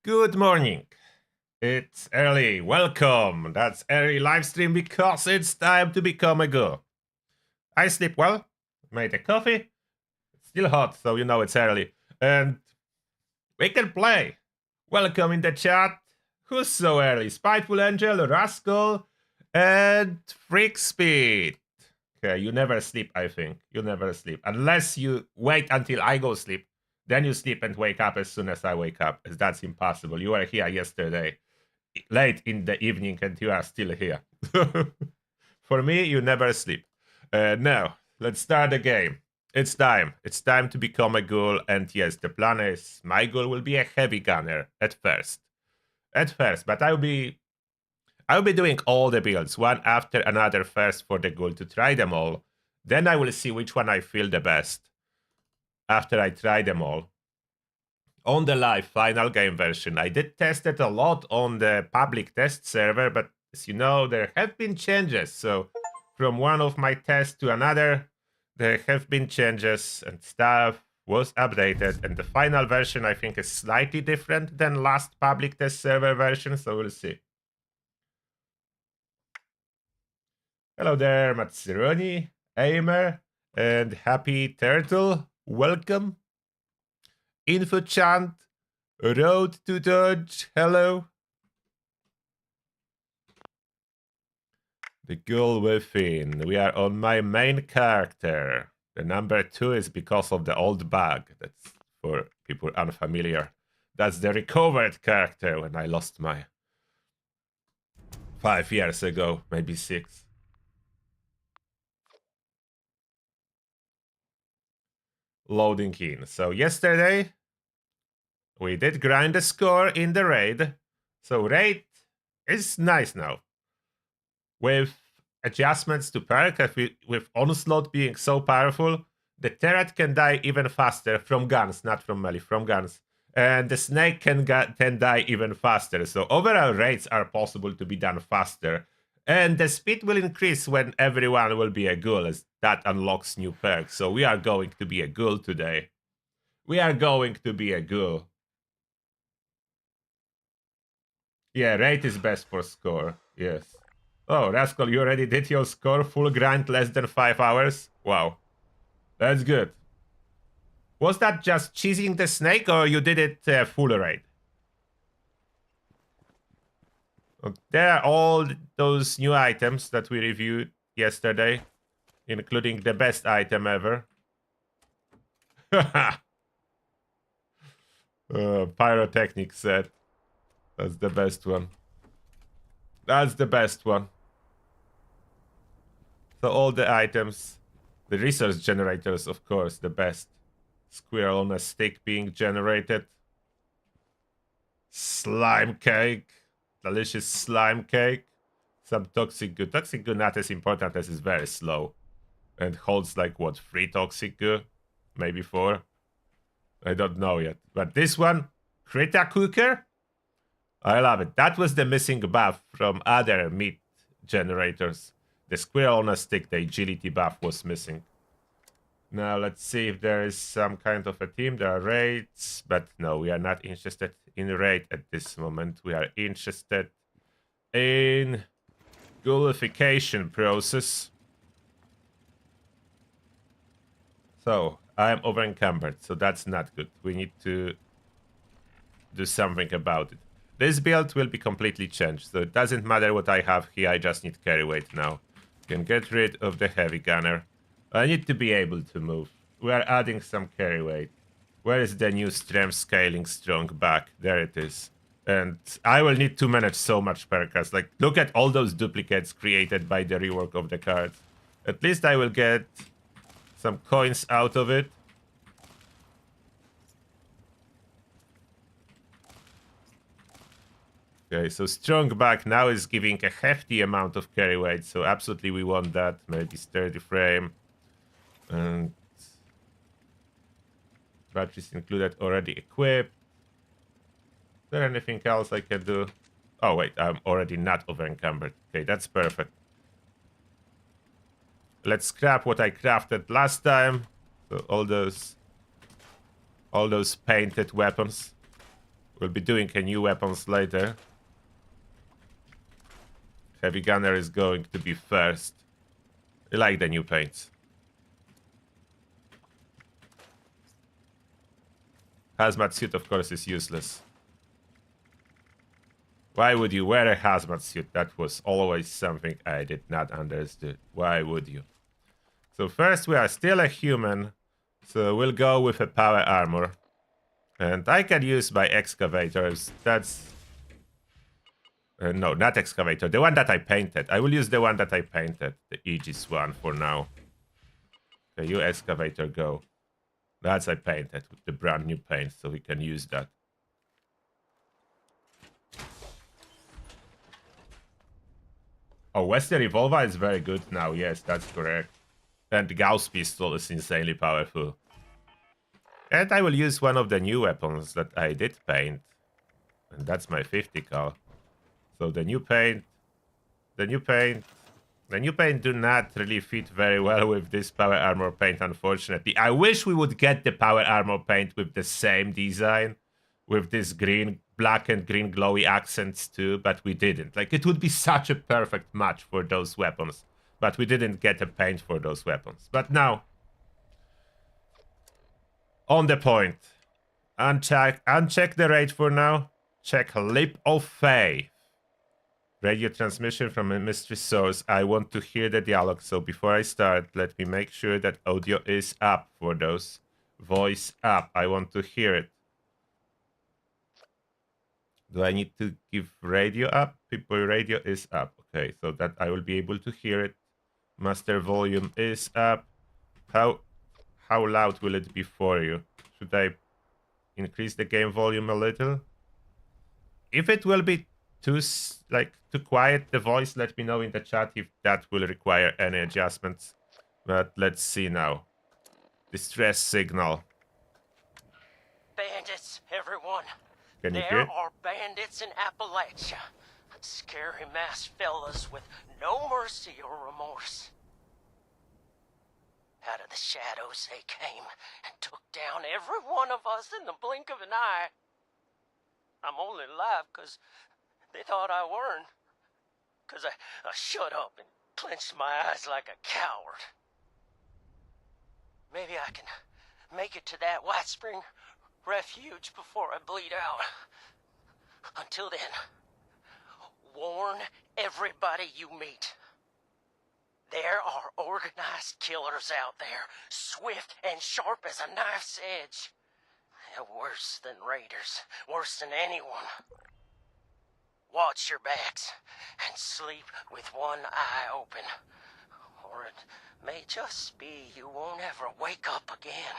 Good morning. It's early. Welcome. That's early live stream because it's time to become a ghoul. I sleep well. Made a coffee. It's still hot, so you know it's early. And we can play. Welcome in the chat. Who's so early? Spiteful Angel, Rascal, and Freak Speed. Okay, you never sleep, I think. You never sleep. Unless you wait until I go sleep. Then you sleep and wake up as soon as I wake up. That's impossible. You were here yesterday, late in the evening, and you are still here. For me, you never sleep. Now, let's start the game. It's time. It's time to become a ghoul. And yes, the plan is my ghoul will be a heavy gunner at first. But I'll be doing all the builds, one after another first for the ghoul to try them all. Then I will see which one I feel the best after I try them all. On the live final game version, I did test it a lot on the public test server, but as you know, there have been changes. So from one of my tests to another, there have been changes and stuff was updated. And the final version, I think, is slightly different than last public test server version. So we'll see. Hello there, Matsironi, Aimer, and Happy Turtle. Welcome. InfoChant, Road to Dodge, hello. The Ghoul Within. We are on my main character. The number 2 is because of the old bug. That's for people unfamiliar. That's the recovered character when I lost my 5 years ago, maybe 6. Loading in. So yesterday, we did grind the score in the raid. So raid is nice now. With adjustments to perk, with Onslaught being so powerful, the turret can die even faster from guns, not from melee, from guns. And the snake can die even faster. So overall raids are possible to be done faster. And the speed will increase when everyone will be a ghoul, as that unlocks new perks. So we are going to be a ghoul today. We are going to be a ghoul. Yeah, raid is best for score, yes. Oh, Rascal, you already did your score, full grind, less than 5 hours? Wow. That's good. Was that just cheesing the snake, or you did it full raid? There are all those new items that we reviewed yesterday, including the best item ever. Pyrotechnic set. That's the best one. That's the best one. So all the items, the resource generators, of course, the best. Squirrel on a stick being generated. Slime cake. Delicious slime cake. Some toxic goo. Toxic goo not as important as it's very slow. And holds like, what, 3 toxic goo? Maybe 4? I don't know yet. But this one, Krita Cooker? I love it. That was the missing buff from other meat generators. The squirrel on a stick, the agility buff was missing. Now let's see if there is some kind of a team. There are raids, but no, we are not interested in raid at this moment. We are interested in ghoulification process. So I'm over encumbered, so that's not good. We need to do something about it. This build will be completely changed, so it doesn't matter what I have here. I just need carry weight now. Can get rid of the heavy gunner. I need to be able to move. We are adding some carry weight. Where is the new strength scaling strong back? There it is. And I will need to manage so much percas. Like, look at all those duplicates created by the rework of the cards. At least I will get some coins out of it. Okay, so strong back now is giving a hefty amount of carry weight, so absolutely we want that. Maybe sturdy frame. And batteries included, already equipped. Is there anything else I can do? Oh wait, I'm already not over encumbered. Okay, that's perfect. Let's scrap what I crafted last time. So all those painted weapons. We'll be doing a new weapons later. Heavy gunner is going to be first. I like the new paints. Hazmat suit, of course, is useless. Why would you wear a hazmat suit? That was always something I did not understand. Why would you? So first, we are still a human. So we'll go with a power armor. And I can use my excavators. That's... no, not excavator. The one that I painted. I will use the one that I painted. The Aegis one for now. Okay, you excavator go. That's I painted with the brand new paint, so we can use that. Oh, Western Revolver is very good now. Yes, that's correct. And the Gauss pistol is insanely powerful. And I will use one of the new weapons that I did paint. And that's my 50 cal. So the new paint do not really fit very well with this power armor paint, unfortunately. I wish we would get the power armor paint with the same design, with this green, black and green glowy accents too, but we didn't. Like, it would be such a perfect match for those weapons, but we didn't get a paint for those weapons. But now, on the point, uncheck the rate for now. Check Leap of Faith. Radio transmission from a mystery source. I want to hear the dialogue, so before I start, let me make sure that audio is up for those. Voice up. I want to hear it. Do I need to give radio up? People radio is up. Okay, so that I will be able to hear it. Master volume is up. How loud will it be for you? Should I increase the game volume a little? If it will be too quiet, the voice, let me know in the chat if that will require any adjustments. But let's see now. Distress signal. Bandits, everyone. Can you there hear? are bandits in Appalachia. Scary masked fellas with no mercy or remorse. Out of the shadows they came and took down every one of us in the blink of an eye. I'm only alive because they thought I weren't. Because I shut up and clenched my eyes like a coward. Maybe I can make it to that White Spring refuge before I bleed out. Until then, warn everybody you meet. There are organized killers out there, swift and sharp as a knife's edge. They're worse than raiders, worse than anyone. Watch your backs and sleep with one eye open. Or it may just be you won't ever wake up again.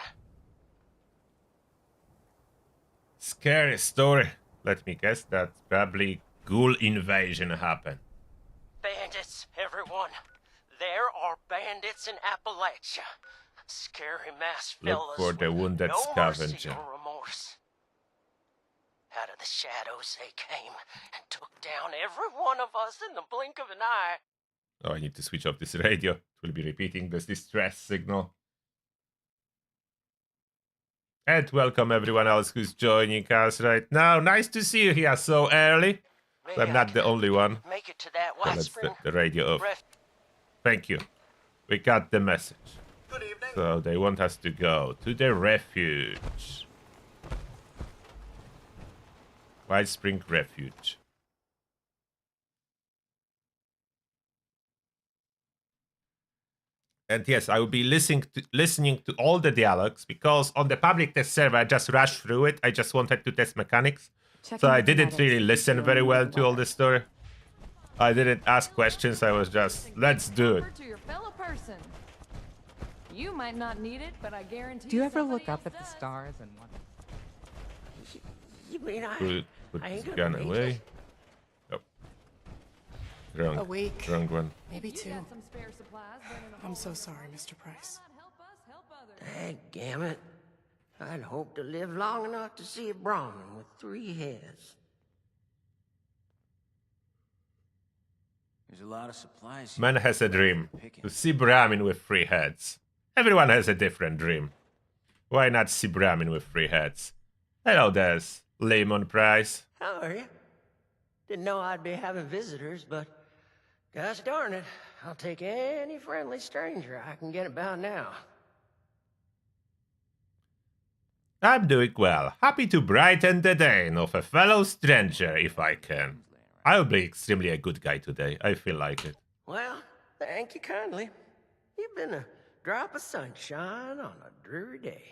Scary story. Let me guess that probably Ghoul invasion happened. Bandits, everyone. There are bandits in Appalachia. Scary masked fellas Look for the wounded no scavenger. mercy or remorse. Out of the shadows they came and took down every one of us in the blink of an eye. Oh, I need to switch off this radio. It will be repeating this distress signal. And welcome everyone else who's joining us right now. Nice to see you here so early. Maybe I'm not the only one. Make it to that So White let's Spring the radio off. ref- Thank you. We got the message. Good evening. So they want us to go to the refuge. White Spring Refuge. And yes, I will be listening to all the dialogues because on the public test server, I just rushed through it. I just wanted to test mechanics. So I didn't really listen very well to all the story. I didn't ask questions. I was just, let's do it. To your fellow person. You might not need it, but I guarantee. Do you ever somebody look up else at the does. stars and wonder? You mean Put I this ain't gun gonna need away. it. Oh. Wrong. A week. Wrong one. Maybe You two. got some spare supplies burning a I'm hole. so sorry, Mr. Price. Why not help us help others? Daggummet. I'd hoped to live long enough to see a Brahmin with 3 heads. There's a lot of supplies. Man has a dream. To see Brahmin with 3 heads. Everyone has a different dream. Why not see Brahmin with 3 heads? Hello, Des. Lemon Price. How are you? Didn't know I'd be having visitors, but gosh darn it, I'll take any friendly stranger I can get about now. I'm doing well. Happy to brighten the day of a fellow stranger if I can. I'll be extremely a good guy today. I feel like it. Well, thank you kindly. You've been a drop of sunshine on a dreary day.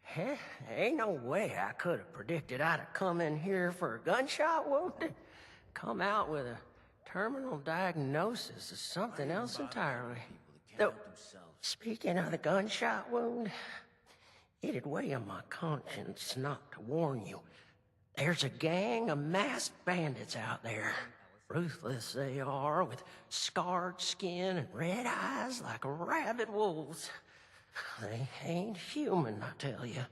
Heh, ain't no way I could have predicted I'd have come in here for a gunshot wound. Come out with a terminal diagnosis of something else entirely. Though, speaking of the gunshot wound, it'd weigh on my conscience not to warn you. There's a gang of masked bandits out there. Ruthless they are, with scarred skin and red eyes like rabid wolves. They ain't human, I tell you.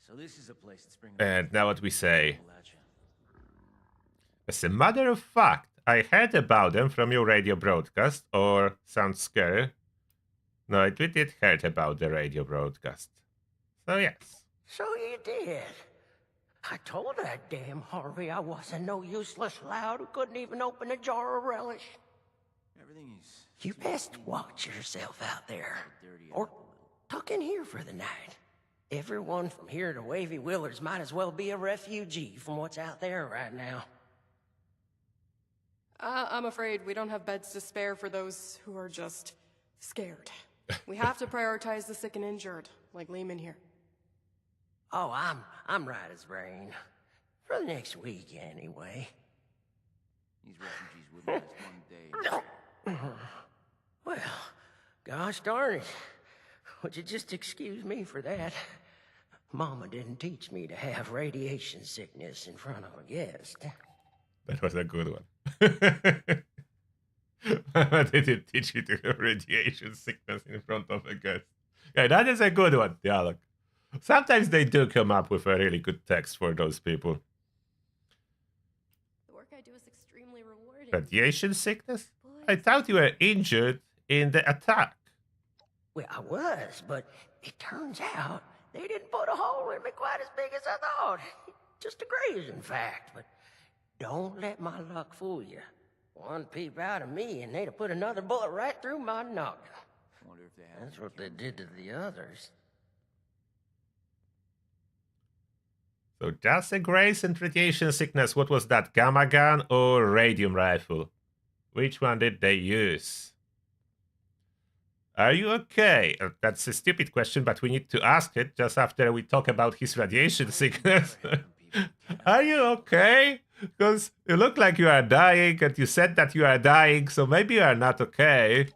So this is a place that's bringing. And now what we say. As a matter of fact, I heard about them from your radio broadcast, or sounds scary. No, we did heard about the radio broadcast. So yes. So you did. I told that damn Harvey I wasn't no useless loud who couldn't even open a jar of relish. Everything is. You best watch yourself out there. Or tuck in here for the night. Everyone from here to Wavy Willards might as well be a refugee from what's out there right now. I'm afraid we don't have beds to spare for those who are just scared. We have to prioritize the sick and injured, like Lehman here. Oh, I'm right as rain. For the next week, anyway. These refugees wouldn't last one day. Well, gosh darn it. Would you just excuse me for that? Mama didn't teach me to have radiation sickness in front of a guest. That was a good one. Mama didn't teach you to have radiation sickness in front of a guest. Yeah, that is a good one, dialogue. Sometimes they do come up with a really good text for those people. The work I do is extremely rewarding. Radiation sickness? I thought you were injured in the attack. Well, I was, but it turns out they didn't put a hole in me quite as big as I thought. Just a graze, in fact, but don't let my luck fool you. One peep out of me and they'd have put another bullet right through my noggin. Wonder if they have. That's what they did to the others. So just a graze and radiation sickness. What was that, gamma gun or radium rifle? Which one did they use? Are you okay? That's a stupid question, but we need to ask it just after we talk about his radiation sickness. Are you okay? Because you look like you are dying, and you said that you are dying, so maybe you are not okay.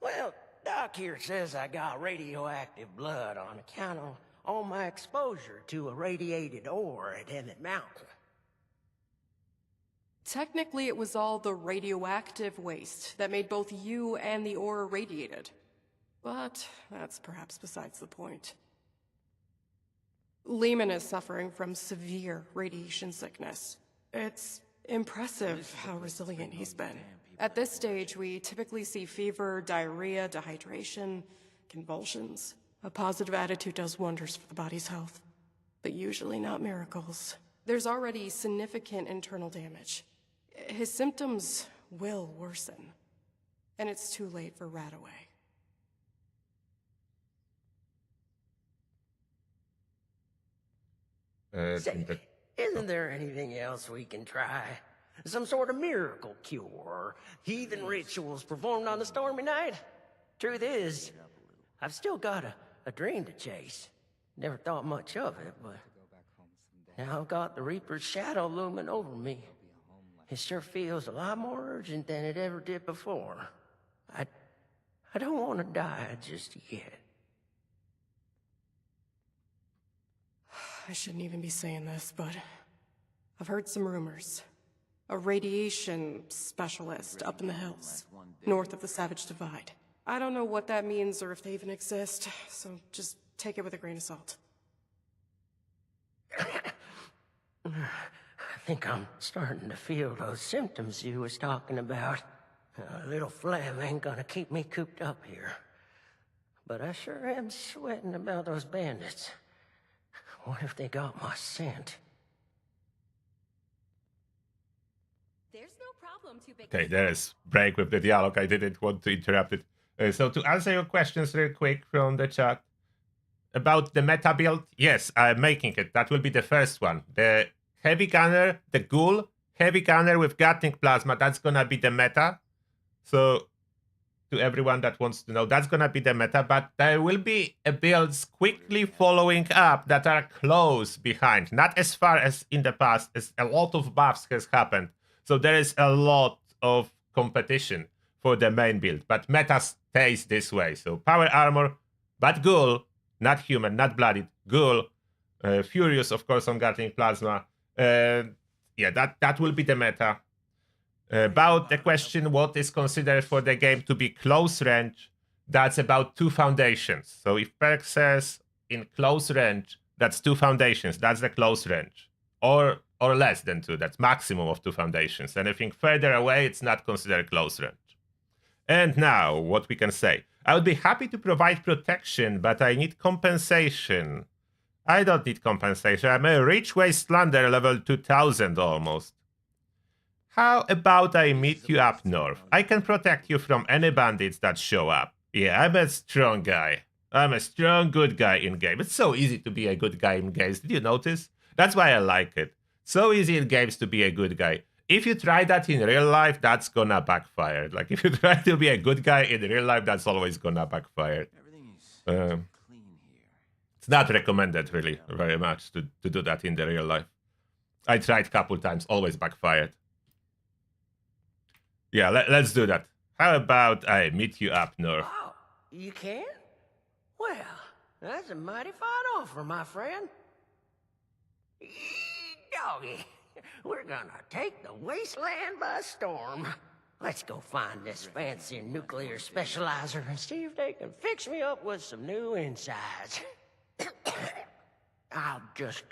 Well, Doc here says I got radioactive blood on account of all my exposure to a radiated ore at Emmett Mountain. Technically, it was all the radioactive waste that made both you and the ore irradiated. But that's perhaps besides the point. Lehman is suffering from severe radiation sickness. It's impressive how resilient he's been. At this stage, we typically see fever, diarrhea, dehydration, convulsions. A positive attitude does wonders for the body's health, but usually not miracles. There's already significant internal damage. His symptoms will worsen, and it's too late for Radaway. Say, isn't there anything else we can try? Some sort of miracle cure, or heathen rituals performed on the stormy night? Truth is, I've still got a dream to chase. Never thought much of it, but now I've got the Reaper's shadow looming over me. It sure feels a lot more urgent than it ever did before. I don't want to die just yet. I shouldn't even be saying this, but I've heard some rumors. A radiation specialist up in the hills, north of the Savage Divide. I don't know what that means or if they even exist, so just take it with a grain of salt. I think I'm starting to feel those symptoms you was talking about. A little phlegm ain't gonna keep me cooped up here. But I sure am sweating about those bandits. What if they got my scent? There's no problem too big. Okay, there is break with the dialogue. I didn't want to interrupt it. So to answer your questions real quick from the chat about the meta build, yes, I'm making it. That will be the first one. The heavy gunner, the Ghoul heavy gunner with Gatling plasma. That's gonna be the meta. So to everyone that wants to know, that's gonna be the meta. But there will be builds quickly following up that are close behind, not as far as in the past, as a lot of buffs has happened. So there is a lot of competition for the main build, but meta stays this way. So power armor, but Ghoul, not human, not bloodied, Ghoul, Furious, of course, on Gatling plasma. Yeah, that will be the meta. About the question, what is considered for the game to be close range, that's about 2 foundations. So if Perk says in close range, that's 2 foundations, that's the close range. Or less than 2, that's maximum of 2 foundations. Anything further away, it's not considered close range. And now, what we can say. I would be happy to provide protection, but I need compensation. I don't need compensation. I'm a rich wastelander level 2000 almost. How about I meet you up north? I can protect you from any bandits that show up. Yeah, I'm a strong guy. I'm a strong, good guy in game. It's so easy to be a good guy in games. Did you notice? That's why I like it. So easy in games to be a good guy. If you try that in real life, that's gonna backfire. Like, if you try to be a good guy in real life, that's always gonna backfire. Everything is clean here. It's not recommended, really, very much, to do that in the real life. I tried a couple times, always backfired. Yeah, let's do that. How about I meet you up north? Oh, you can? Well, that's a mighty fine offer, my friend. Doggy, we're gonna take the wasteland by storm. Let's go find this fancy nuclear specializer and see if they can fix me up with some new insides. I'll just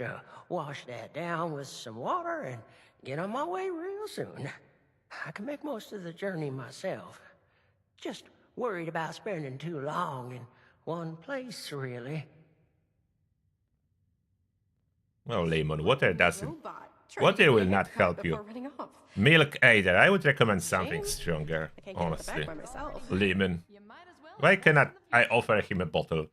wash that down with some water and get on my way real soon. I can make most of the journey myself. Just worried about spending too long in one place, really. Oh, lemon water doesn't. Robot. Water will not help you. Before running off. Milk either. I would recommend something James? stronger, I can't get it honestly. back by myself. Lemon. You might as well. Why cannot I offer him a bottle?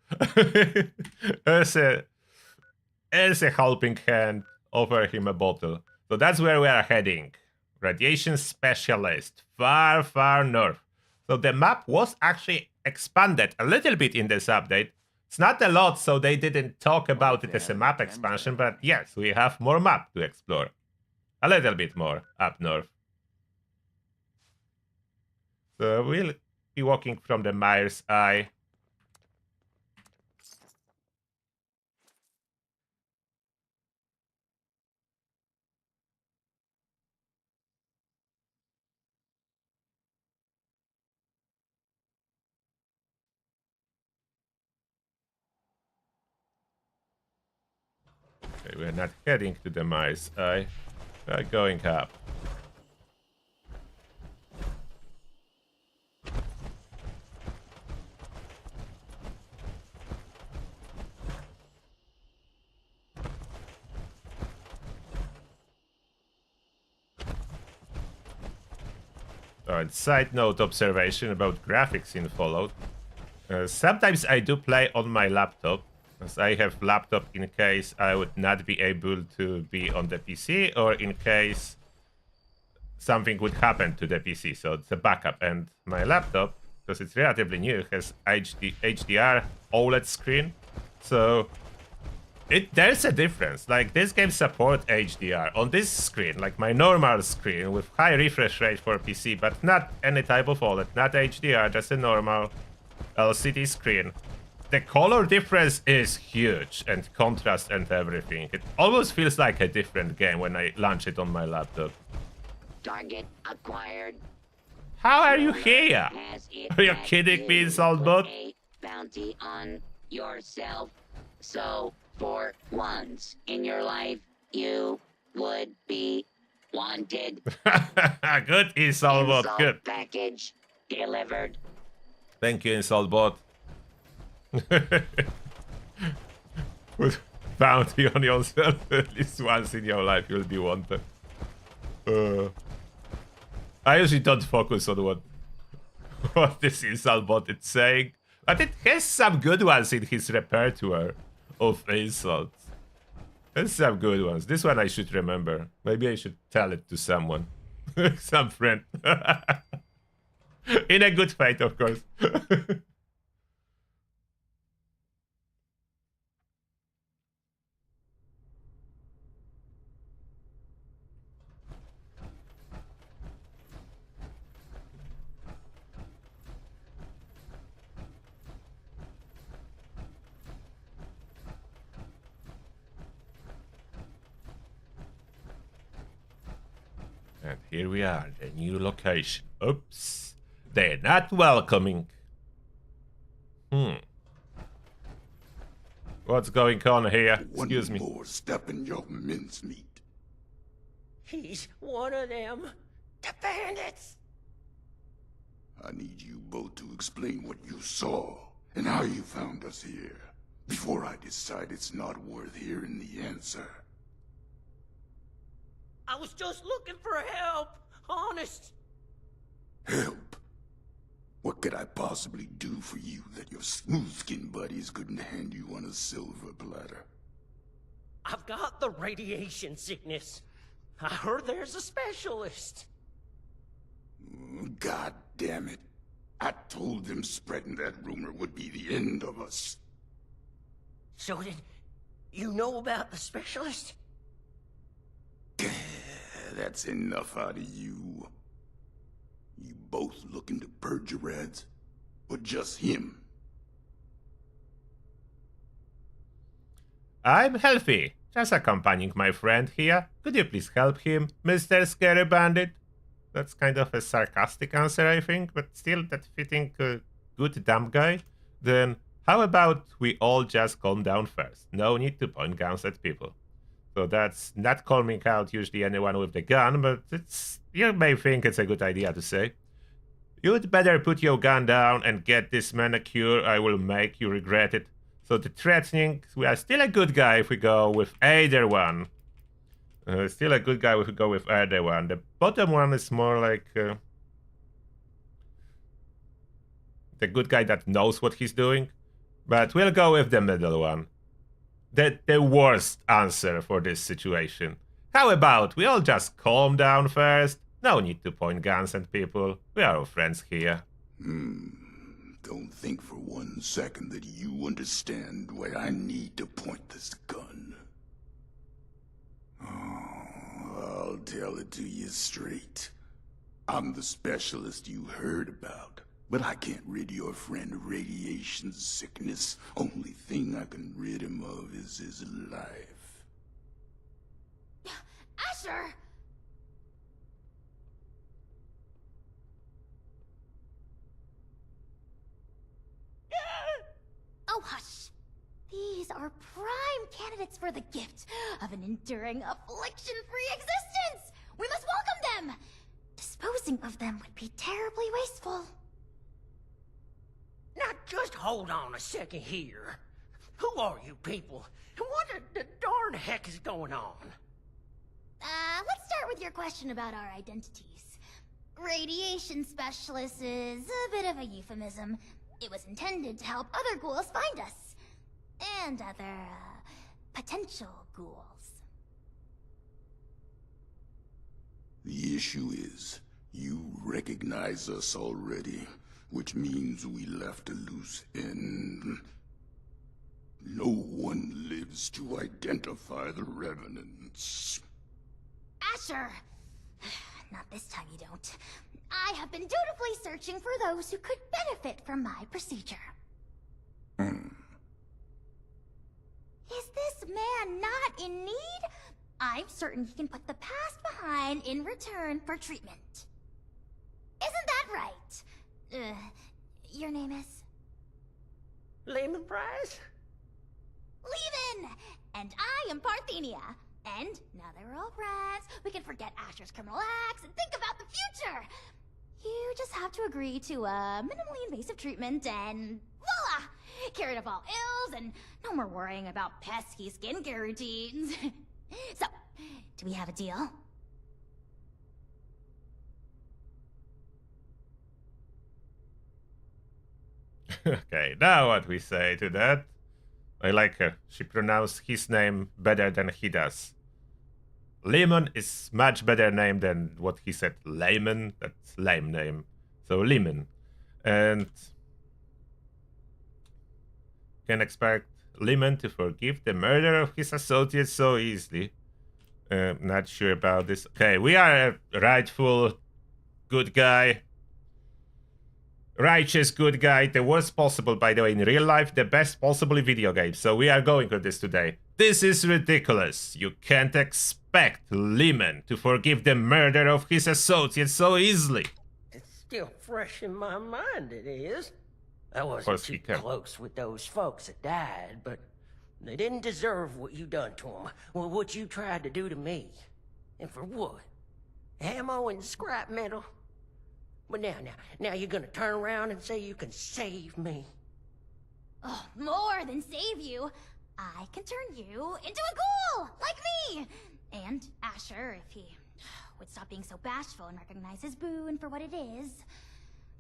as a helping hand, offer him a bottle. So that's where we are heading. Radiation specialist, far, far north. So the map was actually expanded a little bit in this update. It's not a lot, so they didn't talk about it as a map expansion, but yes, we have more map to explore. A little bit more up north. So we'll be walking from the Mire's Eye. Okay, we're not heading to the Mire's Eye. We're going up. Alright, side note observation about graphics in Fallout. Sometimes I do play on my laptop, as I have laptop in case I would not be able to be on the PC, or in case something would happen to the PC, so it's a backup. And my laptop, because it's relatively new, has HDR OLED screen, so there's a difference. Like, this game support HDR on this screen, like my normal screen with high refresh rate for PC, but not any type of OLED, not HDR, just a normal LCD screen. The color difference is huge, and contrast and everything. It almost feels like a different game when I launch it on my laptop. Target acquired. How are you here? Has it Are you that kidding me, you Saltbot? put a bounty on yourself. So, for once in your life, you would be Wanted. Good, Insult Bot. Insult Good. package delivered. Thank you, Insult Bot. Put bounty on yourself at least once in your life. You'll be wanted. I usually don't focus on what this Insult Bot is saying, but it has some good ones in his repertoire of insults. There's some good ones. This one I should remember. Maybe I should tell it to someone. Some friend. In a good faith, of course. And here we are, the new location. Oops. They're not welcoming. What's going on here? Excuse me. One more step in your mincemeat. He's one of them. The bandits. I need you both to explain what you saw and how you found us here before I decide it's not worth hearing the answer. I was just looking for help. Honest. Help? What could I possibly do for you that your smooth-skinned buddies couldn't hand you on a silver platter? I've got the radiation sickness. I heard there's a specialist. God damn it. I told them spreading that rumor would be the end of us. So did you know about the specialist? That's enough out of you. You both looking to purge your reds? Or just him? I'm healthy. Just accompanying my friend here. Could you please help him, Mr. Scary Bandit? That's kind of a sarcastic answer, I think, but still that fitting good dumb guy. Then how about we all just calm down first? No need to point guns at people. So that's not calming out usually anyone with the gun, but you may think it's a good idea to say. You'd better put your gun down and get this man a cure. I will make you regret it. So the threatening, we are still a good guy if we go with either one. Still a good guy if we go with either one. The bottom one is more like the good guy that knows what he's doing. But we'll go with the middle one. The worst answer for this situation. How about we all just calm down first? No need to point guns at people. We are all friends here. Don't think for 1 second that you understand where I need to point this gun. Oh, I'll tell it to you straight. I'm the specialist you heard about, but I can't rid your friend of radiation sickness. Only thing I can rid him of is his life. Asher! Oh, hush. These are prime candidates for the gift of an enduring affliction-free existence! We must welcome them! Disposing of them would be terribly wasteful. Now just hold on a second here. Who are you people? And what the darn heck is going on? Let's start with your question about our identities. Radiation specialist is a bit of a euphemism. It was intended to help other ghouls find us. And other, potential ghouls. The issue is, you recognize us already, which means we left a loose end. No one lives to identify the revenants. Asher! Not this time you don't. I have been dutifully searching for those who could benefit from my procedure. Is this man not in need? I'm certain he can put the past behind in return for treatment. Isn't that right? Your name is? Lehman Price? Lehman! And I am Parthenia. And now that we're all friends, we can forget Asher's criminal acts and think about the future. You just have to agree to minimally invasive treatment and voila! Cured of all ills and no more worrying about pesky skincare routines. So, do we have a deal? Okay, now what we say to that? I like her. She pronounced his name better than he does. Lemon is much better name than what he said. Layman, that's lame name. So Lemon. And can expect Lemon to forgive the murder of his associates so easily. Not sure about this. Okay, we are a rightful good guy. Righteous good guy, the worst possible, by the way, in real life, the best possible in video games. So we are going with this today. This is ridiculous. You can't expect Lemon to forgive the murder of his associates so easily. It's still fresh in my mind, it is. I wasn't too close with those folks that died, but they didn't deserve what you done to them. Well, what you tried to do to me. And for what? Ammo and scrap metal? But now you're gonna turn around and say you can save me. Oh, more than save you. I can turn you into a ghoul, like me! And Asher, if he would stop being so bashful and recognize his boon for what it is.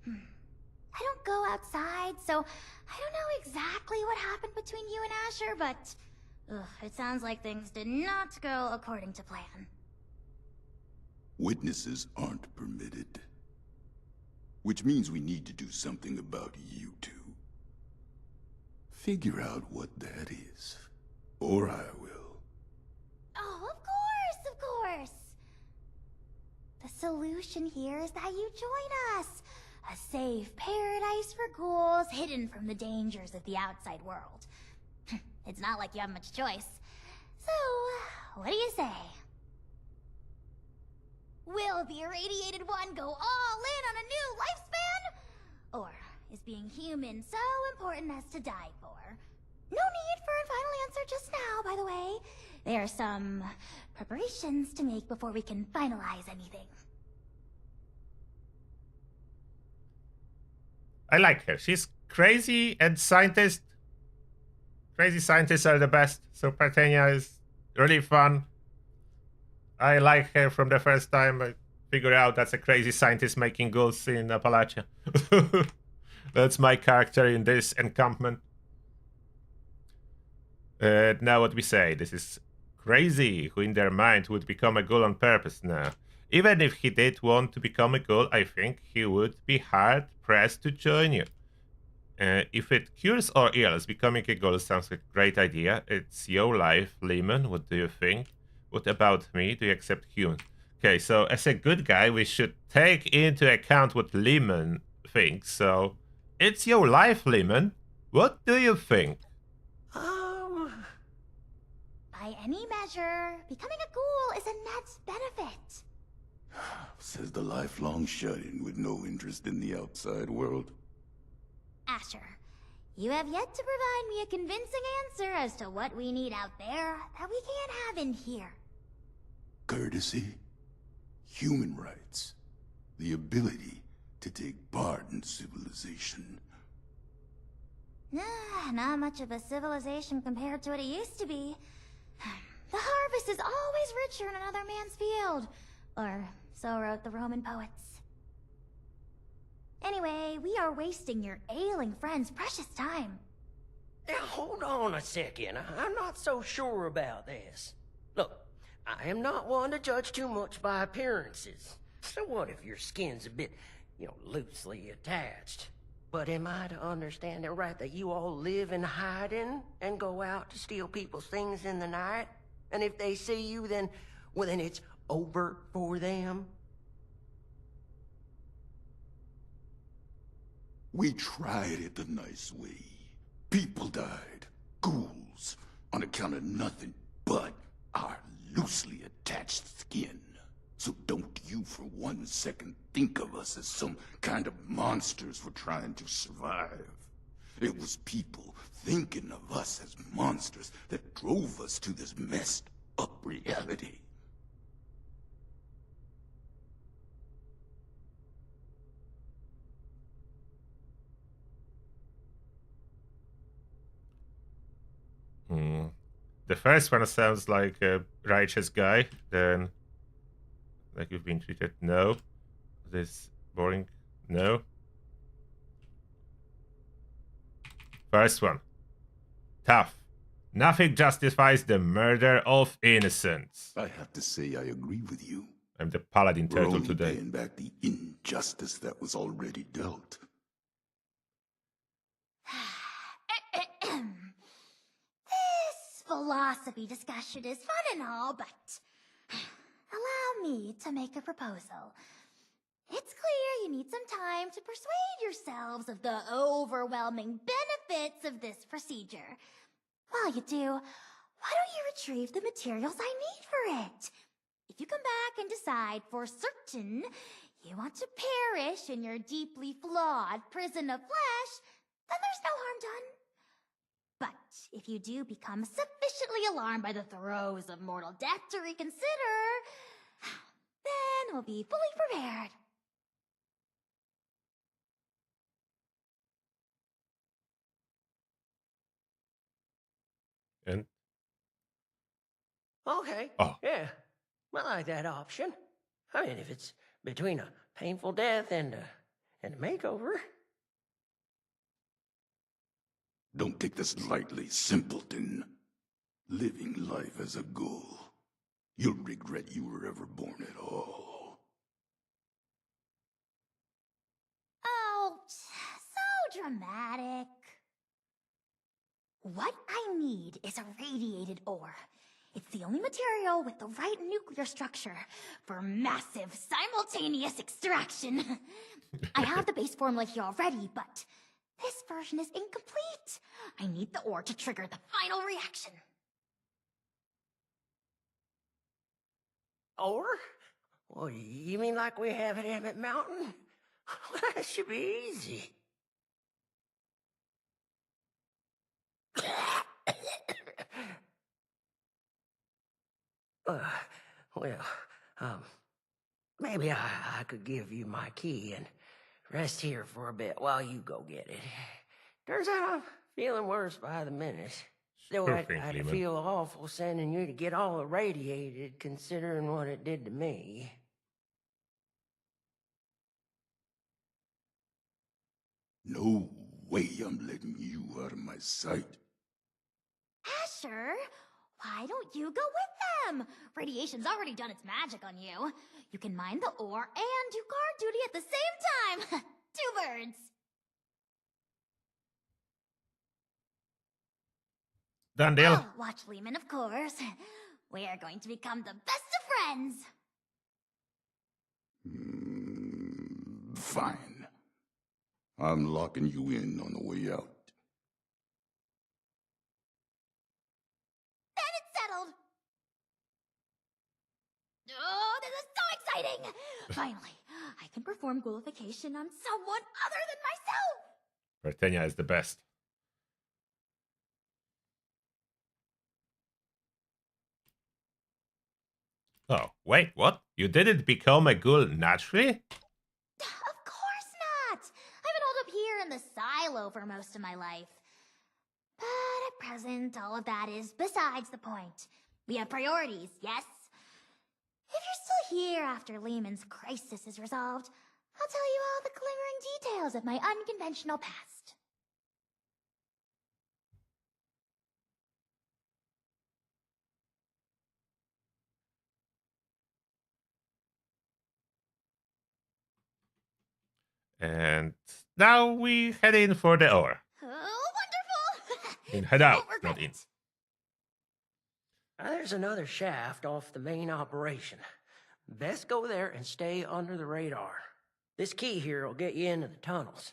I don't go outside, so I don't know exactly what happened between you and Asher, but it sounds like things did not go according to plan. Witnesses aren't permitted. Which means we need to do something about you two. Figure out what that is, or I will. Oh, of course! The solution here is that you join us. A safe paradise for ghouls hidden from the dangers of the outside world. It's not like you have much choice. So, what do you say? Will the irradiated one go all in on a new lifespan? Or is being human so important as to die for? No need for a final answer just now, by the way. There are some preparations to make before we can finalize anything. I like her. She's crazy and scientist. Crazy scientists are the best. So Partenia is really fun. I like her from the first time I figured out that's a crazy scientist making ghouls in Appalachia. That's my character in this encampment. Now what we say, this is crazy who in their mind would become a ghoul on purpose now. Even if he did want to become a ghoul, I think he would be hard-pressed to join you. If it cures or heals, becoming a ghoul sounds like a great idea. It's your life, Lemon. What do you think? What about me? Do you accept humans? Okay, so as a good guy, we should take into account what Lemon thinks. So, it's your life, Lemon. What do you think? By any measure, becoming a ghoul is a net benefit. Says the lifelong shut-in with no interest in the outside world. Asher, you have yet to provide me a convincing answer as to what we need out there that we can't have in here. Courtesy, human rights, the ability to take part in civilization. Not much of a civilization compared to what it used to be. The harvest is always richer in another man's field. Or so wrote the Roman poets. Anyway, we are wasting your ailing friend's precious time. Now, hold on a second. I'm not so sure about this. Look, I am not one to judge too much by appearances. So what if your skin's a bit, loosely attached? But am I to understand it right that you all live in hiding and go out to steal people's things in the night? And if they see you, then it's over for them? We tried it the nice way. People died, ghouls, on account of nothing but our loosely attached skin. So don't you for 1 second think of us as some kind of monsters for trying to survive. It was people thinking of us as monsters that drove us to this mess. up reality. The first one sounds like a righteous guy, then like you've been treated. No. This boring. No. First one. Tough. Nothing justifies the murder of innocents. I have to say I agree with you. I'm the paladin We're turtle only today. paying back the injustice that was already dealt. This philosophy discussion is fun and all, but allow me to make a proposal. It's clear you need some time to persuade yourselves of the overwhelming benefits of this procedure. While you do, why don't you retrieve the materials I need for it? If you come back and decide for certain you want to perish in your deeply flawed prison of flesh, then there's no harm done. But if you do become sufficiently alarmed by the throes of mortal death to reconsider, then we'll be fully prepared. And Okay. Oh. Yeah. I like that option. I mean, if it's between a painful death and a makeover. Don't take this lightly, simpleton. Living life as a ghoul. You'll regret you were ever born at all. Oh, so dramatic. What I need is a radiated ore. It's the only material with the right nuclear structure for massive simultaneous extraction. I have the base formula here already, but this version is incomplete. I need the ore to trigger the final reaction. Or? Well, you mean like we have at Emmett Mountain? That should be easy. Well, maybe I could give you my key and rest here for a bit while you go get it. Turns out I'm feeling worse by the minute. Still, Sure I'd thing, Lehman. feel awful sending you to get all irradiated, considering what it did to me. No way I'm letting you out of my sight. Asher, why don't you go with them? Radiation's already done its magic on you. You can mine the ore and do guard duty at the same time. 2 birds. Done deal. Oh, watch Lehman, of course. We are going to become the best of friends. Fine. I'm locking you in on the way out. Then it's settled. Oh, this is so exciting! Finally, I can perform ghoulification on someone other than myself. Vertenia is the best. Oh, wait, what? You didn't become a ghoul naturally? Of course not. I've been holed up here in the silo for most of my life. But at present, all of that is besides the point. We have priorities, yes? If you're still here after Lehman's crisis is resolved, I'll tell you all the glimmering details of my unconventional past. And now we head in for the ore. Oh, wonderful! And head out, Won't regret not in. it. There's another shaft off the main operation. Best go there and stay under the radar. This key here will get you into the tunnels.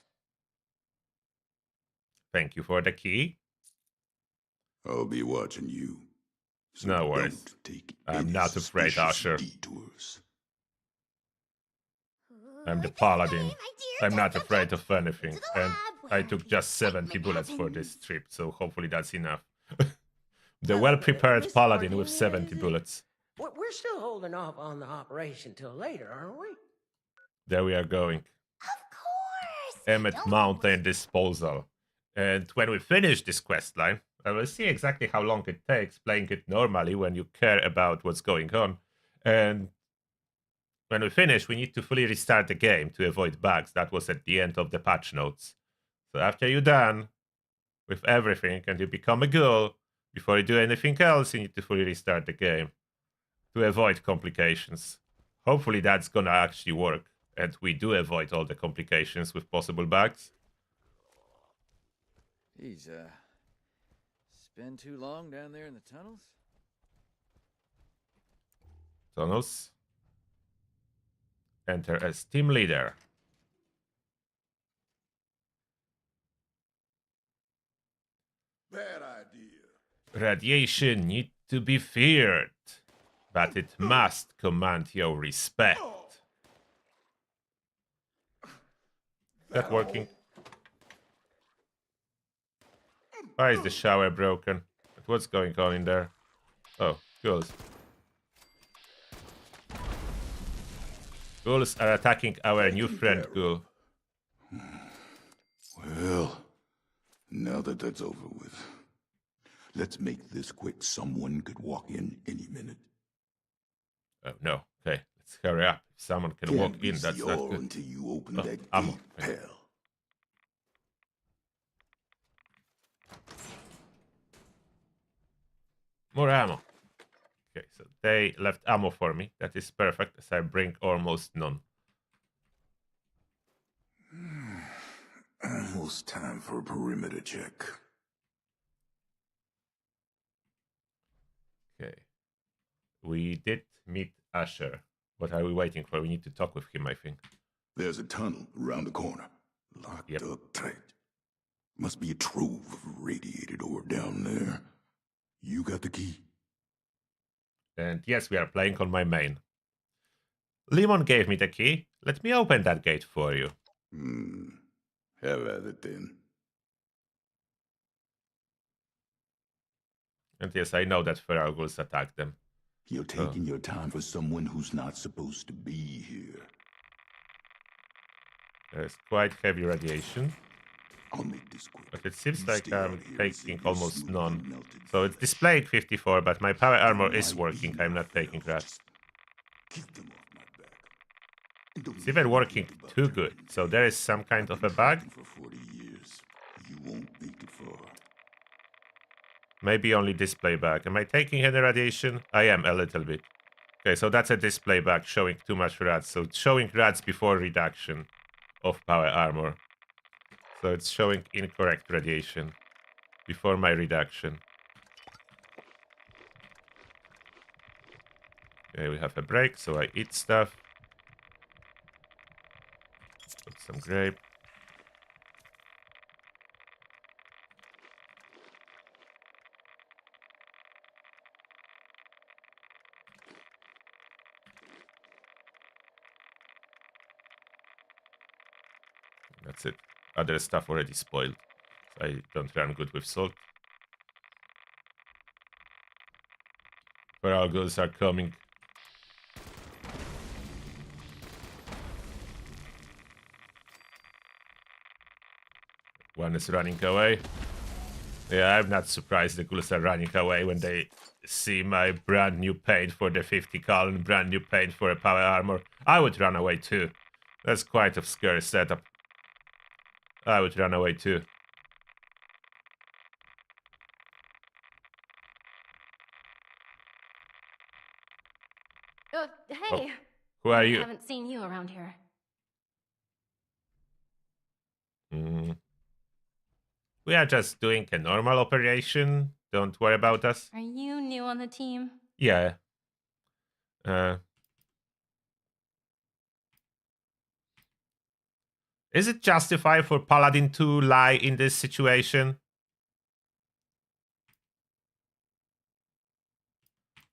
Thank you for the key. I'll be watching you. So No worries. don't take I'm any not afraid, suspicious Asher. detours. I'm the This paladin. way, my dear I'm not test afraid subject. of anything. To the And lab I where took the just 70 excitement bullets for happens. this trip, so hopefully that's enough. The well-prepared Mr. paladin with Martinez, 70 bullets. We're still holding off on the operation till later, aren't we? There we are going. Of course! Emmet Don't Mountain Disposal. And when we finish this questline, I will see exactly how long it takes playing it normally when you care about what's going on. And when we finish, we need to fully restart the game to avoid bugs. That was at the end of the patch notes. So after you're done with everything and you become a ghoul, before you do anything else, you need to fully restart the game to avoid complications. Hopefully that's gonna actually work, and we do avoid all the complications with possible bugs. Geez, spend too long down there in the tunnels? Tunnels. Enter as team leader. Bad idea. Radiation need to be feared, but it must command your respect. That working? Why is the shower broken? What's going on in there? Oh, ghouls. Ghouls are attacking our new friend Ghoul. Well, now that that's over with, let's make this quick. Someone could walk in any minute. Oh no. Okay, let's hurry up. If someone can walk in, that's not good. Until you open Oh, that ammo. gate, pal. More ammo. Okay, so they left ammo for me. That is perfect, as I bring almost none. Almost time for a perimeter check. Okay. We did meet Asher. What are we waiting for? We need to talk with him, I think. There's a tunnel around the corner. Locked up tight. Must be a trove of radiated ore down there. You got the key? And yes, we are playing on my main. Lemon gave me the key. Let me open that gate for you. Have at it then. And yes, I know that feral ghouls attack them. You're taking your time for someone who's not supposed to be here. There's quite heavy radiation. I'll make this quick. But it seems You like stay out I'm here and see taking if you're almost smoothly none. melted So it's flesh. displaying 54, but my power armor is Might working. be I'm not enough, taking Phil. that. Just keep them off my back. And don't It's even even working think about too turning good. So tail. there is some kind I've of been a bug. tracking for 40 years. You won't make it far. Maybe only display bug. Am I taking any radiation? I am a little bit. Okay, so that's a display bug showing too much rats. So it's showing rats before reduction of power armor. So it's showing incorrect radiation before my reduction. Okay, we have a break, so I eat stuff. Put some grape. That's it. Other stuff already spoiled. So I don't run good with salt. Feral ghouls are coming. One is running away. Yeah, I'm not surprised the ghouls are running away when they see my brand new paint for the 50 cal and brand new paint for a power armor. I would run away too. That's quite a scary setup. I would run away too. Hey. Who are you? I haven't seen you around here. We are just doing a normal operation. Don't worry about us. Are you new on the team? Yeah. Is it justified for Paladin to lie in this situation?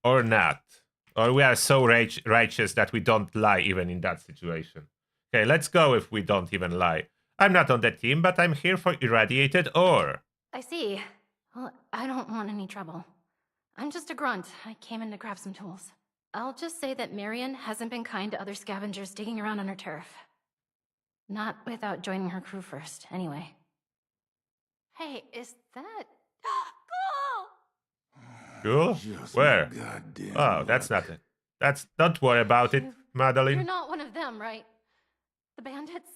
Or not? Or we are so righteous that we don't lie even in that situation? Okay, let's go if we don't even lie. I'm not on the team, but I'm here for irradiated ore. I see. Well, I don't want any trouble. I'm just a grunt. I came in to grab some tools. I'll just say that Marion hasn't been kind to other scavengers digging around on her turf. Not without joining her crew first, anyway. Hey, is that... Cool? Just Where? my goddamn Oh, that's luck. not it. Don't worry about it, You're Madeline. not one of them, right? The bandits?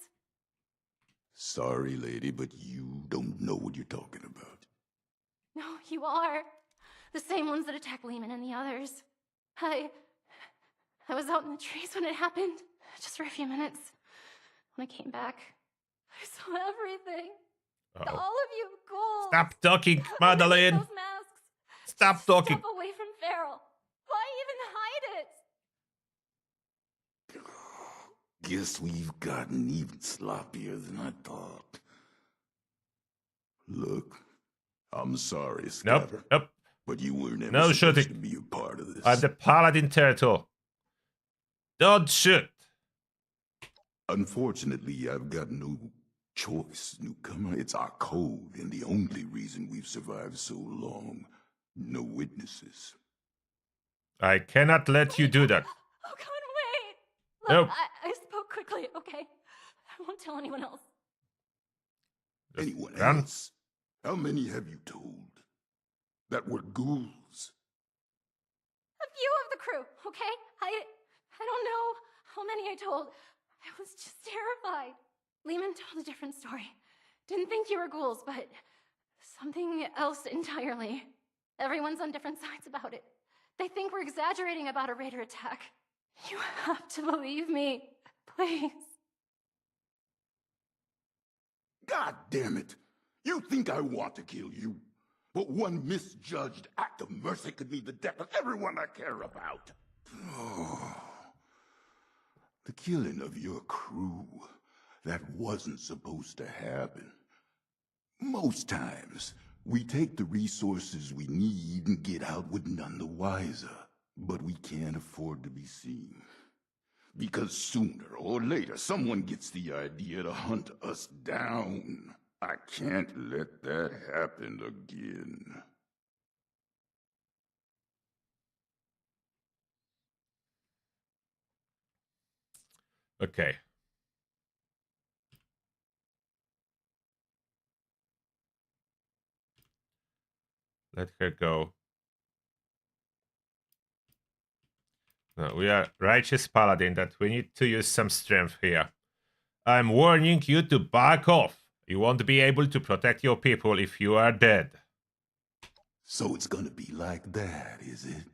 Sorry, lady, but you don't know what you're talking about. No, you are. The same ones that attacked Lehman and the others. I was out in the trees when it happened, just for a few minutes. When I came back, I saw everything. Uh-oh. All of you ghouls. Stop talking, Underneath Madeline. those masks. Stop Just talking. Step away from Farrell. Why even hide it? Guess we've gotten even sloppier than I thought. Look, I'm sorry, Scaver, Nope. but you weren't ever No supposed shooting. to be a part of this. I'm the Paladin Turtle. Don't shoot. Unfortunately, I've got no choice, newcomer. It's our code, and the only reason we've survived so long. No witnesses. I cannot let you do that. Oh God, wait. Nope. Look, I spoke quickly, okay? I won't tell anyone else. Just Anyone run. else? How many have you told? That were ghouls? A few of the crew, okay? I don't know how many I told. I was just terrified. Lehman told a different story. Didn't think you were ghouls, but something else entirely. Everyone's on different sides about it. They think we're exaggerating about a raider attack. You have to believe me, please. God damn it! You think I want to kill you? But one misjudged act of mercy could mean the death of everyone I care about. Oh, the killing of your crew, that wasn't supposed to happen. Most times, we take the resources we need and get out with none the wiser. But we can't afford to be seen. Because sooner or later, someone gets the idea to hunt us down. I can't let that happen again. Okay. Let her go. No, we are righteous paladin that we need to use some strength here. I'm warning you to back off. You won't be able to protect your people if you are dead. So it's gonna be like that, is it?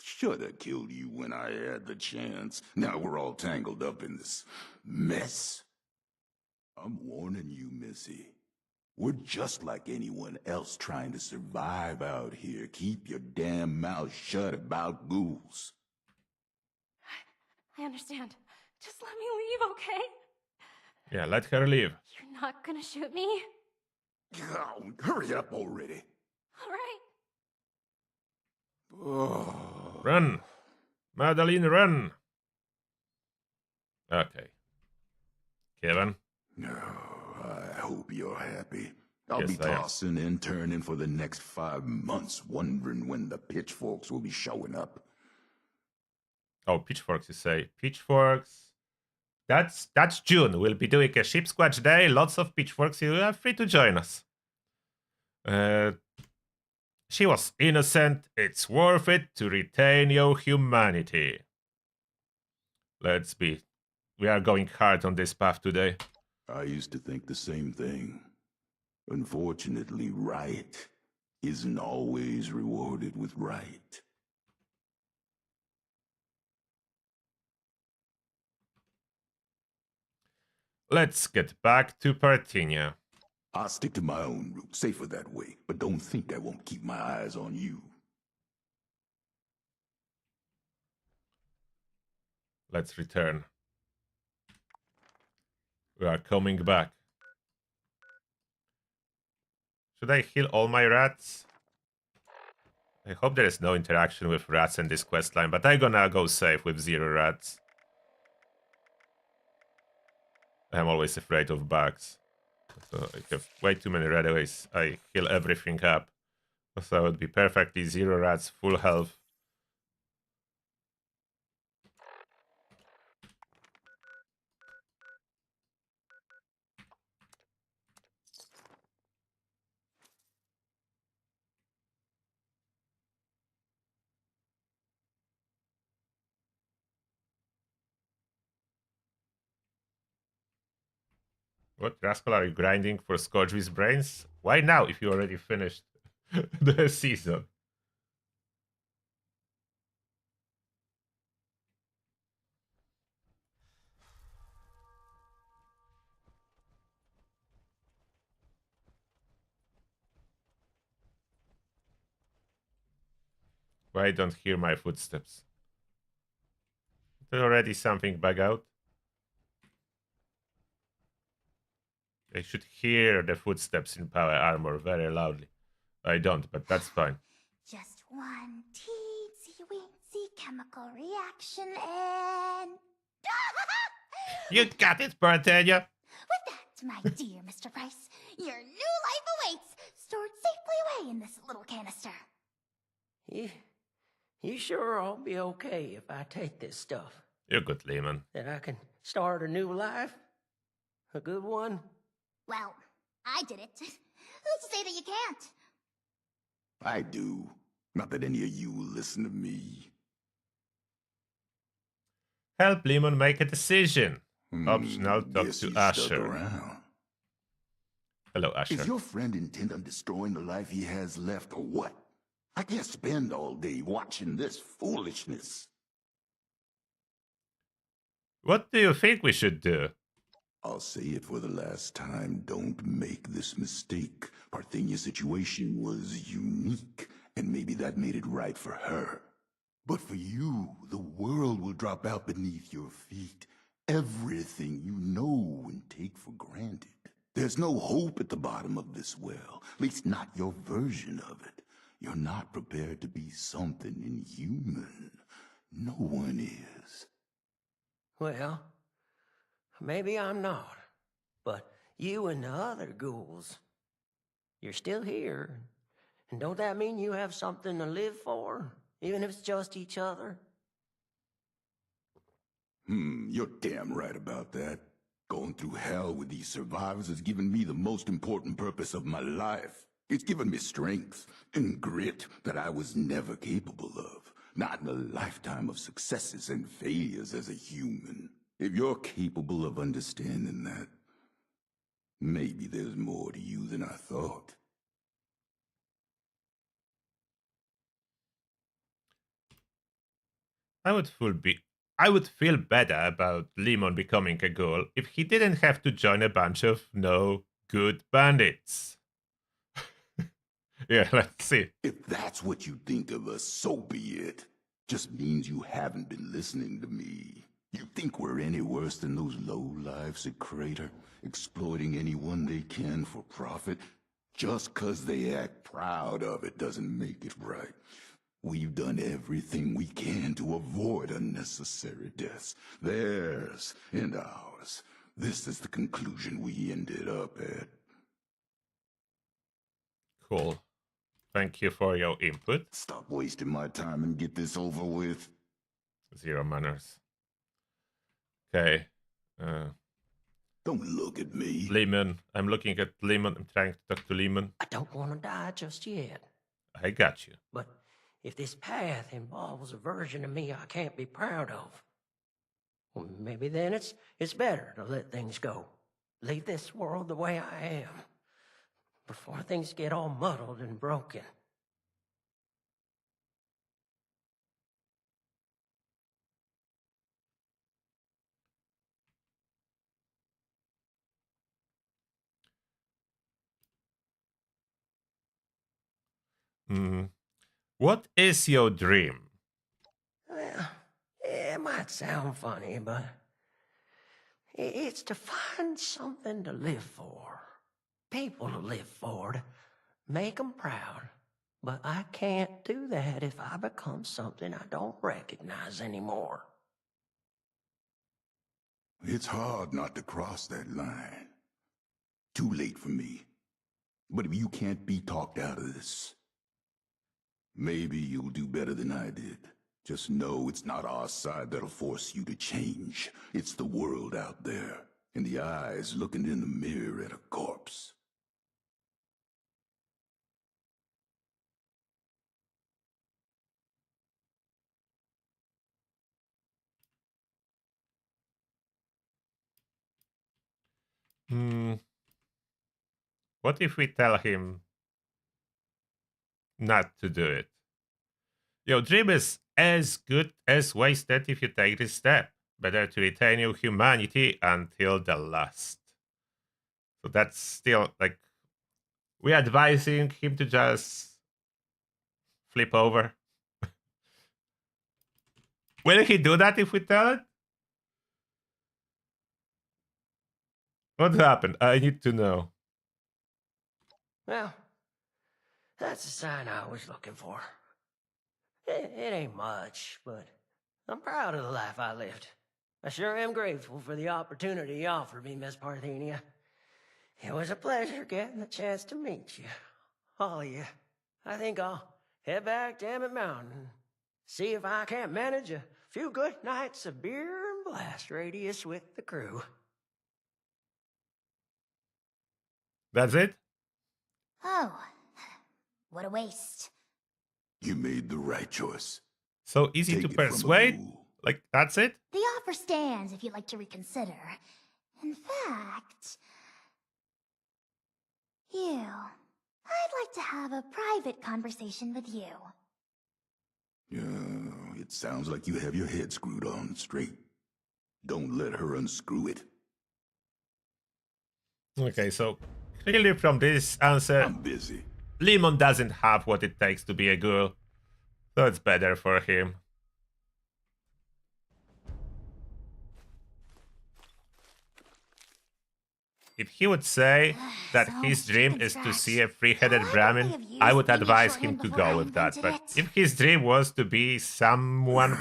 Shoulda killed you when I had the chance. Now we're all tangled up in this mess. I'm warning you, Missy. We're just like anyone else trying to survive out here. Keep your damn mouth shut about ghouls. I understand. Just let me leave, okay? Yeah, let her leave. You're not gonna shoot me? Oh, hurry up already. All right. Oh. Run. Madeline, run. Okay. Kevin? I hope you're happy. I'll Yes, be I am. tossing and turning for the next 5 months, wondering when the pitchforks will be showing up. Oh, pitchforks, you say. Pitchforks. That's June. We'll be doing a ship squatch day. Lots of pitchforks. You are free to join us. She was innocent. It's worth it to retain your humanity. Let's be. We are going hard on this path today. I used to think the same thing. Unfortunately, right isn't always rewarded with right. Let's get back to Parthenia. I'll stick to my own route, safer that way, but don't think I won't keep my eyes on you. Let's return. We are coming back. Should I heal all my rats? I hope there is no interaction with rats in this questline, but I'm gonna go safe with 0 rats. I'm always afraid of bugs. So I have way too many rat aways. I heal everything up So it would be perfectly 0 rats, full health. What rascal are you grinding for Scourge with brains? Why now if you already finished the season? Why don't hear my footsteps? There's already something bug out. I should hear the footsteps in power armor very loudly. I don't, but that's fine. Just one teensy weensy chemical reaction and... You got it, Britannia! With that, my dear Mr. Price, your new life awaits, stored safely away in this little canister. You sure I'll be okay if I take this stuff? You're good, Lehman. That I can start a new life? A good one? Well, I did it. Who's to say that you can't? I do. Not that any of you will listen to me. Help Lehman make a decision. Optional, talk Guess to you stuck Asher. around. Hello, Asher. Is your friend intent on destroying the life he has left, or what? I can't spend all day watching this foolishness. What do you think we should do? I'll say it for the last time. Don't make this mistake. Parthenia's situation was unique, and maybe that made it right for her. But for you, the world will drop out beneath your feet. Everything you know and take for granted. There's no hope at the bottom of this well, at least not your version of it. You're not prepared to be something inhuman. No one is. Well, maybe I'm not. But you and the other ghouls, you're still here. And don't that mean you have something to live for? Even if it's just each other? You're damn right about that. Going through hell with these survivors has given me the most important purpose of my life. It's given me strength and grit that I was never capable of. Not in a lifetime of successes and failures as a human. If you're capable of understanding that, maybe there's more to you than I thought. I would feel better about Lemon becoming a ghoul if he didn't have to join a bunch of no good bandits. Yeah, let's see. If that's what you think of us, so be it. Just means you haven't been listening to me. You think we're any worse than those lowlifes at Crater, exploiting anyone they can for profit? Just 'cause they act proud of it doesn't make it right. We've done everything we can to avoid unnecessary deaths. Theirs and ours. This is the conclusion we ended up at. Cool. Thank you for your input. Stop wasting my time and get this over with. 0 manners. Okay. Don't look at me. Lehman. I'm looking at Lehman. I'm trying to talk to Lehman. I don't want to die just yet. I got you. But if this path involves a version of me I can't be proud of, well, maybe then it's better to let things go. Leave this world the way I am, before things get all muddled and broken. What is your dream? Well, it might sound funny, but it's to find something to live for. People to live for, to make them proud. But I can't do that if I become something I don't recognize anymore. It's hard not to cross that line. Too late for me. But if you can't be talked out of this, Maybe you'll do better than I did. Just know it's not our side that'll force you to change. It's the world out there, and the eyes looking in the mirror at a corpse. What if we tell him not to do it? Your dream is as good as wasted if you take this step. Better to retain your humanity until the last. So that's still like we're advising him to just flip over. Will he do that if we tell it? What happened? I need to know. Well, that's the sign I was looking for. It ain't much, but I'm proud of the life I lived. I sure am grateful for the opportunity you offered me, Miss Parthenia. It was a pleasure getting the chance to meet you. All of you. I think I'll head back to Emmett Mountain and see if I can't manage a few good nights of beer and blast radius with the crew. That's it? Oh, what a waste. You made the right choice. So easy Take to it from a persuade? ghoul. Like, that's it? The offer stands if you'd like to reconsider. In fact, I'd like to have a private conversation with you. Yeah, it sounds like you have your head screwed on straight. Don't let her unscrew it. Okay, so clearly from this answer, I'm busy. Lemon doesn't have what it takes to be a ghoul. So it's better for him. If he would say that So his dream chicken is to scratch. see a three-headed Why Brahmin, couldn't they have I used would maybe a advise him shorthand to before I go with that. invented But it? if his dream was to be someone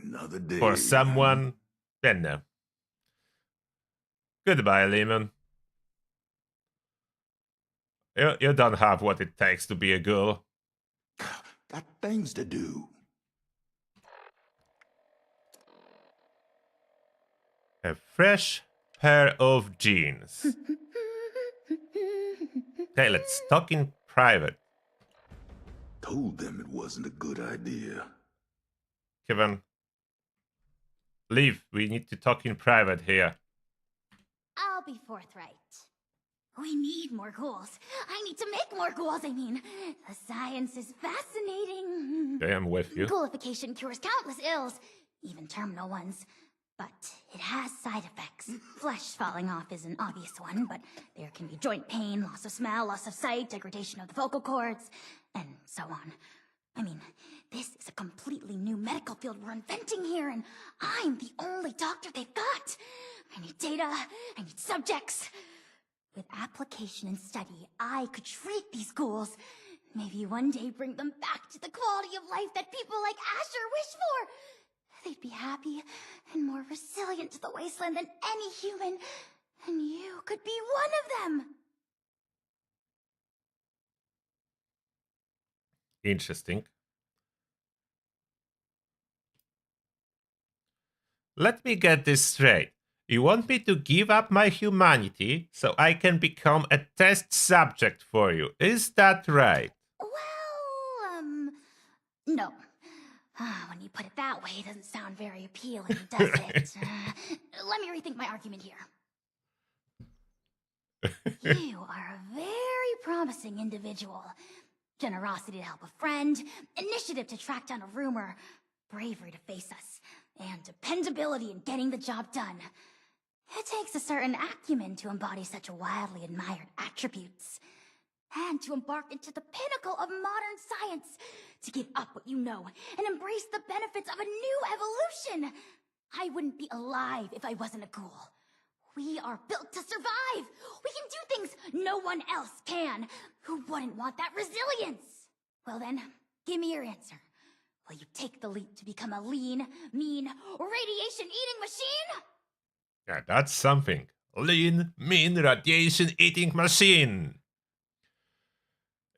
Another day. for someone, then no. Goodbye, Lemon. You don't have what it takes to be a ghoul. Got things to do. A fresh pair of jeans. Okay, let's talk in private. Told them it wasn't a good idea. Kevin, leave. We need to talk in private here. I'll be forthright. We need more ghouls. I need to make more ghouls, I mean. The science is fascinating. Okay, I'm with you. Ghoulification cures countless ills, even terminal ones. But it has side effects. Flesh falling off is an obvious one, but there can be joint pain, loss of smell, loss of sight, degradation of the vocal cords, and so on. I mean, this is a completely new medical field we're inventing here, and I'm the only doctor they've got. I need data, I need subjects. With application and study, I could treat these ghouls. Maybe one day bring them back to the quality of life that people like Asher wish for. They'd be happy and more resilient to the wasteland than any human. And you could be one of them. Interesting. Let me get this straight. You want me to give up my humanity so I can become a test subject for you. Is that right? Well, no. When you put it that way, it doesn't sound very appealing, does it? Let me rethink my argument here. You are a very promising individual. Generosity to help a friend, initiative to track down a rumor, bravery to face us, and dependability in getting the job done. It takes a certain acumen to embody such wildly admired attributes. And to embark into the pinnacle of modern science, to give up what you know and embrace the benefits of a new evolution. I wouldn't be alive if I wasn't a ghoul. We are built to survive. We can do things no one else can. Who wouldn't want that resilience? Well then, give me your answer. Will you take the leap to become a lean, mean, radiation-eating machine? Yeah, that's something. Lean, mean, radiation-eating machine.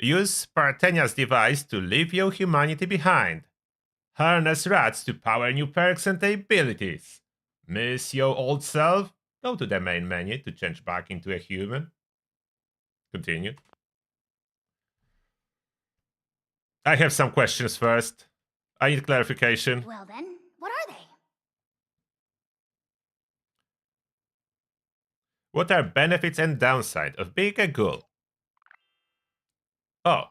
Use Spartania's device to leave your humanity behind. Harness rats to power new perks and abilities. Miss your old self? Go to the main menu to change back into a human. Continue. I have some questions first. I need clarification. Well then, what are they? What are benefits and downside of being a ghoul? Oh,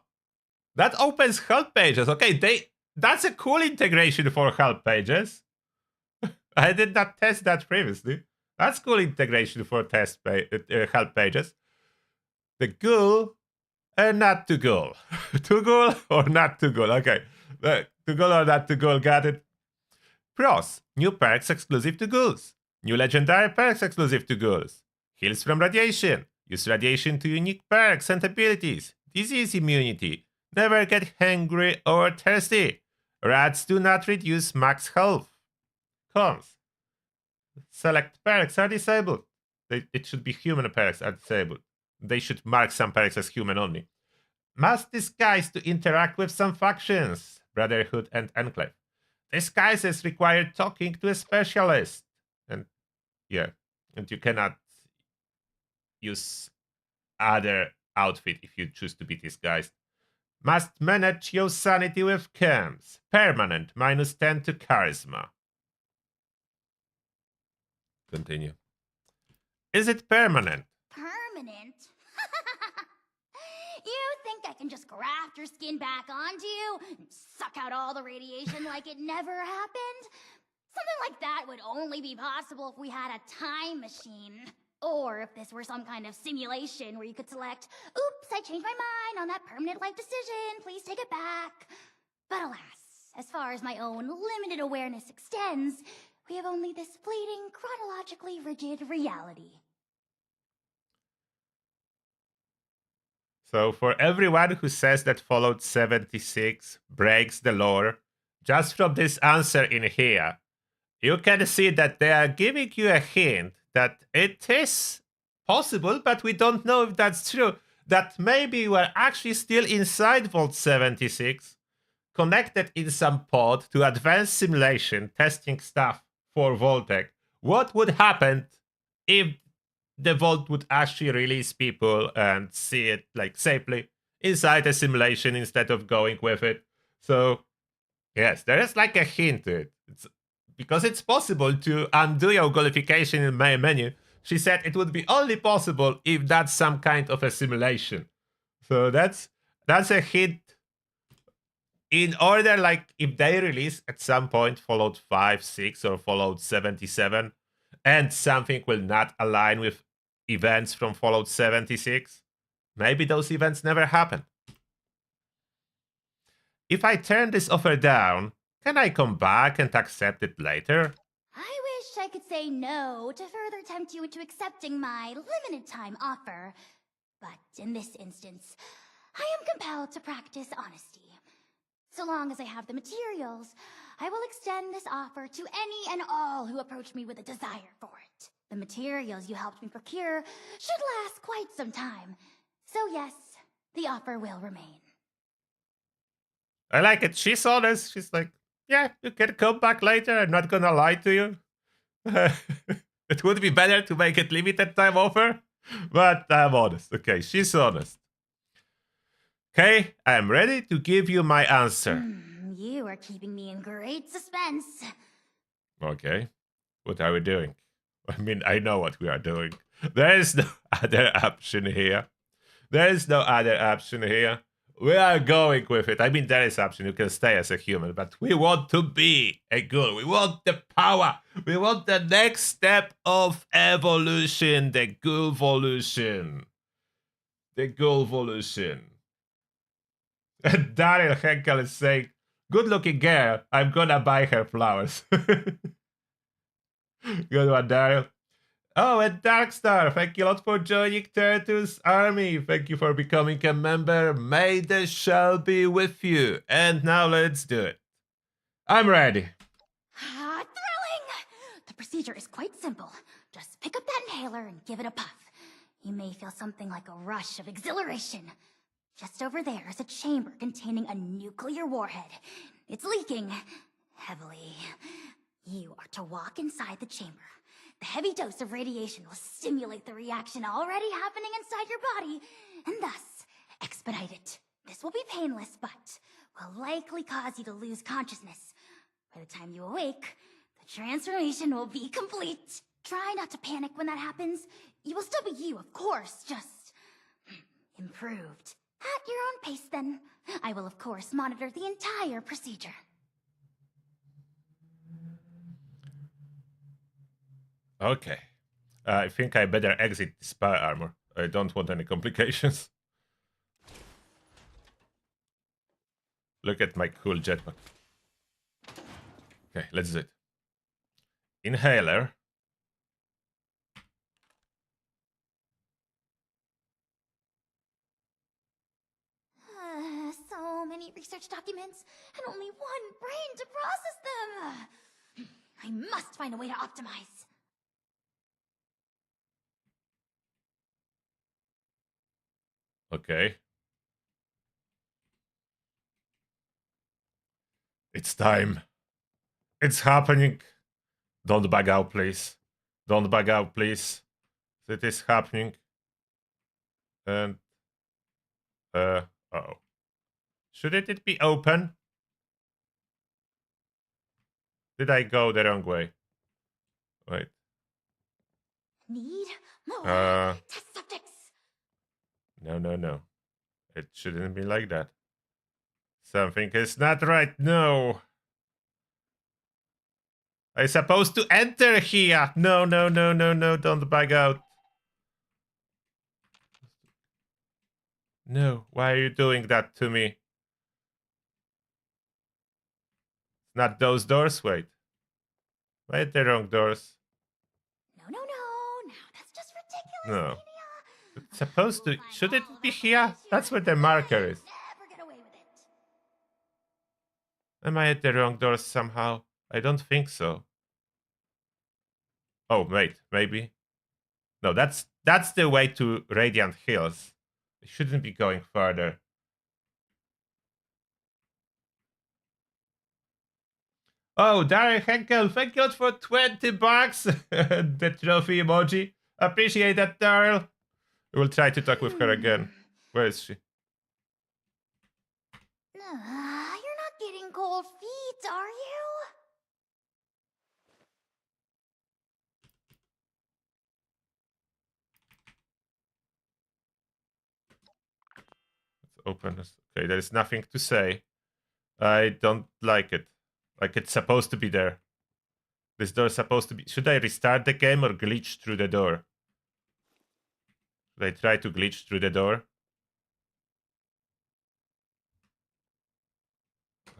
that opens help pages. Okay, that's a cool integration for help pages. I did not test that previously. That's cool integration for help pages. The ghoul and not to ghoul. To ghoul or not to ghoul. Okay, to ghoul or not to ghoul. Got it. Pros: new perks exclusive to ghouls. New legendary perks exclusive to ghouls. Heals from radiation. Use radiation to unique perks and abilities. Disease immunity. Never get hungry or thirsty. Rats do not reduce max health. Cons: select perks are disabled. It should be human perks are disabled. They should mark some perks as human only. Must disguise to interact with some factions. Brotherhood and Enclave. Disguises require talking to a specialist. And yeah, and you cannot use other outfit if you choose to be disguised. Must manage your sanity with camps. Permanent, -10 to charisma. Continue. Is it permanent? Permanent? You think I can just graft your skin back onto you and suck out all the radiation like it never happened? Something like that would only be possible if we had a time machine. Or if this were some kind of simulation where you could select, oops, I changed my mind on that permanent life decision, please take it back. But alas, as far as my own limited awareness extends, we have only this fleeting, chronologically rigid reality. So for everyone who says that Fallout 76 breaks the lore, just from this answer in here, you can see that they are giving you a hint that it is possible, but we don't know if that's true, that maybe you are actually still inside Vault 76, connected in some pod to advanced simulation, testing stuff for Vault-Tec. What would happen if the Vault would actually release people and see it like safely inside a simulation instead of going with it? So yes, there is like a hint to it. Because it's possible to undo your qualification in main menu. She said it would be only possible if that's some kind of a simulation. So that's a hint. In order, like, if they release at some point Fallout 5, 6, or Fallout 77, and something will not align with events from Fallout 76, maybe those events never happen. If I turn this offer down, can I come back and accept it later? I wish I could say no to further tempt you into accepting my limited time offer. But in this instance, I am compelled to practice honesty. So long as I have the materials, I will extend this offer to any and all who approach me with a desire for it. The materials you helped me procure should last quite some time. So yes, the offer will remain. I like it. She's honest. She's like, yeah, you can come back later. I'm not gonna lie to you. It would be better to make it limited time offer, but I'm honest. Okay, she's honest. Okay, I'm ready to give you my answer. You are keeping me in great suspense. Okay, what are we doing? I mean, I know what we are doing. There is no other option here. There is no other option here. We are going with it. I mean, there is option. You can stay as a human, but we want to be a ghoul. We want the power. We want the next step of evolution. The Ghoul-volution. The Ghoul-volution. And Daryl Henkel is saying, good-looking girl. I'm gonna buy her flowers. Good one, Daryl. Oh, and Darkstar, thank you a lot for joining Turtle's Army. Thank you for becoming a member. May the shall be with you. And now let's do it. I'm ready. Thrilling! The procedure is quite simple. Just pick up that inhaler and give it a puff. You may feel something like a rush of exhilaration. Just over there is a chamber containing a nuclear warhead. It's leaking heavily. You are to walk inside the chamber. The heavy dose of radiation will stimulate the reaction already happening inside your body, and thus expedite it. This will be painless, but will likely cause you to lose consciousness. By the time you awake, the transformation will be complete. Try not to panic when that happens. You will still be you, of course, just improved. At your own pace, then. I will, of course, monitor the entire procedure. Okay. I think I better exit the spy armor. I don't want any complications. Look at my cool jetpack. Okay, let's do it. Inhaler. So many research documents, and only one brain to process them! I must find a way to optimize. Okay. It's time. It's happening. Don't bug out, please. Don't bug out, please. It is happening. And uh-oh. Shouldn't it be open? Did I go the wrong way? Wait. Need more test subjects. No. It shouldn't be like that. Something is not right. No. I'm supposed to enter here. No. Don't bug out. No. Why are you doing that to me? Not those doors. Wait, the wrong doors. No. Now that's just ridiculous. No. It's supposed to. Should it be here? That's where the marker is. Never get away with it. Am I at the wrong doors somehow? I don't think so. Oh, wait, maybe. No, that's the way to Radiant Hills. I shouldn't be going further. Oh, Darren Henkel, thank God for 20 bucks. The trophy emoji. Appreciate that, Daryl. We'll try to talk with her again. Where is she? You're not getting cold feet, are you? Let's open this. Okay, there is nothing to say. I don't like it. Like it's supposed to be there. This door is supposed to be... Should I restart the game or glitch through the door? Should I try to glitch through the door?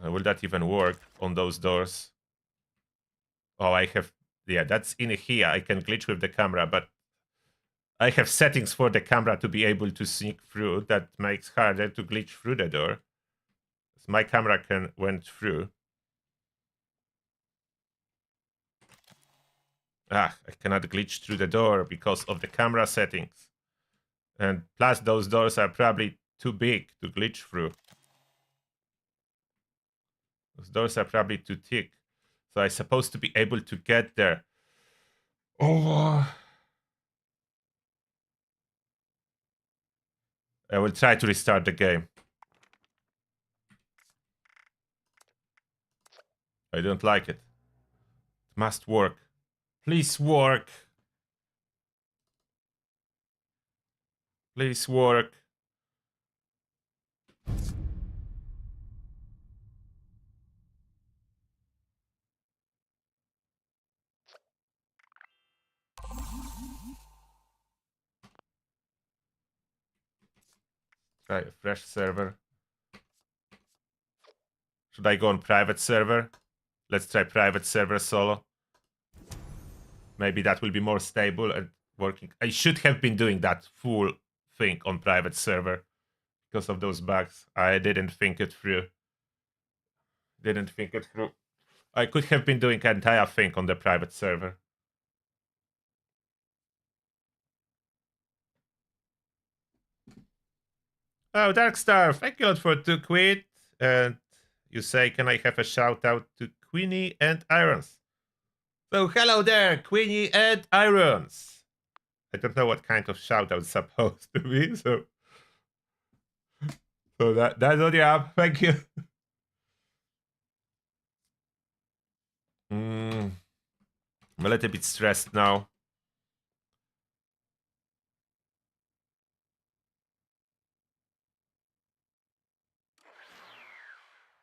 Will that even work on those doors? Oh, I have... Yeah, that's in here. I can glitch with the camera, but I have settings for the camera to be able to sneak through. That makes harder to glitch through the door. My camera went through. I cannot glitch through the door because of the camera settings. And plus those doors are probably too big to glitch through. Those doors are probably too thick. So I'm supposed to be able to get there. Oh. I will try to restart the game. I don't like it. It must work. Please work. Please work. Try a fresh server. Should I go on private server? Let's try private server solo. Maybe that will be more stable and working. I should have been doing that full thing on private server because of those bugs. I didn't think it through. I could have been doing an entire thing on the private server. Oh, Darkstar, thank you a lot for 2 quid. And you say, can I have a shout out to Queenie and Irons? So hello there, Queenie and Irons. I don't know what kind of shout out is supposed to be, so that's what you have. Thank you. I'm a little bit stressed now.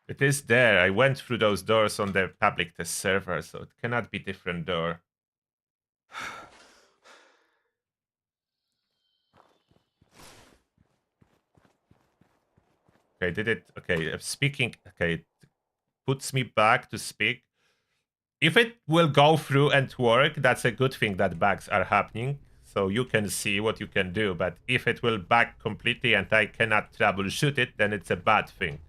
It is there. I went through those doors on the public test server, so it cannot be different door. Okay, did it? Okay, speaking. Okay, it puts me back to speak. If it will go through and work, that's a good thing that bugs are happening. So you can see what you can do. But if it will bug completely and I cannot troubleshoot it, then it's a bad thing.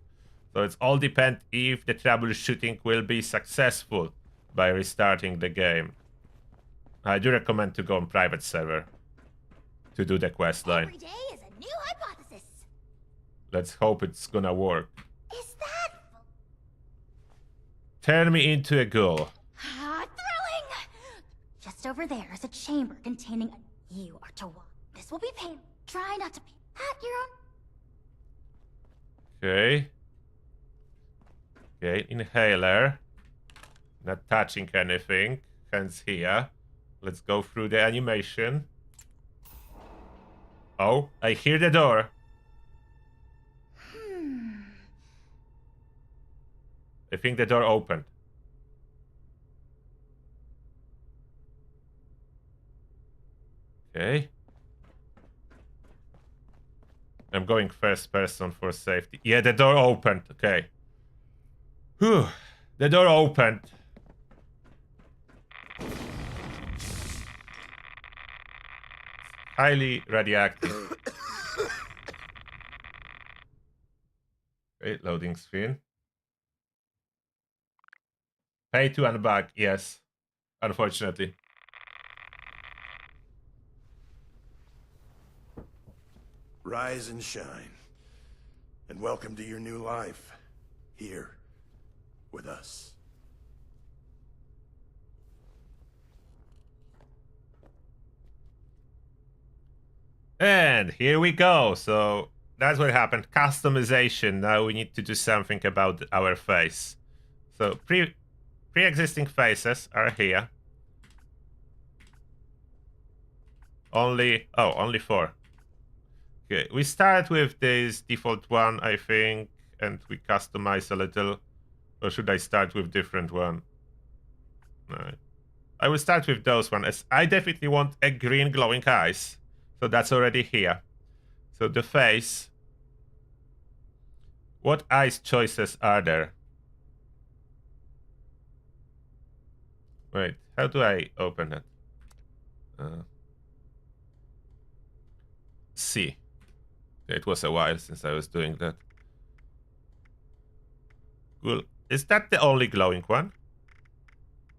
So it's all depend if the troubleshooting will be successful by restarting the game. I do recommend to go on private server to do the quest line. Every day is a new hypothesis. Let's hope it's gonna work. Is that Turn me into a ghoul. thrilling? Just over there is a chamber containing a... You are to walk. This will be pain. Try not to be at your own... Okay. Okay, inhaler. Not touching anything. Hands here. Let's go through the animation. Oh, I hear the door. I think the door opened. Okay. I'm going first person for safety. Yeah, the door opened. Okay. Whew. The door opened. Highly radioactive. Okay, loading screen. Pay to unbug, yes. Unfortunately. Rise and shine. And welcome to your new life. Here. With us. And here we go. So that's what happened. Customization. Now we need to do something about our face. So pre-existing faces are here. Only 4. Okay, we start with this default one, I think, and we customize a little. Or should I start with different one? No. I will start with those one, as I definitely want a green glowing eyes. So that's already here. So the face. What eyes choices are there? Wait, how do I open it? See. It was a while since I was doing that. Cool. Is that the only glowing one?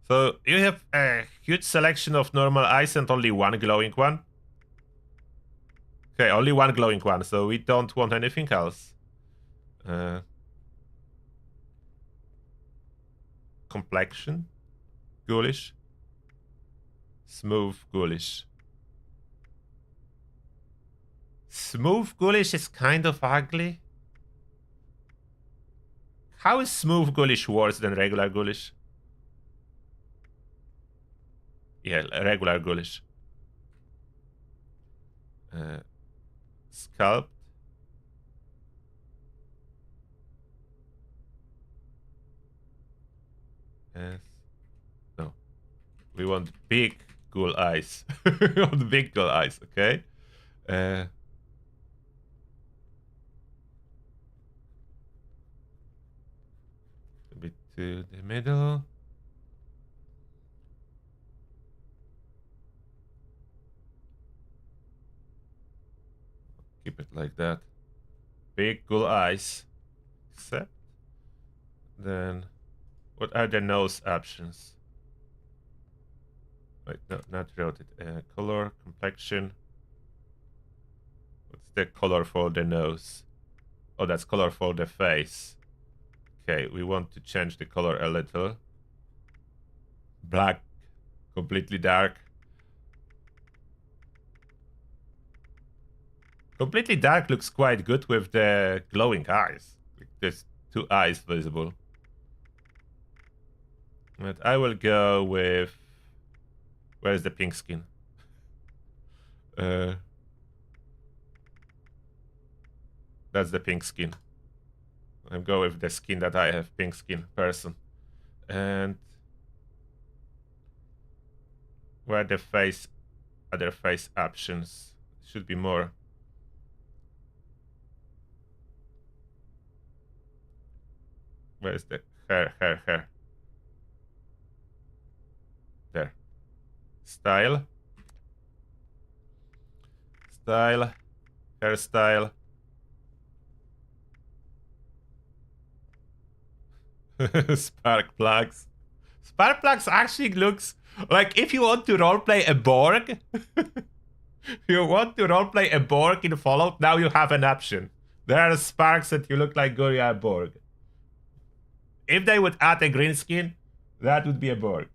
So you have a huge selection of normal eyes and only one glowing one? Okay, only one glowing one, so we don't want anything else. Complexion? Ghoulish? Smooth ghoulish. Smooth ghoulish is kind of ugly. How is smooth ghoulish worse than regular ghoulish? Yeah, regular ghoulish. Sculpt. Yes. No. We want big ghoul eyes. We want big ghoul eyes, okay? A bit to the middle. Keep it like that. Big ghoul eyes. Except. Then, what are the nose options? Wait, no, not rotate. Color, complexion. What's the color for the nose? Oh, that's color for the face. Okay, we want to change the color a little. Black, completely dark. Completely dark looks quite good with the glowing eyes. There's 2 eyes visible. But I will go with... Where's the pink skin? That's the pink skin. I'll go with the skin that I have, pink skin person. And... Where are the face... Other face options? Should be more. Where's the hair? There. Style. Hairstyle. Spark plugs. Spark plugs actually looks like if you want to roleplay a Borg. You want to roleplay a Borg in Fallout, now you have an option. There are sparks that you look like Goria Borg. If they would add a green skin, that would be a Borg.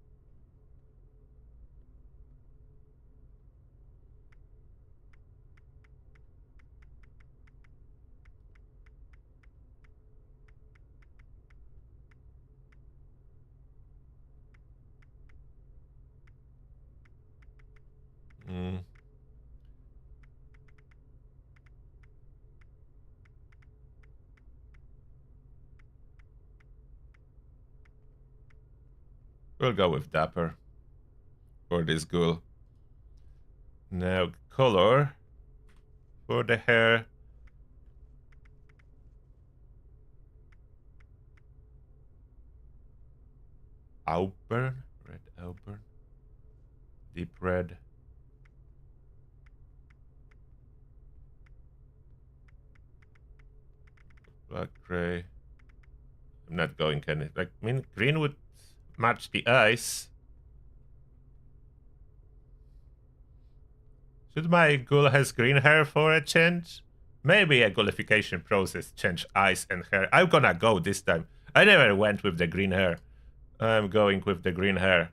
We'll go with Dapper for this ghoul. Now color for the hair. Auburn, red auburn, deep red. Black gray. I'm not going any. Like, I mean, green would match the eyes. Should my ghoul has green hair for a change? Maybe a ghoulification process change eyes and hair. I'm gonna go this time. I never went with the green hair. I'm going with the green hair.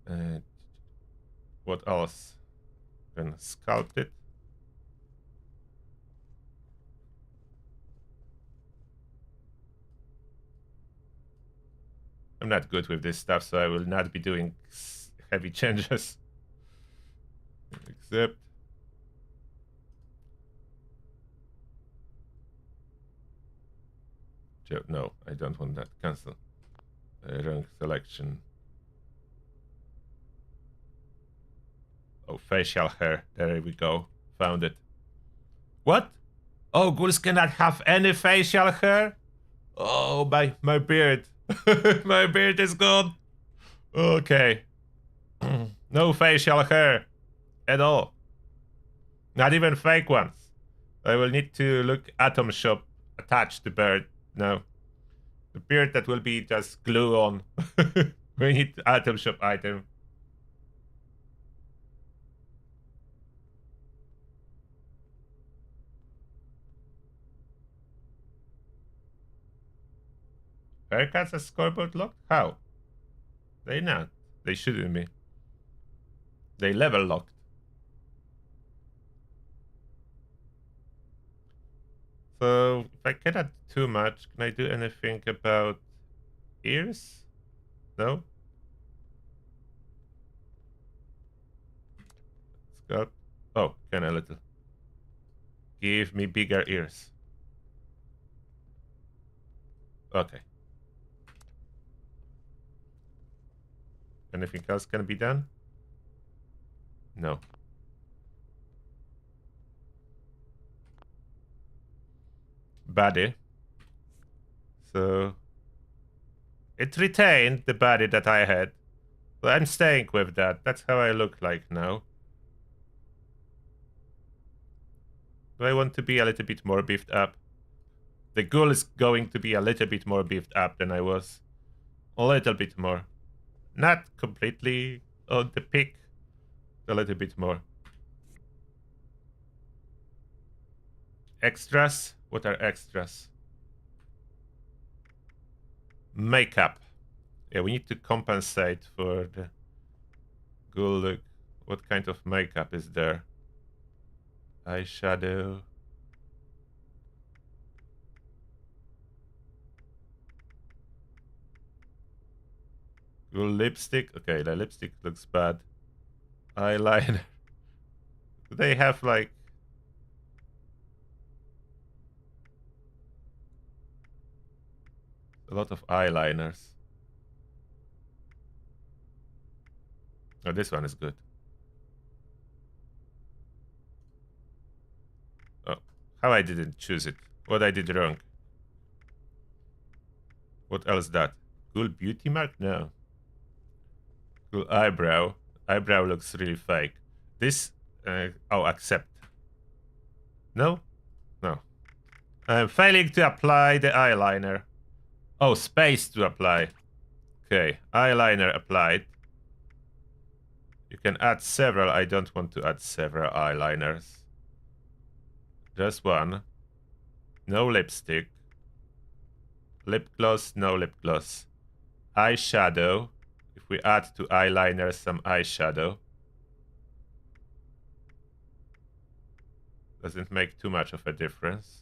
And what else? Can sculpt it. I'm not good with this stuff, so I will not be doing heavy changes. Except... No, I don't want that. Cancel. Wrong selection. Oh, facial hair. There we go. Found it. What? Oh, ghouls cannot have any facial hair? Oh, my beard. My beard is gone. Okay. No facial hair at all. Not even fake ones. I will need to look Atom Shop attached to beard. No. The beard that will be just glue on. We need Atom Shop item. Haircuts a scoreboard locked? How? They not. They shouldn't be. They level locked. So if I cannot do too much, can I do anything about ears? No? Sculpt. Oh, can a little. Give me bigger ears. Okay. Anything else can be done? No. Body. So it retained the body that I had. So I'm staying with that. That's how I look like now. Do I want to be a little bit more beefed up? The ghoul is going to be a little bit more beefed up than I was. A little bit more. Not completely on the peak. A little bit more. Extras? What are extras? Makeup. Yeah, we need to compensate for the ghoul look. What kind of makeup is there? Eyeshadow. Ghoul lipstick. Okay, the lipstick looks bad. Eyeliner. Do they have like... a lot of eyeliners. Oh, this one is good. Oh, how I didn't choose it. What I did wrong. What else that? Ghoul beauty mark? No. Ghoul eyebrow. Eyebrow looks really fake. This... oh, accept. No? No. I'm failing to apply the eyeliner. Oh, space to apply. Okay, eyeliner applied. You can add several. I don't want to add several eyeliners. Just one. No lipstick. Lip gloss, no lip gloss. Eyeshadow. If we add to eyeliner some eyeshadow. Doesn't make too much of a difference.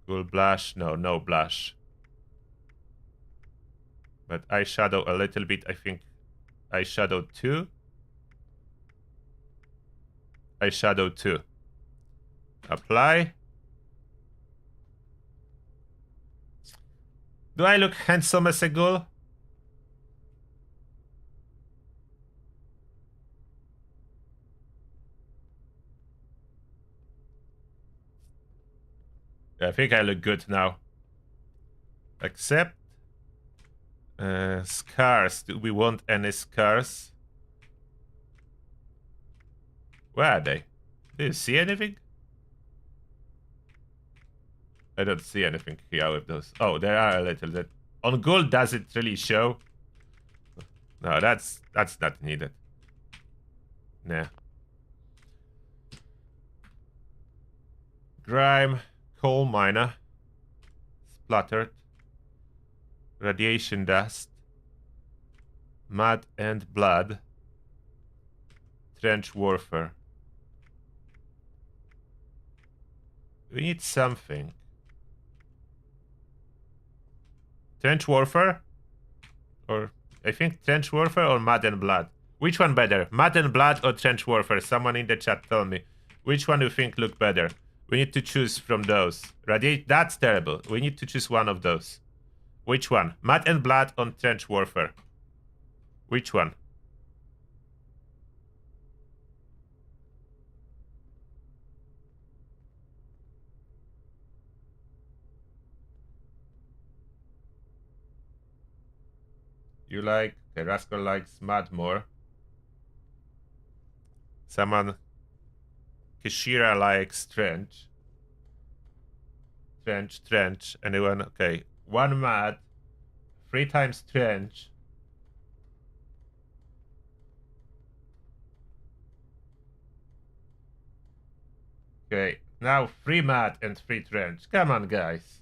Ghoul blush, no, no blush. But eyeshadow a little bit, I think. Eyeshadow 2. Eyeshadow 2. Apply. Do I look handsome as a ghoul? I think I look good now. Accept. Scars. Do we want any scars? Where are they? Do you see anything? I don't see anything here with those. Oh, there are a little bit. On Ghoul, does it really show? No, that's not needed. Nah. Grime, coal miner, splattered, radiation dust, mud and blood, trench warfare. We need something. Trench warfare? Or I think trench warfare or mud and blood. Which one better? Mud and blood or trench warfare? Someone in the chat tell me. Which one do you think look better? We need to choose from those. Radiate, that's terrible. We need to choose one of those. Which one? Mud and blood on trench warfare. Which one? You like... Okay, Rascal likes mud more. Someone... Kishira likes trench. Trench. Anyone? Okay. 1 mud. 3 times trench. Okay. Now 3 mud and 3 trench. Come on, guys.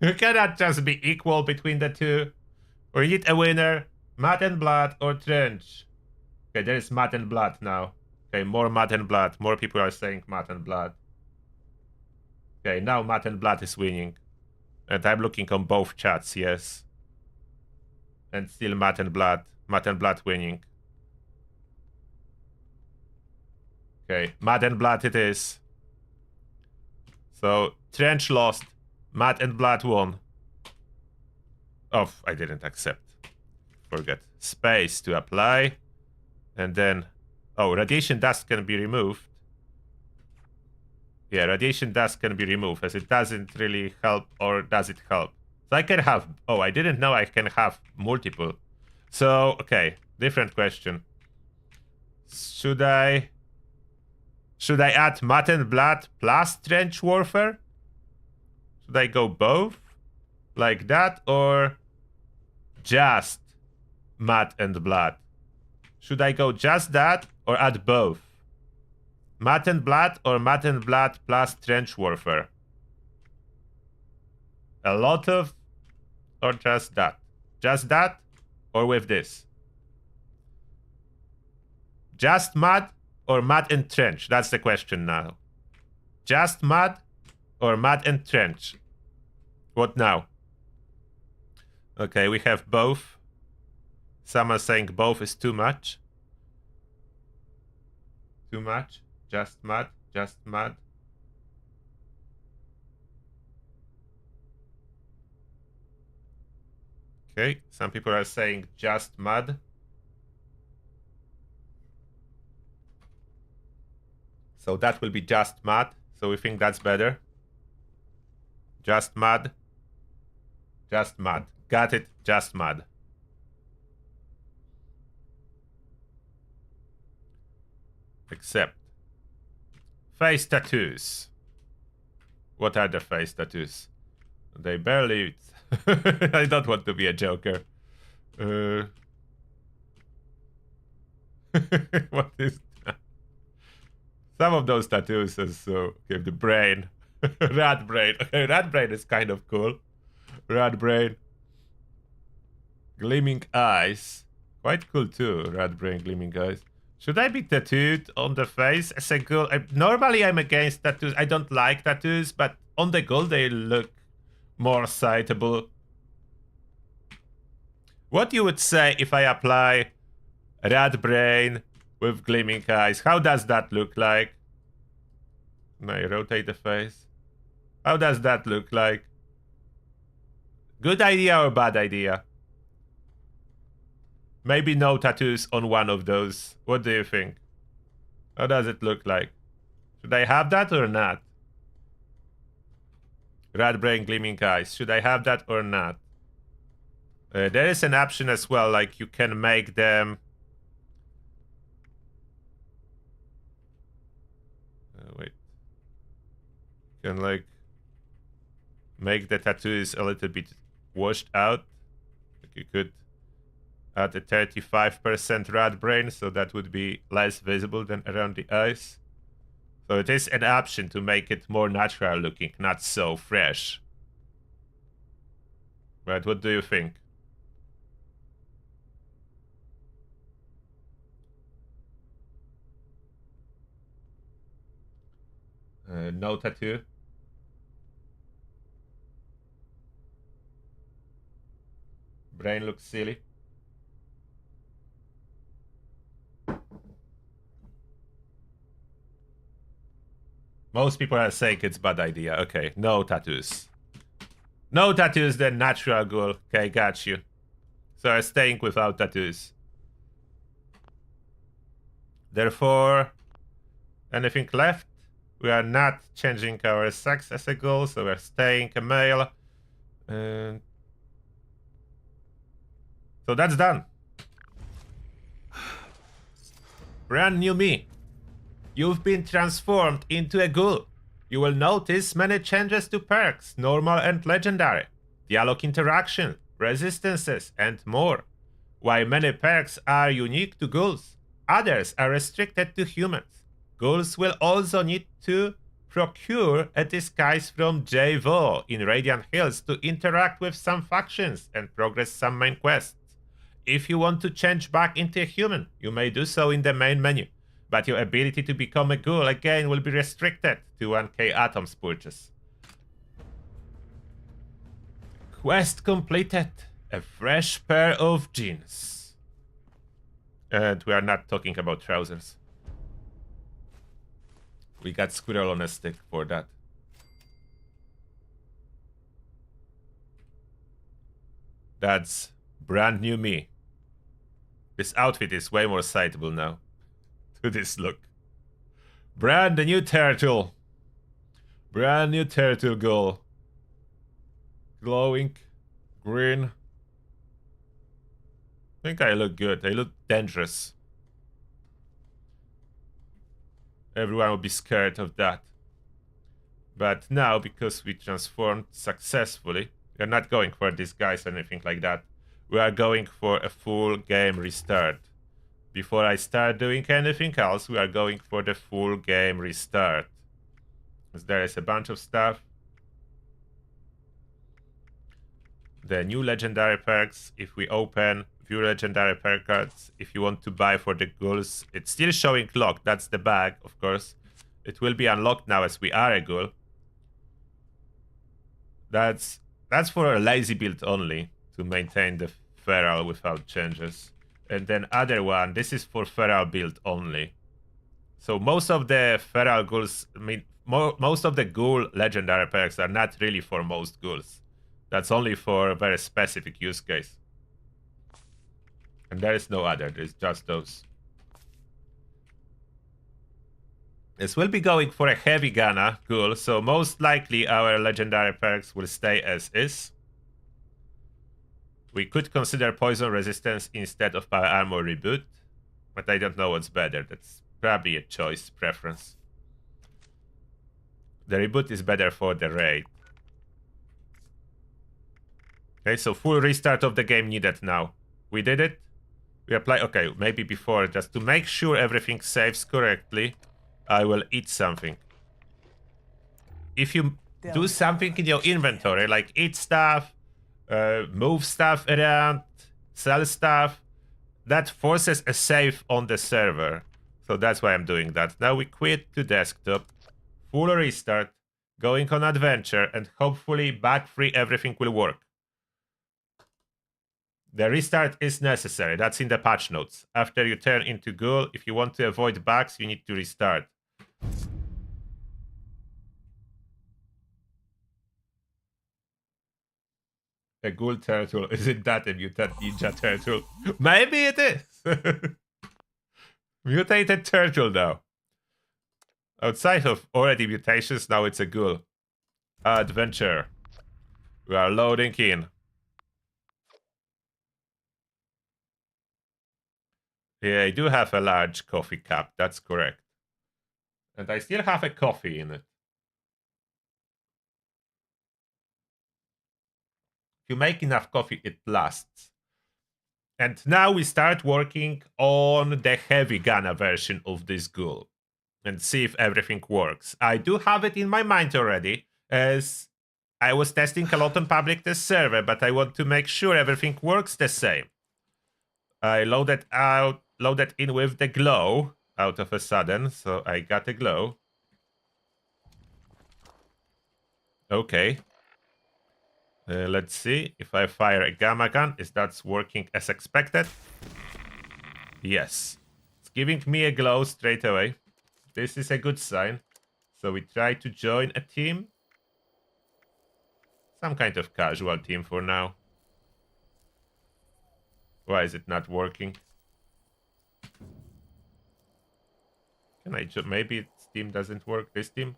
You cannot just be equal between the two. We need a winner. Mud and blood or trench. Okay, there is mud and blood now. Okay, more mud and blood. More people are saying mud and blood. Okay, now mud and blood is winning. And I'm looking on both chats, yes. And still mud and blood. Mud and blood winning. Okay, mud and blood it is. So, trench lost. Mud and blood won. Oh, I didn't accept. Forget. Space to apply. And then... Oh, radiation dust can be removed. Yeah, radiation dust can be removed as it doesn't really help, or does it help? So I can have... Oh, I didn't know I can have multiple. So, okay. Different question. Should I add mud and blood plus trench warfare? Should I go both? Like that? Or just mud and blood? Should I go just that or add both? Matt and Blood or Matt and Blood plus trench warfare? A lot of, or just that? Just that, or with this? Just mud or mud and trench? That's the question now. Just mud or mud and trench? What now? Okay, we have both. Some are saying both is too much. Too much. Just mud. Just mud. Okay, some people are saying just mud. So that will be just mud. So we think that's better. Just mud. Just mud. Got it. Just mud. Except face tattoos. What are the face tattoos? They barely... I don't want to be a Joker. What is that? Some of those tattoos are so... Okay, the brain. Rat brain. Okay, rat brain is kind of cool. Rat brain. Gleaming eyes. Quite cool too, rat brain, gleaming eyes. Should I be tattooed on the face as a ghoul? Normally I'm against tattoos. I don't like tattoos, but on the ghoul they look more sightable. What you would say if I apply rat brain with gleaming eyes? How does that look like? Can I rotate the face? How does that look like? Good idea or bad idea? Maybe no tattoos on one of those. What do you think? How does it look like? Should I have that or not? Rat brain, gleaming eyes. Should I have that or not? There is an option as well, like you can make them... wait. You can like make the tattoos a little bit washed out. Like you could add a 35% rat brain, so that would be less visible than around the eyes. So it is an option to make it more natural looking, not so fresh. Right, what do you think? No tattoo. Brain looks silly. Most people are saying it's a bad idea. Okay, no tattoos. No tattoos, then natural ghoul. Okay, got you. So I'm staying without tattoos. Therefore, anything left? We are not changing our sex as a ghoul, so we're staying a male. So that's done. Brand new me. You've been transformed into a ghoul. You will notice many changes to perks, normal and legendary, dialogue interaction, resistances, and more. While many perks are unique to ghouls, others are restricted to humans. Ghouls will also need to procure a disguise from JVO in Radiant Hills to interact with some factions and progress some main quests. If you want to change back into a human, you may do so in the main menu, but your ability to become a ghoul again will be restricted to 1k atoms purchase. Quest completed. A fresh pair of jeans. And we are not talking about trousers. We got squirrel on a stick for that. That's brand new me. This outfit is way more sightable now. To this look. Brand new turtle. Brand new turtle ghoul. Glowing. Green. I think I look good. I look dangerous. Everyone will be scared of that. But now, because we transformed successfully, we are not going for a disguise or anything like that. We are going for a full game restart. before I start doing anything else, we are going for the full game restart. Because there is a bunch of stuff. The new legendary perks, if we open view legendary perk cards, if you want to buy for the ghouls, it's still showing locked. That's the bag, of course. It will be unlocked now as we are a ghoul. That's for a lazy build only, to maintain the feral without changes. And then other one, this is for feral build only. So most of the feral ghouls, I mean, most of the ghoul legendary perks are not really for most ghouls. That's only for a very specific use case. And there is no other, there's just those. This will be going for a heavy gunner ghoul, so most likely our legendary perks will stay as is. We could consider poison resistance instead of power armor reboot, but I don't know what's better. That's probably a choice preference. The reboot is better for the raid. Okay, so full restart of the game needed now. We did it. We apply. Okay, maybe before, just to make sure everything saves correctly, I will eat something. If you do something in your inventory, like eat stuff, move stuff around, sell stuff, that forces a save on the server. So that's why I'm doing that. Now we quit to desktop, full restart, going on adventure, and hopefully bug free everything will work. The restart is necessary. That's in the patch notes. After you turn into ghoul, if you want to avoid bugs, you need to restart. A ghoul turtle. Isn't that a mutant ninja turtle? Maybe it is. Mutated turtle now. Outside of already mutations, now it's a ghoul. Adventure. We are loading in. Yeah, I do have a large coffee cup. That's correct. And I still have a coffee in it. If you make enough coffee, it lasts. And now we start working on the heavy gunner version of this ghoul. And see if everything works. I do have it in my mind already, as I was testing a lot on public test server, but I want to make sure everything works the same. I loaded in with the glow out of a sudden, so I got a glow. Okay. Let's see if I fire a gamma gun. Is that working as expected? Yes. It's giving me a glow straight away. This is a good sign. So we try to join a team. Some kind of casual team for now. Why is it not working? Can I maybe this team doesn't work, this team?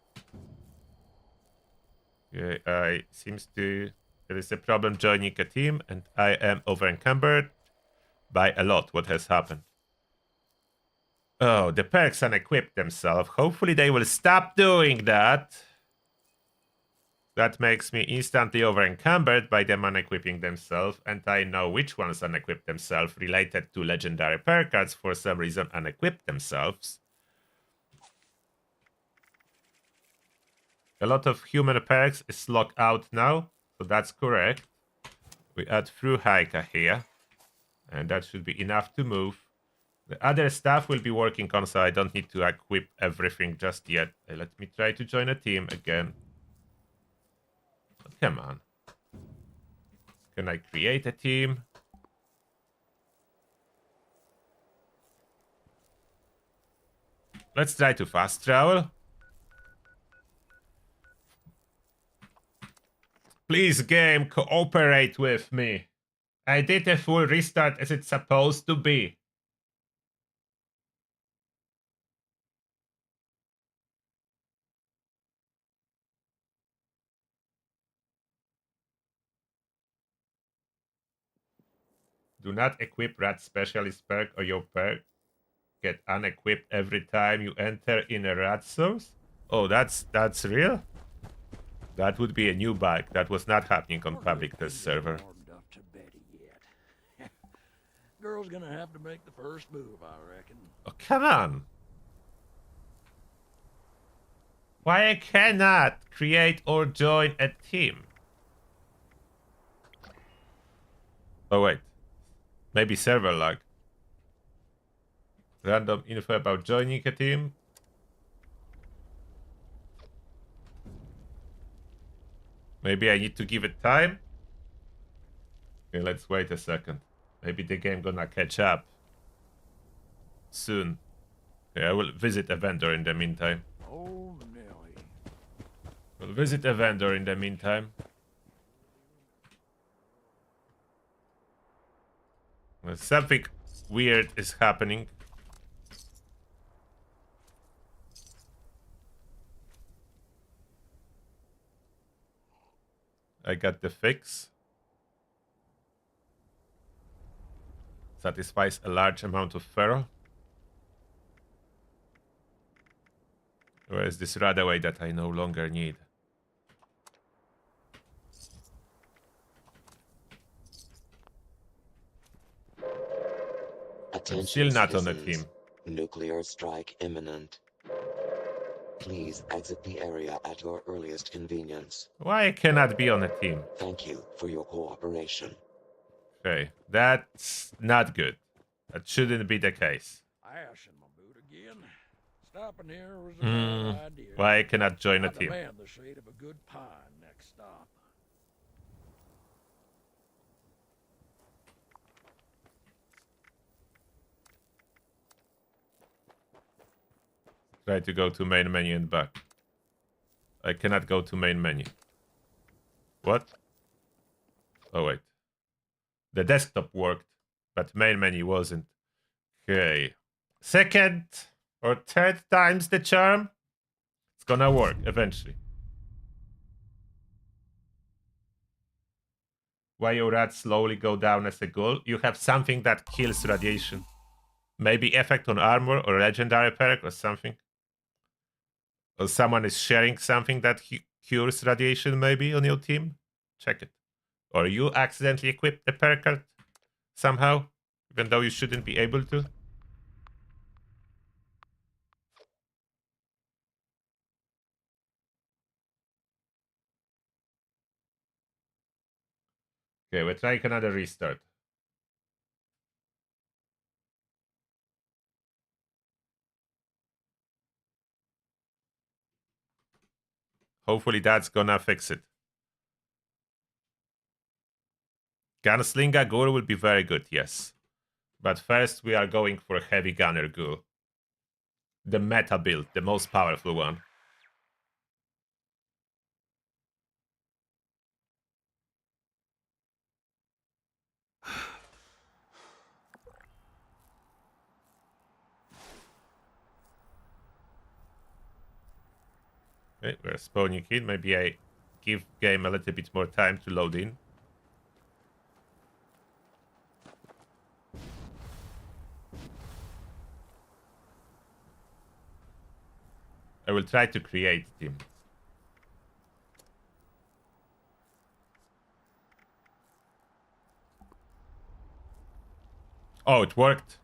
Yeah, seems to... There is a problem joining a team, and I am over-encumbered by a lot. What has happened? Oh, the perks unequip themselves. Hopefully they will stop doing that. That makes me instantly over-encumbered by them unequipping themselves, and I know which ones unequip themselves related to legendary perk cards for some reason unequip themselves. A lot of human perks is locked out now, so that's correct. We add through Haika here, and that should be enough to move. The other stuff will be working on, so I don't need to equip everything just yet. Let me try to join a team again. Oh, come on. Can I create a team? Let's try to fast travel. Please, game, cooperate with me. I did a full restart as it's supposed to be. Do not equip Rat Specialist perk or your perk get unequipped every time you enter in a rat source. Oh, that's real? That would be a new bug. That was not happening on public test server. Girl's gonna have to make the first move, I reckon. Oh, come on. Why I cannot create or join a team? Oh, wait. Maybe server lag. Random info about joining a team. Maybe I need to give it time. Okay, let's wait a second. Maybe the game gonna catch up soon. Okay, I will visit a vendor in the meantime. Oh, Nelly. We'll visit a vendor in the meantime. Well, something weird is happening. I got the fix. Satisfies a large amount of ferro. Where is this radaway that I no longer need? I'm still not on the team. Nuclear strike imminent. Please exit the area at your earliest convenience. Why I cannot be on a team? Thank you for your cooperation. Okay, that's not good. That shouldn't be the case. Ash in my boot again. Stopping here was a bad idea. Why I cannot join a I team? demand the shade of a good pine next stop. Try to go to main menu and back. I cannot go to main menu. What? Oh, wait. The desktop worked, but main menu wasn't. Okay. Second or third time's the charm. It's gonna work eventually. Why your rats slowly go down as a ghoul? You have something that kills radiation. Maybe effect on armor or legendary perk or something. Or someone is sharing something that cures radiation maybe on your team. Check it. Or you accidentally equip the perk card somehow, even though you shouldn't be able to. Okay, we're trying another restart. Hopefully that's gonna fix it. Gunslinger Ghoul will be very good, yes. But first we are going for Heavy Gunner Ghoul. The meta build, the most powerful one. Okay, we're spawning in. Maybe I give game a little bit more time to load in. I will try to create team. Oh, it worked.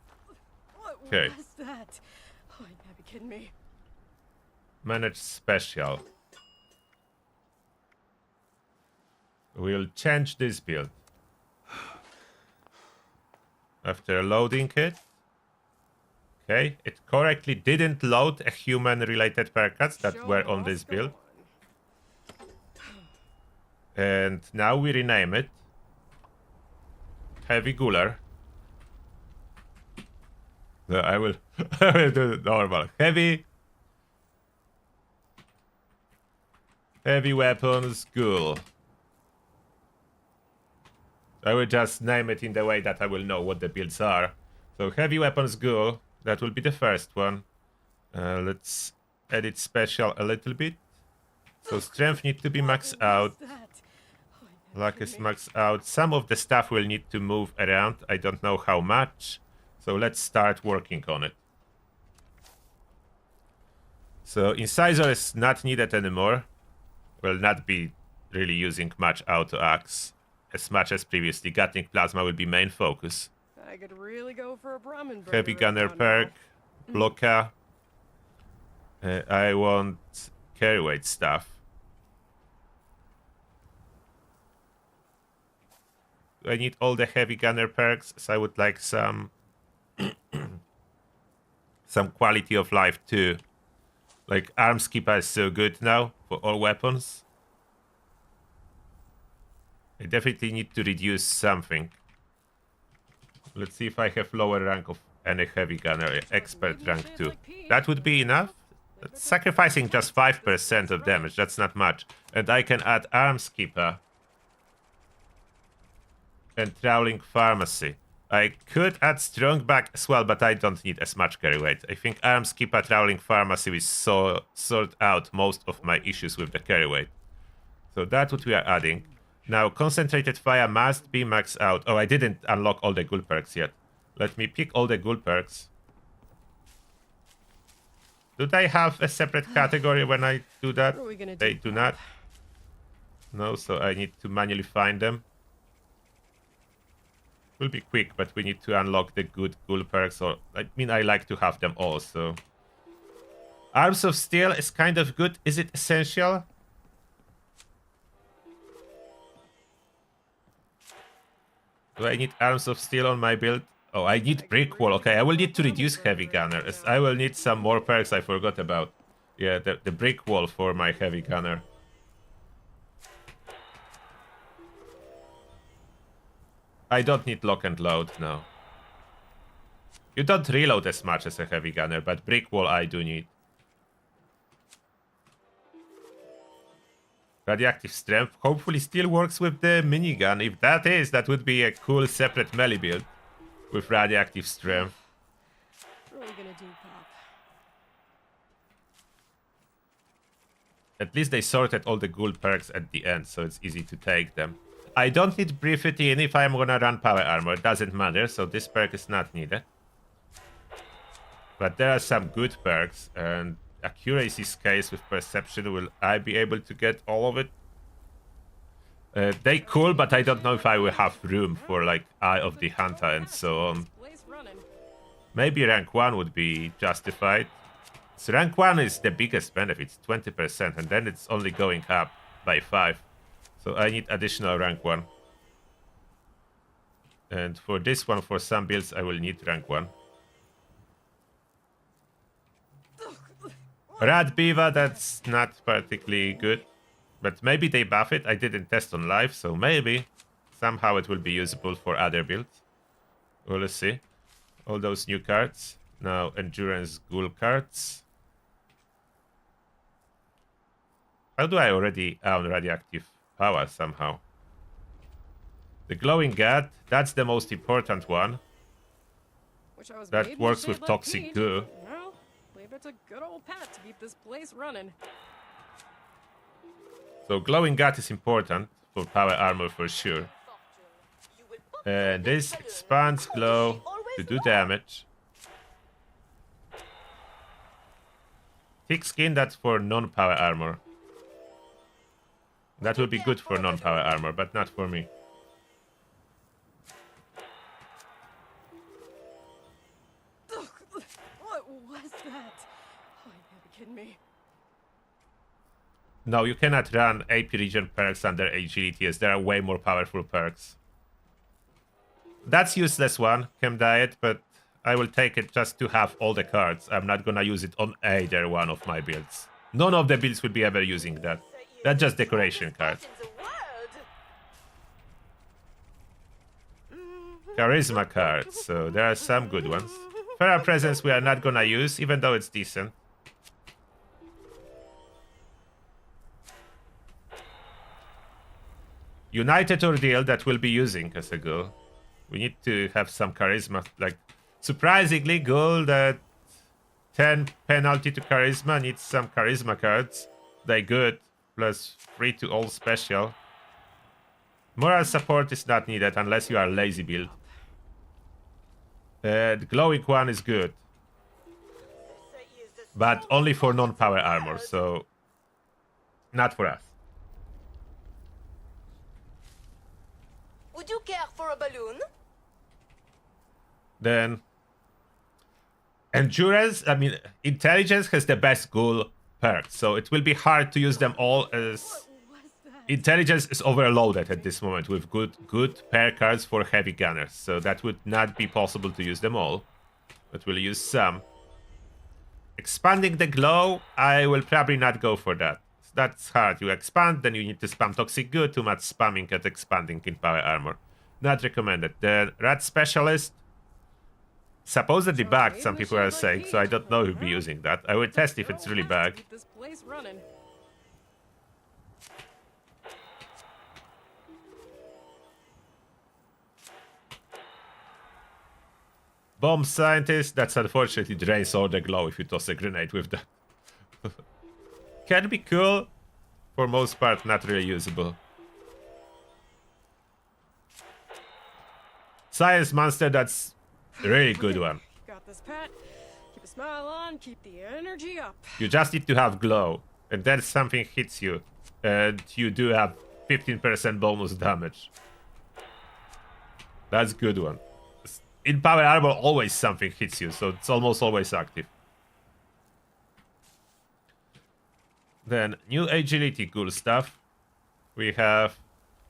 Okay. What was that? Oh, you gotta be kidding me. Manage special. We'll change this build. After loading it. Okay, it correctly didn't load a human-related percuts that were on this build. And now we rename it Heavy Ghouler. So I will do the normal. Heavy Weapons Ghoul. I will just name it in the way that I will know what the builds are. So Heavy Weapons Ghoul, that will be the first one. Let's edit special a little bit. So strength needs to be maxed out. Luck is maxed out. Some of the stuff will need to move around. I don't know how much. So let's start working on it. So incisor is not needed anymore. Will not be really using much auto axe as much as previously. Gatling plasma will be main focus. I could really go for a Brahmin burger Heavy right gunner now, perk, now. blocker. I want carry weight stuff. I need all the heavy gunner perks, so I would like some some quality of life too. Like arms keeper is so good now for all weapons. I definitely need to reduce something. Let's see if I have lower rank of any heavy gunner, expert rank 2. That would be enough? That's sacrificing just 5% of damage, that's not much. And I can add arms keeper and Trawling Pharmacy. I could add Strong Back as well, but I don't need as much carry weight. I think Arms Keeper Trawling Pharmacy will sort out most of my issues with the carry weight. So that's what we are adding. Now, Concentrated Fire must be maxed out. Oh, I didn't unlock all the Ghoul perks yet. Let me pick all the Ghoul perks. Do they have a separate category when I do that? They do not. No, so I need to manually find them. Will be quick, but we need to unlock the good Ghoul perks. Or I mean, I like to have them all. So, Arms of Steel is kind of good. Is it essential? Do I need Arms of Steel on my build? Oh, I need Brick Wall. Okay, I will need to reduce Heavy Gunner. As I will need some more perks I forgot about. Yeah, the Brick Wall for my Heavy Gunner. I don't need Lock and Load, no. You don't reload as much as a Heavy Gunner, but Brick Wall I do need. Radioactive Strength hopefully still works with the minigun. If that is, that would be a cool separate melee build with Radioactive Strength. What are we gonna do, Pop? At least they sorted all the Ghoul perks at the end, so it's easy to take them. I don't need Briefity in if I'm gonna run Power Armor. It doesn't matter, so this perk is not needed. But there are some good perks, and Accuracy Scales with Perception. Will I be able to get all of it? They cool, but I don't know if I will have room for like Eye of the Hunter and so on. Maybe rank 1 would be justified. So rank 1 is the biggest benefit, 20%, and then it's only going up by 5. So I need additional rank 1. And for this one, for some builds, I will need rank 1. Rad Beaver, that's not particularly good. But maybe they buff it. I didn't test on live, so maybe somehow it will be usable for other builds. Well, let's see. All those new cards. Now, Endurance Ghoul cards. How do I already own Radioactive Power somehow? The Glowing Gut, that's the most important one. That works with Toxic Goo. Well, leave it to good old Pat to keep this place running. So Glowing Gut is important for Power Armor for sure. This expands Glow to do damage. Thick Skin, that's for non-Power Armor. That will be good for non-Power Armor, but not for me. What was that? Oh, you gotta be kidding me. No, you cannot run AP region perks under agility, as there are way more powerful perks. That's useless one, Chem Diet, but I will take it just to have all the cards. I'm not gonna use it on either one of my builds. None of the builds will be ever using that. That's just decoration cards. Charisma cards, so there are some good ones. Feral Presence we are not gonna use, even though it's decent. United Ordeal that we'll be using as a Ghoul. We need to have some charisma. Like, surprisingly, Ghoul that 10 penalty to charisma needs some charisma cards. They good. Plus 3 to all special. Moral support is not needed unless you are lazy build. The glowing one is good. But only for non-power armor, so not for us. Would you care for a balloon? Then endurance, I mean, intelligence has the best ghoul perks, so it will be hard to use them all as intelligence is overloaded at this moment with good pair cards for heavy gunners, so that would not be possible to use them all, but we'll use some. Expanding the glow, I will probably not go for that. That's hard. You expand, then you need to spam toxic good, too much spamming and expanding in power armor. Not recommended. The rat specialist, supposedly bugged, some people are saying, so I don't know who'll be using that. I will test if it's really bugged. This place running. Bomb scientist, that's unfortunately drains all the glow if you toss a grenade with that. Can be cool, for most part not really usable. Science monster, that's a really good one. Got this, Pat. Keep a smile on, keep the energy up. You just need to have glow, and then something hits you, and you do have 15% bonus damage. That's a good one. In power armor, always something hits you, so it's almost always active. Then, new agility ghoul stuff. We have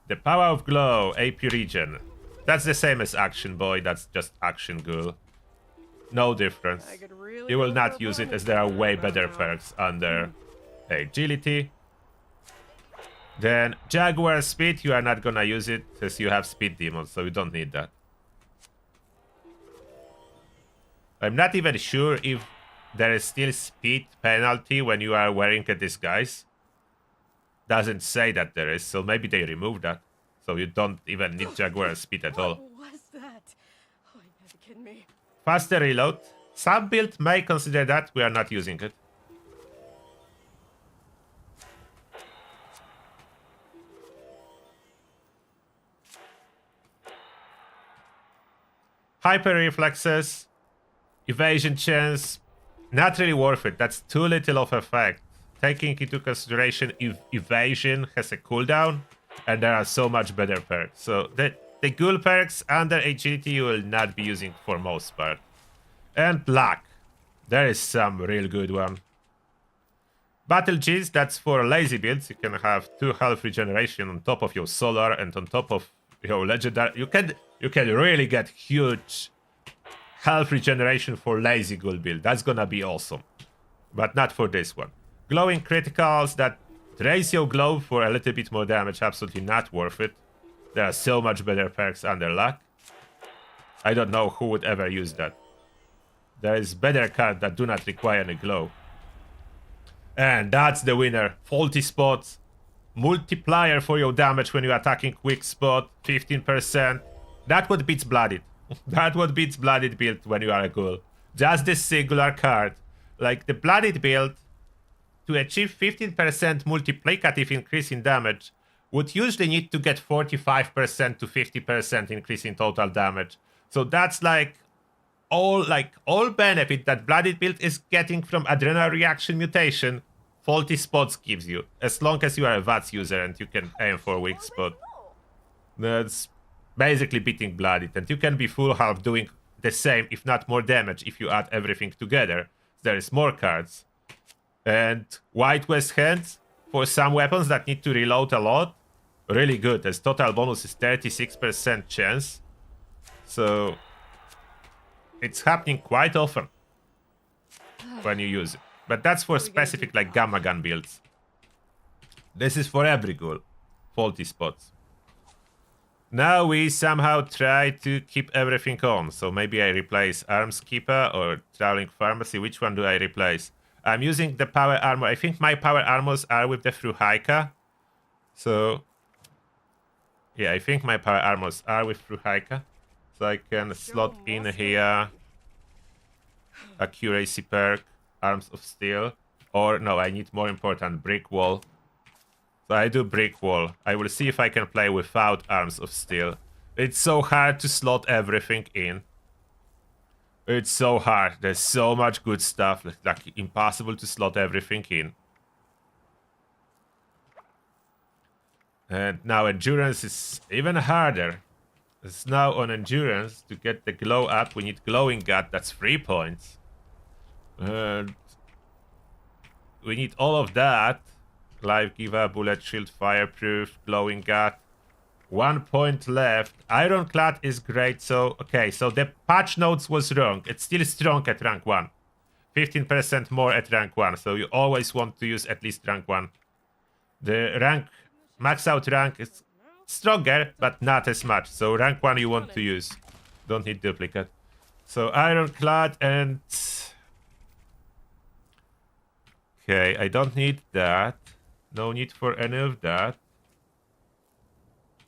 the power of glow, AP regen. That's the same as action boy, that's just action ghoul. No difference. You will not use it as there are way better perks under agility. Then, jaguar speed, you are not gonna use it as you have speed demons, so you don't need that. I'm not even sure if there is still speed penalty when you are wearing a disguise. Doesn't say that there is, so maybe they removed that. So you don't even need Jaguar speed at all. What was that? Oh, you gotta be kidding me. Faster reload. Some build may consider that, we are not using it. Hyper reflexes. Evasion chance, not really worth it. That's too little of effect. Taking into consideration if evasion has a cooldown, and there are so much better perks. So the ghoul perks under agility you will not be using for most part. And luck. There is some real good one. Battle G's, that's for lazy builds. You can have 2 health regeneration on top of your solar and on top of your legendary. You can really get huge health regeneration for lazy ghoul build. That's gonna be awesome. But not for this one. Glowing criticals that raise your glow for a little bit more damage. Absolutely not worth it. There are so much better perks under luck. I don't know who would ever use that. There is better cards that do not require any glow. And that's the winner. Faulty spots. Multiplier for your damage when you're attacking weak spot. 15%. That what beats Blooded. That what beats Blooded build when you are a ghoul. Just this singular card. Like the Blooded build, to achieve 15% multiplicative increase in damage, would usually need to get 45% to 50% increase in total damage. So that's like all benefit that Blooded build is getting from adrenal reaction mutation, Faulty spots gives you, as long as you are a VATS user and you can aim for a weak spot. That's basically beating Blooded, and you can be full health doing the same, if not more damage, if you add everything together. There is more cards. And White West Hands, for some weapons that need to reload a lot, really good, as total bonus is 36% chance. So it's happening quite often when you use it. But that's for specific like Gamma Gun builds. This is for every ghoul. Faulty spots. Now we somehow try to keep everything on. So maybe I replace Arms Keeper or Traveling Pharmacy. Which one do I replace? I'm using the power armor. I think my power armors are with the Fruhaika. So yeah, I think my power armors are with Fruhaika. So I can slot in here Accuracy perk, Arms of Steel. Or no, I need more important, Brick Wall. So I do Brick Wall. I will see if I can play without Arms of Steel. It's so hard to slot everything in. It's so hard. There's so much good stuff. Like impossible to slot everything in. And now Endurance is even harder. It's now on endurance. To get the glow up, we need glowing gut. That's 3 points. And we need all of that. Life giver, bullet shield, fireproof, glowing gut. 1 point left. Ironclad is great. So, okay, so the patch notes was wrong. It's still strong at rank 1. 15% more at rank 1. So you always want to use at least rank 1. The rank, max out rank is stronger, but not as much. So rank 1 you want to use. Don't need duplicate. So Ironclad and... Okay, I don't need that. No need for any of that.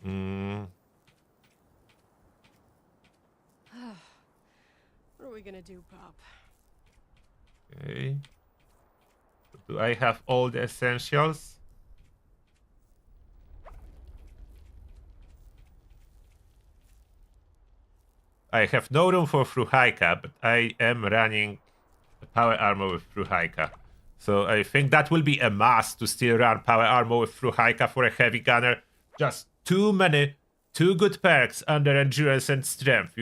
What are we gonna do, Pop? Okay. Do I have all the essentials? I have no room for Fruhaika, but I am running a power armor with Fruhaika. So I think that will be a must to still run power armor with Fruhaika for a heavy gunner. Just too good perks under endurance and strength.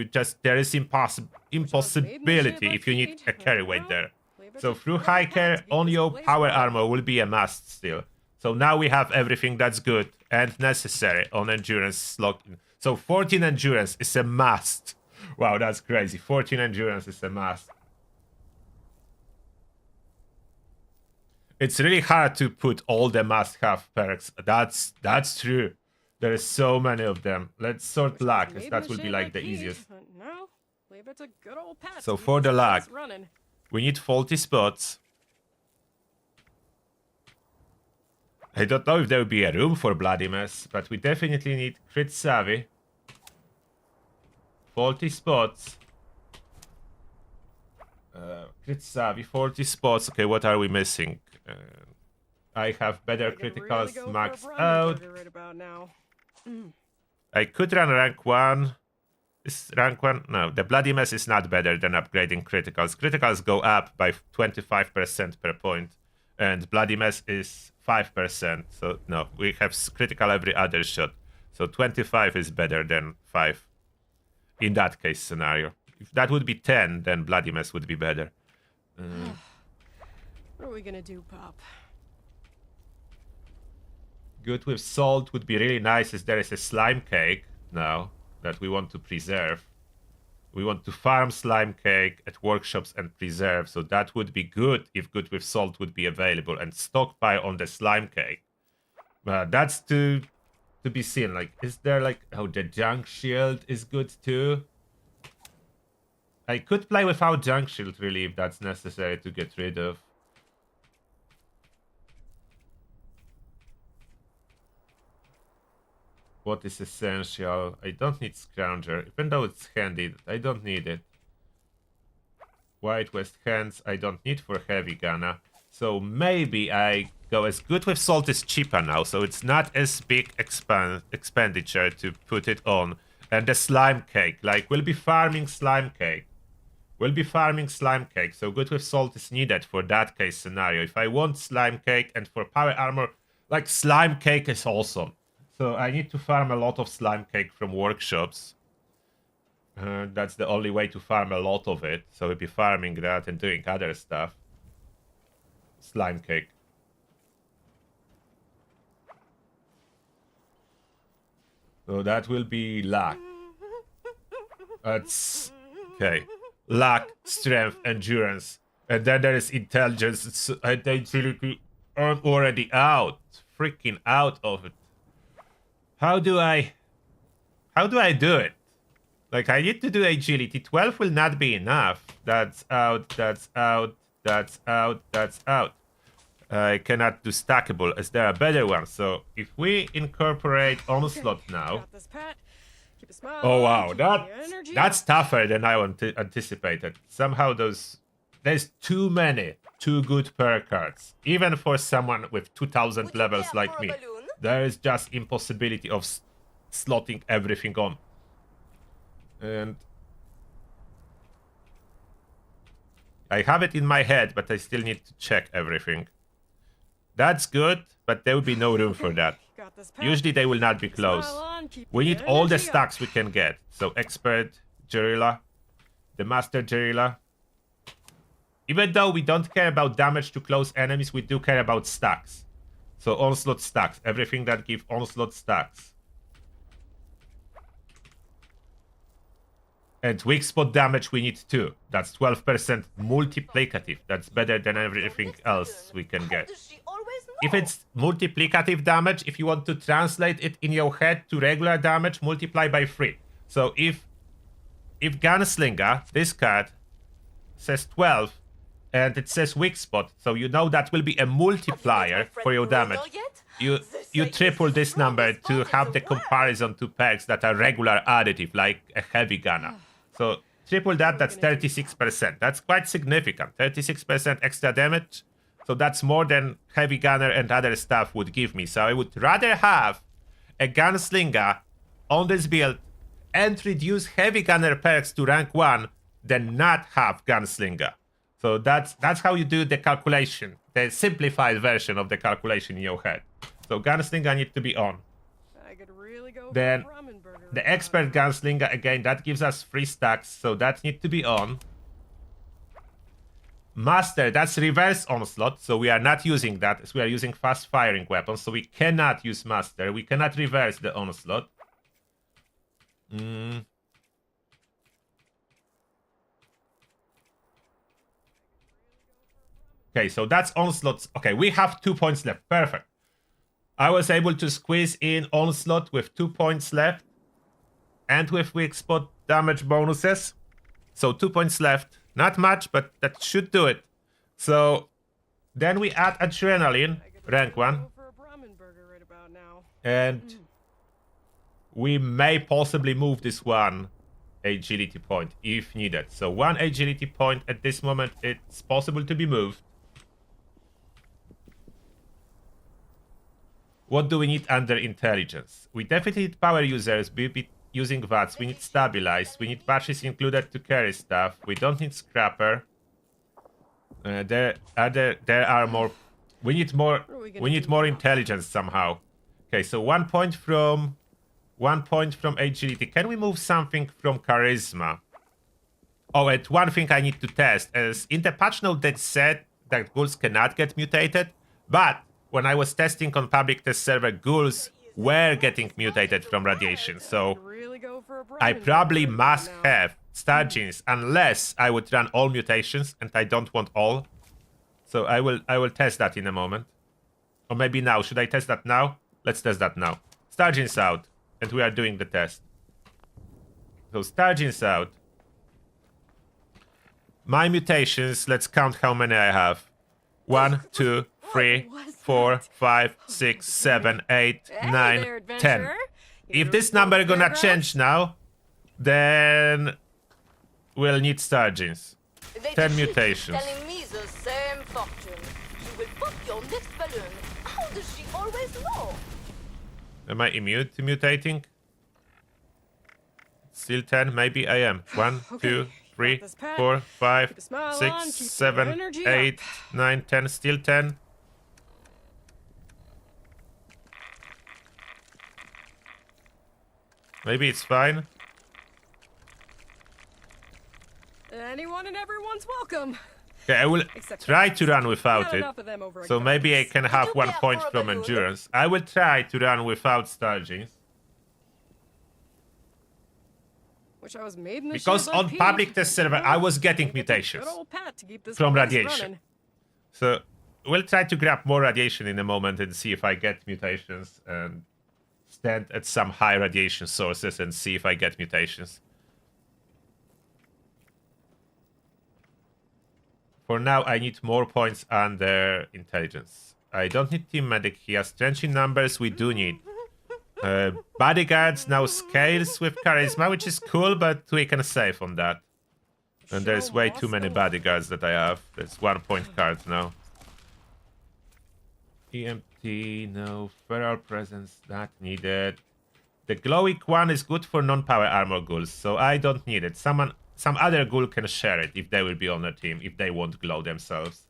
There is impossibility if you need a carry weight there. So Fruhaika on your power armor will be a must still. So now we have everything that's good and necessary on endurance slot. So 14 endurance is a must. Wow, that's crazy. 14 endurance is a must. It's really hard to put all the must-have perks. That's true. There are so many of them. Let's sort luck, as that will be like the easiest. No, leave it to good old Pat. So for the luck, we need faulty spots. I don't know if there will be a room for Bloody Mess, but we definitely need crit savvy. Faulty spots. Crit savvy, 40 spots. Okay, what are we missing? I have better criticals maxed out. I could run rank 1. Is rank 1? No, the Bloody Mess is not better than upgrading criticals. Criticals go up by 25% per point, and Bloody Mess is 5%. So no, we have critical every other shot. So 25 is better than 5 in that case scenario. If that would be 10, then Bloody Mess would be better. What are we gonna do, Pop? Good with salt would be really nice, as there is a slime cake now that we want to preserve. We want to farm slime cake at workshops and preserve, so that would be good if good with salt would be available, and stockpile on the slime cake. That's to be seen. Like, is there like, oh, the junk shield is good too. I could play without junk shield really if that's necessary to get rid of. What is essential? I don't need Scrounger, even though it's handy. I don't need it. White West Hands I don't need for heavy gunner. So maybe I go as good with salt is cheaper now, so it's not as big expenditure to put it on. And the slime cake, like we'll be farming slime cake. We'll be farming slime cake, so good with salt is needed for that case scenario. If I want slime cake and for power armor, like slime cake is awesome. So I need to farm a lot of slime cake from workshops. That's the only way to farm a lot of it. So we'll be farming that and doing other stuff. Slime cake. So that will be luck. That's... okay. Luck, strength, endurance. And then there is intelligence and agility. I'm already out. Freaking out of it. How do I do it? Like, I need to do agility. 12 will not be enough. That's out, that's out, that's out, that's out. I cannot do stackable, as there are better ones. So if we incorporate onslaught now... Oh wow, that's tougher than I anticipated. Somehow there's too good perk cards. Even for someone with 2000 levels like me. There is just impossibility of slotting everything on. And I have it in my head, but I still need to check everything. That's good, but there will be no room for that. Usually they will not be close. We need all the stacks we can get. So expert Guerrilla, the master Guerrilla. Even though we don't care about damage to close enemies, we do care about stacks. So onslaught stacks, everything that gives onslaught stacks. And weak spot damage we need too. That's 12% multiplicative. That's better than everything else we can get. If it's multiplicative damage, if you want to translate it in your head to regular damage, multiply by 3. So if Gunslinger, this card, says 12, and it says weak spot, so you know that will be a multiplier for your damage. You triple this number to have the comparison to perks that are regular additive, like a heavy gunner. So triple that, that's 36%. That's quite significant. 36% extra damage. So that's more than heavy gunner and other stuff would give me. So I would rather have a Gunslinger on this build and reduce heavy gunner perks to rank 1 than not have Gunslinger. So that's how you do the calculation, the simplified version of the calculation in your head. So Gunslinger need to be on. Then the expert Gunslinger, again, that gives us 3 stacks, so that need to be on. Master, that's reverse onslaught, so we are not using that, as we are using fast firing weapons, so we cannot use Master. We cannot reverse the onslaught. Okay, so that's onslaught. Okay, we have 2 points left. Perfect. I was able to squeeze in onslaught with 2 points left. And with weak spot damage bonuses. So 2 points left. Not much, but that should do it. So then we add adrenaline, rank 1. And we may possibly move this one agility point if needed. So 1 agility point at this moment, it's possible to be moved. What do we need under intelligence? We definitely need power users, be using VATS, we need stabilize, we need batteries included to carry stuff, we don't need scrapper. There are more. We need more intelligence somehow. Okay, so 1 point from agility. Can we move something from charisma? Oh, and one thing I need to test is in the patch note that said that ghouls cannot get mutated, but when I was testing on public test server, ghouls were getting mutated from radiation, so I probably must have Star Genes unless I would run all mutations, and I don't want all. So I will test that in a moment. Or maybe now. Should I test that now? Let's test that now. Star Genes out, and we are doing the test. So Star Genes out. My mutations, let's count how many I have. 1, 2, 3, 4, 5, 6, 7, 8, 9, 10. If this number gonna change now, then we'll need Star Genes. 10 mutations. Telling me the same fortune. She will pop your next balloon. How does she always know? Am I immune to mutating? Still 10? Maybe I am. 1, 2, 3, 4, 5, 6, 7, 8, 9, 10. Still 10. Maybe it's fine. Anyone and everyone's welcome. Okay, I will try to run without it. So maybe I can have 1 point from endurance. I will try to run without Star Genes. Because on public test server, I was getting mutations from radiation. So we'll try to grab more radiation in a moment and see if I get mutations and stand at some high radiation sources and see if I get mutations. For now, I need more points under intelligence. I don't need team medic here. Strength in numbers we do need. Bodyguards now scales with charisma, which is cool, but we can save on that. And there's way too many bodyguards that I have. There's 1 point card now. EMT, no. Feral presence, not needed. The glowing one is good for non-power armor ghouls, so I don't need it. Some other ghoul can share it if they will be on the team, if they won't glow themselves.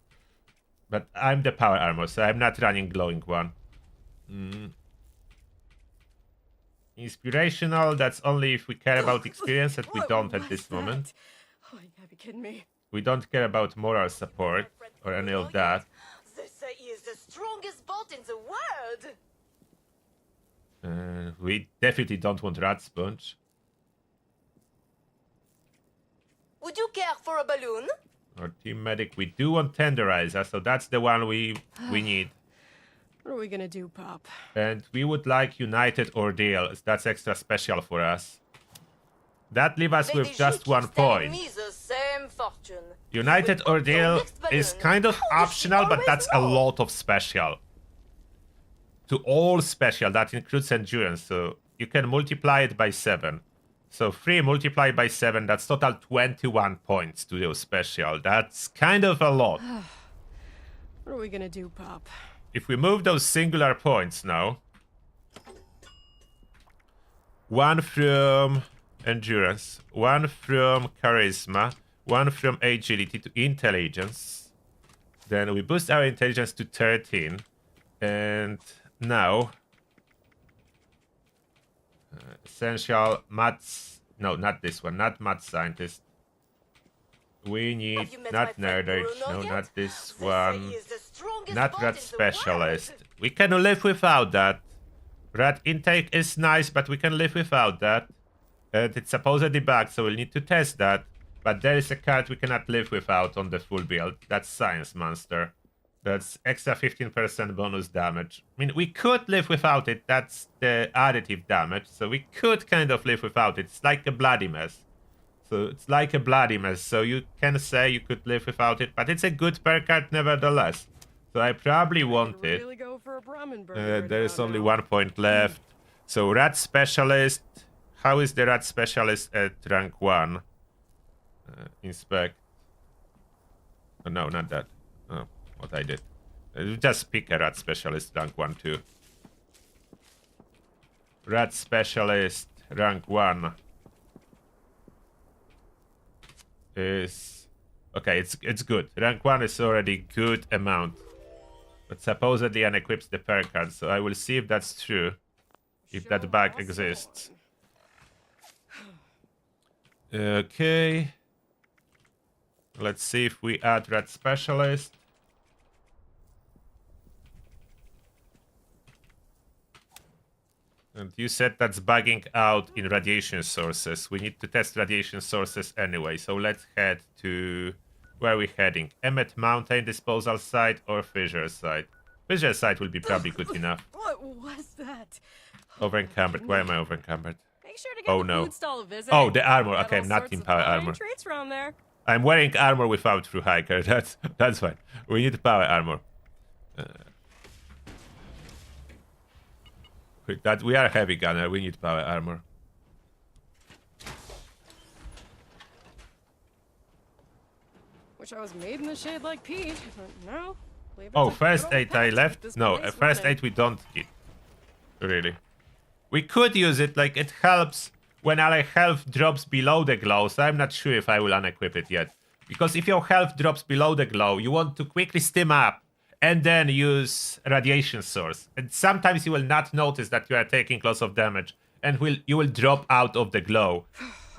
But I'm the power armor, so I'm not running glowing one. Inspirational, that's only if we care about experience, and we don't at this moment. Oh, you gotta be kidding me. We don't care about moral support or any of that. They say he is the strongest bolt in the world. We definitely don't want rat sponge. Would you care for a balloon? Or team medic, we do want tenderizer, so that's the one we need. What are we gonna do, Pop? And we would like United Ordeal. That's extra special for us. That leaves us with just 1 point. Me the same fortune. United Ordeal is kind of optional, but that's a lot of special. To all special, that includes endurance, so you can multiply it by 7. So 3 multiplied by 7, that's total 21 points to your special. That's kind of a lot. What are we gonna do, Pop? If we move those singular points now, 1 from endurance, 1 from charisma, 1 from agility to intelligence, then we boost our intelligence to 13, and now essential maths, no, not this one, not math scientist. We need not nerdage, no, not this one, not rat specialist. We can live without that. Rat intake is nice, but we can live without that. And it's supposedly bugged, so we'll need to test that. But there is a card we cannot live without on the full build. That's Science Monster. That's extra 15% bonus damage. I mean, we could live without it. That's the additive damage. So we could kind of live without it. It's like a bloody mess. So it's like a bloody mess. So you can say you could live without it. But it's a good perk card nevertheless. So I probably want it. Really go for a Brahmin burger There is only 1 point left. So Rat Specialist. How is the Rat Specialist at rank 1? Inspect. Oh, no, not that. Oh, what I did. Just pick a Rat Specialist rank 1 too. Rat Specialist rank 1 is okay. It's good. Rank 1 is already good amount, but supposedly unequips the perk card. So I will see if that's true, if that bug exists. Okay. Let's see if we add Rat Specialist. And you said that's bugging out in radiation sources. We need to test radiation sources anyway. So let's head to... Where are we heading? Emmet Mountain disposal site or Fissure site? Fissure site will be probably good enough. What was that? Over-encumbered. Why am I over-encumbered? Make sure to give the food stall a visit. Oh, the armor. Okay, Got I'm all not sorts in of power fine armor. Treats around there. I'm wearing armor without True Hiker. That's fine. We need power armor. That we are heavy gunner. We need power armor. Wish I was made in the shade like Pete, but no. Leave it Oh, to first good old aid I Pete. left? This No, place first running. aid we don't get. Really. We could use it, like it helps when our health drops below the glow, so I'm not sure if I will unequip it yet. Because if your health drops below the glow, you want to quickly stim up and then use radiation source. And sometimes you will not notice that you are taking lots of damage and you will drop out of the glow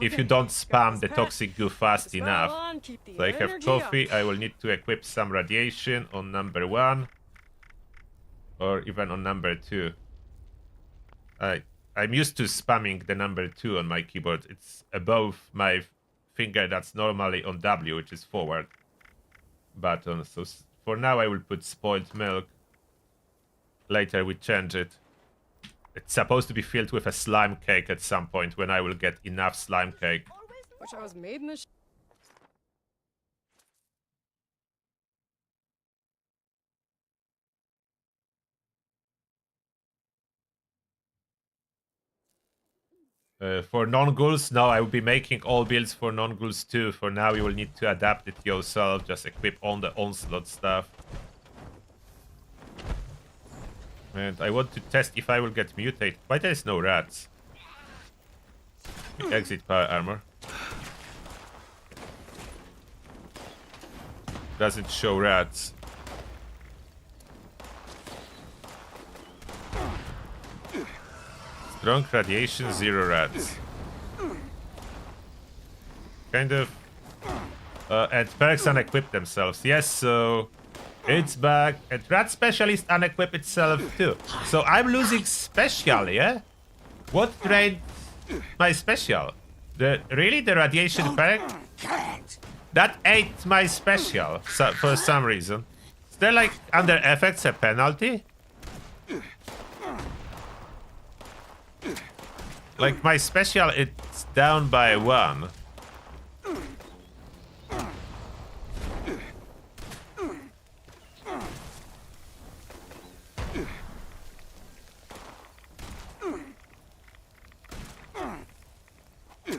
if you don't spam the toxic goo fast enough. So I have coffee. I will need to equip some radiation on number 1 or even on number 2. I'm used to spamming the number 2 on my keyboard. It's above my finger that's normally on W, which is forward button. So for now I will put spoiled milk. Later we change it. It's supposed to be filled with a slime cake at some point when I will get enough slime cake. Wish I was made in the For non-ghouls, no, I will be making all builds for non-ghouls too. For now, you will need to adapt it yourself. Just equip on the onslaught stuff. And I want to test if I will get mutated. Why there is no rats? Exit power armor. Doesn't show rats. Strong radiation, 0 rats. Kind of. And perks unequip themselves. Yes, so it's back. And rat specialist unequip itself too. So I'm losing special, yeah? What drained my special? Really the radiation perk? That ate my special for some reason. Is there like under effects a penalty? Like my special, it's down by 1.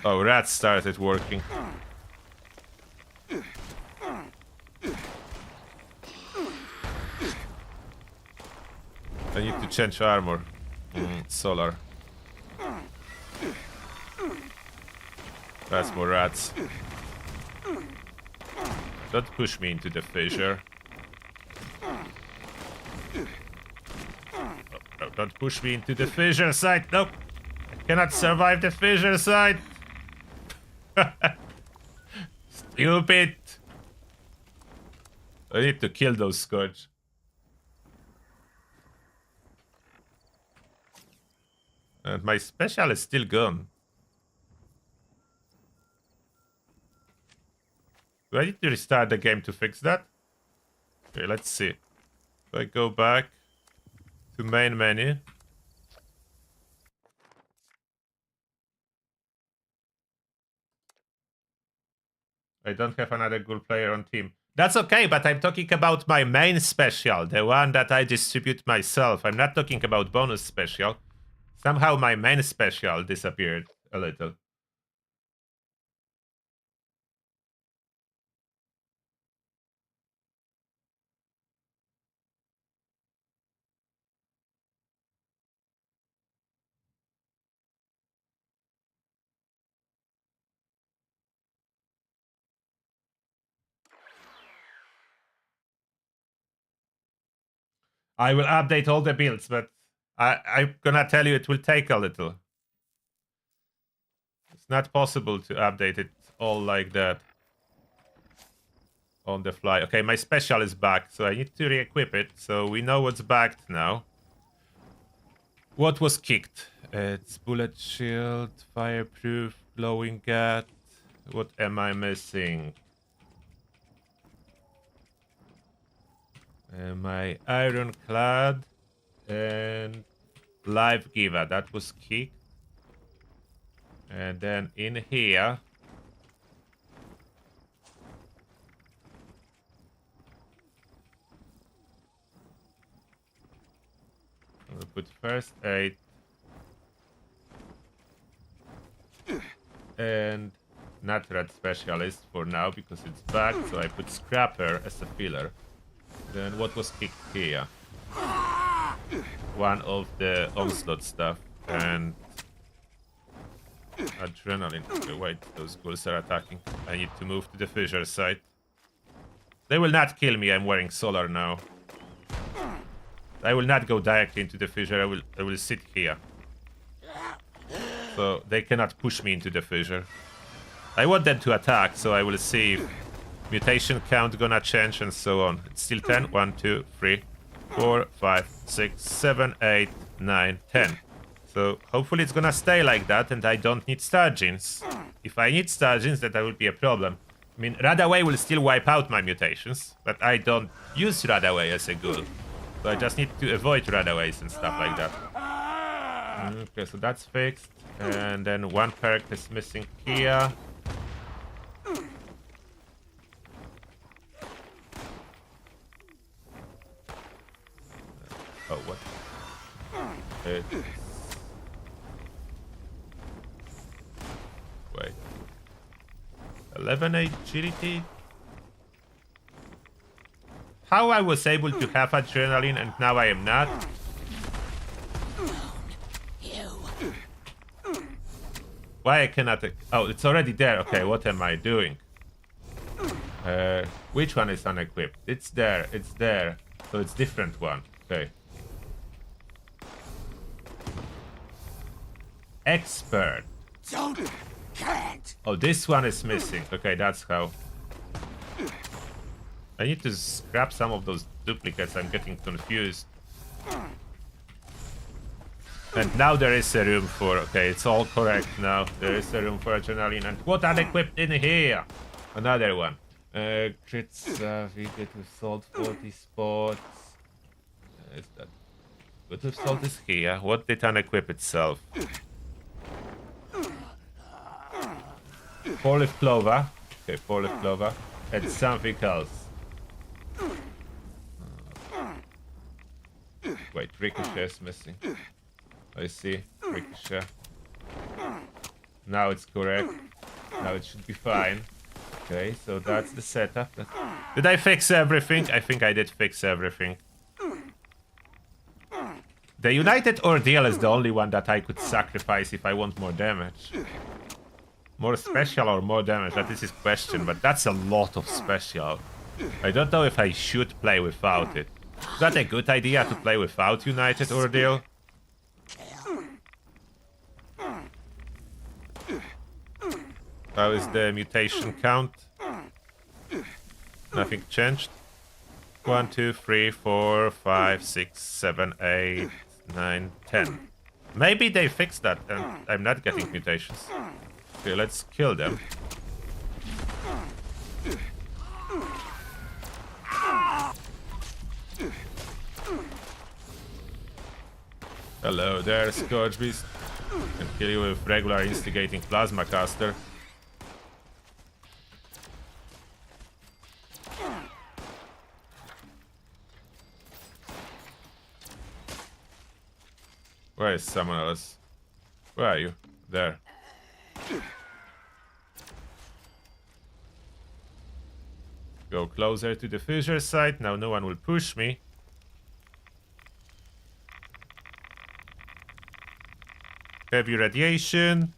Oh, rats started working. I need to change armor. Solar. That's more rats. Don't push me into the fissure. No, don't push me into the fissure site. Nope. I cannot survive the fissure site. Stupid. I need to kill those Scourge. And my special is still gone. Do I need to restart the game to fix that? Okay, let's see. If I go back to main menu. I don't have another Ghoul player on team. That's okay, but I'm talking about my main special, the one that I distribute myself. I'm not talking about bonus special. Somehow my main special disappeared a little. I will update all the builds, but I'm gonna tell you it will take a little. It's not possible to update it all like that on the fly. Okay, my special is back, so I need to re-equip it, so we know what's backed now. What was kicked? It's bullet shield, fireproof, glowing gat. What am I missing? My ironclad and life giver, that was kicked. And then in here I'll put first aid and not red specialist for now because it's back, so I put scrapper as a filler. Then what was kicked here? One of the onslaught stuff and adrenaline. Okay, wait, those ghouls are attacking. I need to move to the fissure site. They will not kill me, I'm wearing solar now. I will not go directly into the fissure, I will sit here. So they cannot push me into the fissure. I want them to attack, so I will see if mutation count gonna change and so on. It's still 10. 1, 2, 3, 4, 5, 6, 7, 8, 9, 10. So hopefully it's gonna stay like that and I don't need star genes. If I need star genes, that will be a problem. I mean, Radaway will still wipe out my mutations, but I don't use Radaway as a ghoul. So I just need to avoid Radaways and stuff like that. Okay, so that's fixed. And then one perk is missing here. Oh, what? Wait. 11 agility? How I was able to have adrenaline and now I am not? Why I cannot... Oh, it's already there. Okay, what am I doing? Which one is unequipped? It's there. It's there. So it's different one. Okay. Expert. Can't. Oh, this one is missing. Okay, that's how. I need to scrap some of those duplicates. I'm getting confused. And now there is a room for... Okay, it's all correct now. There is a room for adrenaline. And what unequipped in here? Another one. Crit savvy, good with salt, 40 spots. Is that... Good with salt is here. What did unequip itself? 4-leaf clover. Okay, 4-leaf clover. And something else. Wait, ricochet is missing. I see. Ricochet. Now it's correct. Now it should be fine. Okay, so that's the setup. Did I fix everything? I think I did fix everything. The United Ordeal is the only one that I could sacrifice if I want more damage. More special or more damage? That is his question, but that's a lot of special. I don't know if I should play without it. Is that a good idea to play without United Ordeal? How is the mutation count? Nothing changed. 1, 2, 3, 4, 5, 6, 7, 8, 9, 10. Maybe they fixed that and I'm not getting mutations. Okay, let's kill them. Hello there, Scourge Beast. Can kill you with regular instigating plasma caster. Where is someone else? Where are you? There. Go closer to the fissure site. Now no one will push me. Heavy radiation.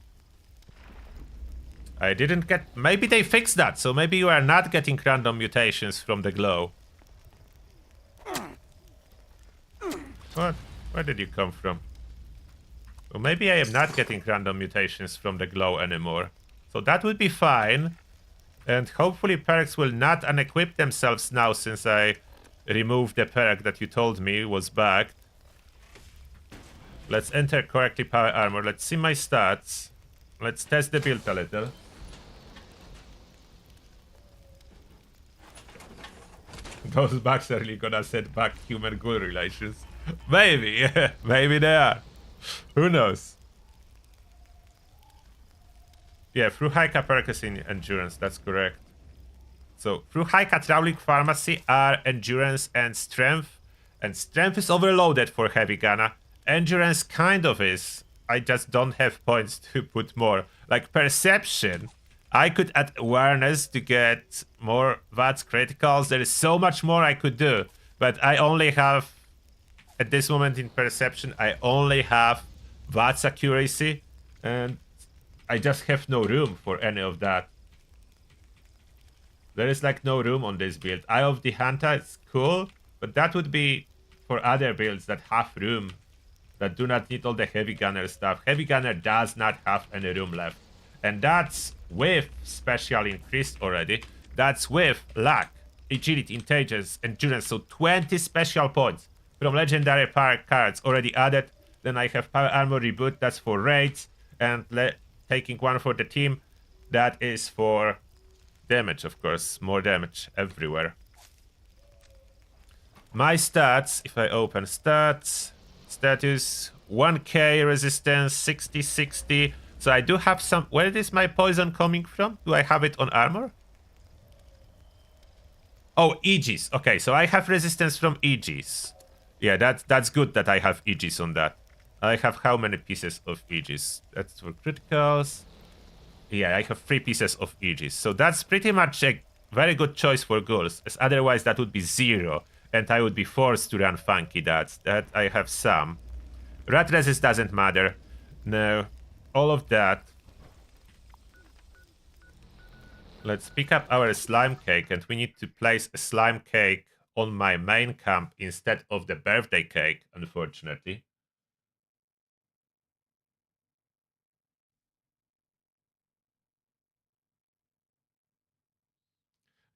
I didn't get... Maybe they fixed that, so maybe you are not getting random mutations from the glow. What? Where did you come from? Well, maybe I am not getting random mutations from the glow anymore. So that would be fine. And hopefully perks will not unequip themselves now since I removed the perk that you told me was bugged. Let's enter correctly power armor. Let's see my stats. Let's test the build a little. Those bugs are really gonna set back human-ghoul relations. Maybe, maybe they are. Who knows? Yeah, through Haika perks in endurance, that's correct. So, through Haika Trawling Pharmacy are endurance and strength. And strength is overloaded for Heavy Gunner. Endurance kind of is. I just don't have points to put more. Like perception, I could add awareness to get more VATS criticals. There is so much more I could do. But I only have, at this moment in perception, I only have VATS accuracy. And I just have no room for any of that. There is like no room on this build. Eye of the Hunter is cool, but that would be for other builds that have room, that do not need all the Heavy Gunner stuff. Heavy Gunner does not have any room left. And that's with special increased already. That's with luck, agility, intelligence, endurance. So 20 special points from legendary power cards already added. Then I have power armor reboot, that's for raids. And taking one for the team, that is for damage, of course. More damage everywhere. My stats, if I open stats, status 1k resistance, 60. So I do have some... Where is my poison coming from? Do I have it on armor? Oh, Aegis. Okay, so I have resistance from Aegis. Yeah, that's good that I have Aegis on that. I have how many pieces of Aegis? That's for criticals. Yeah, I have 3 pieces of Aegis. So that's pretty much a very good choice for ghouls, as otherwise that would be 0. And I would be forced to run funky that I have some. Rat resist doesn't matter. No. All of that. Let's pick up our slime cake, and we need to place a slime cake on my main camp instead of the birthday cake, unfortunately.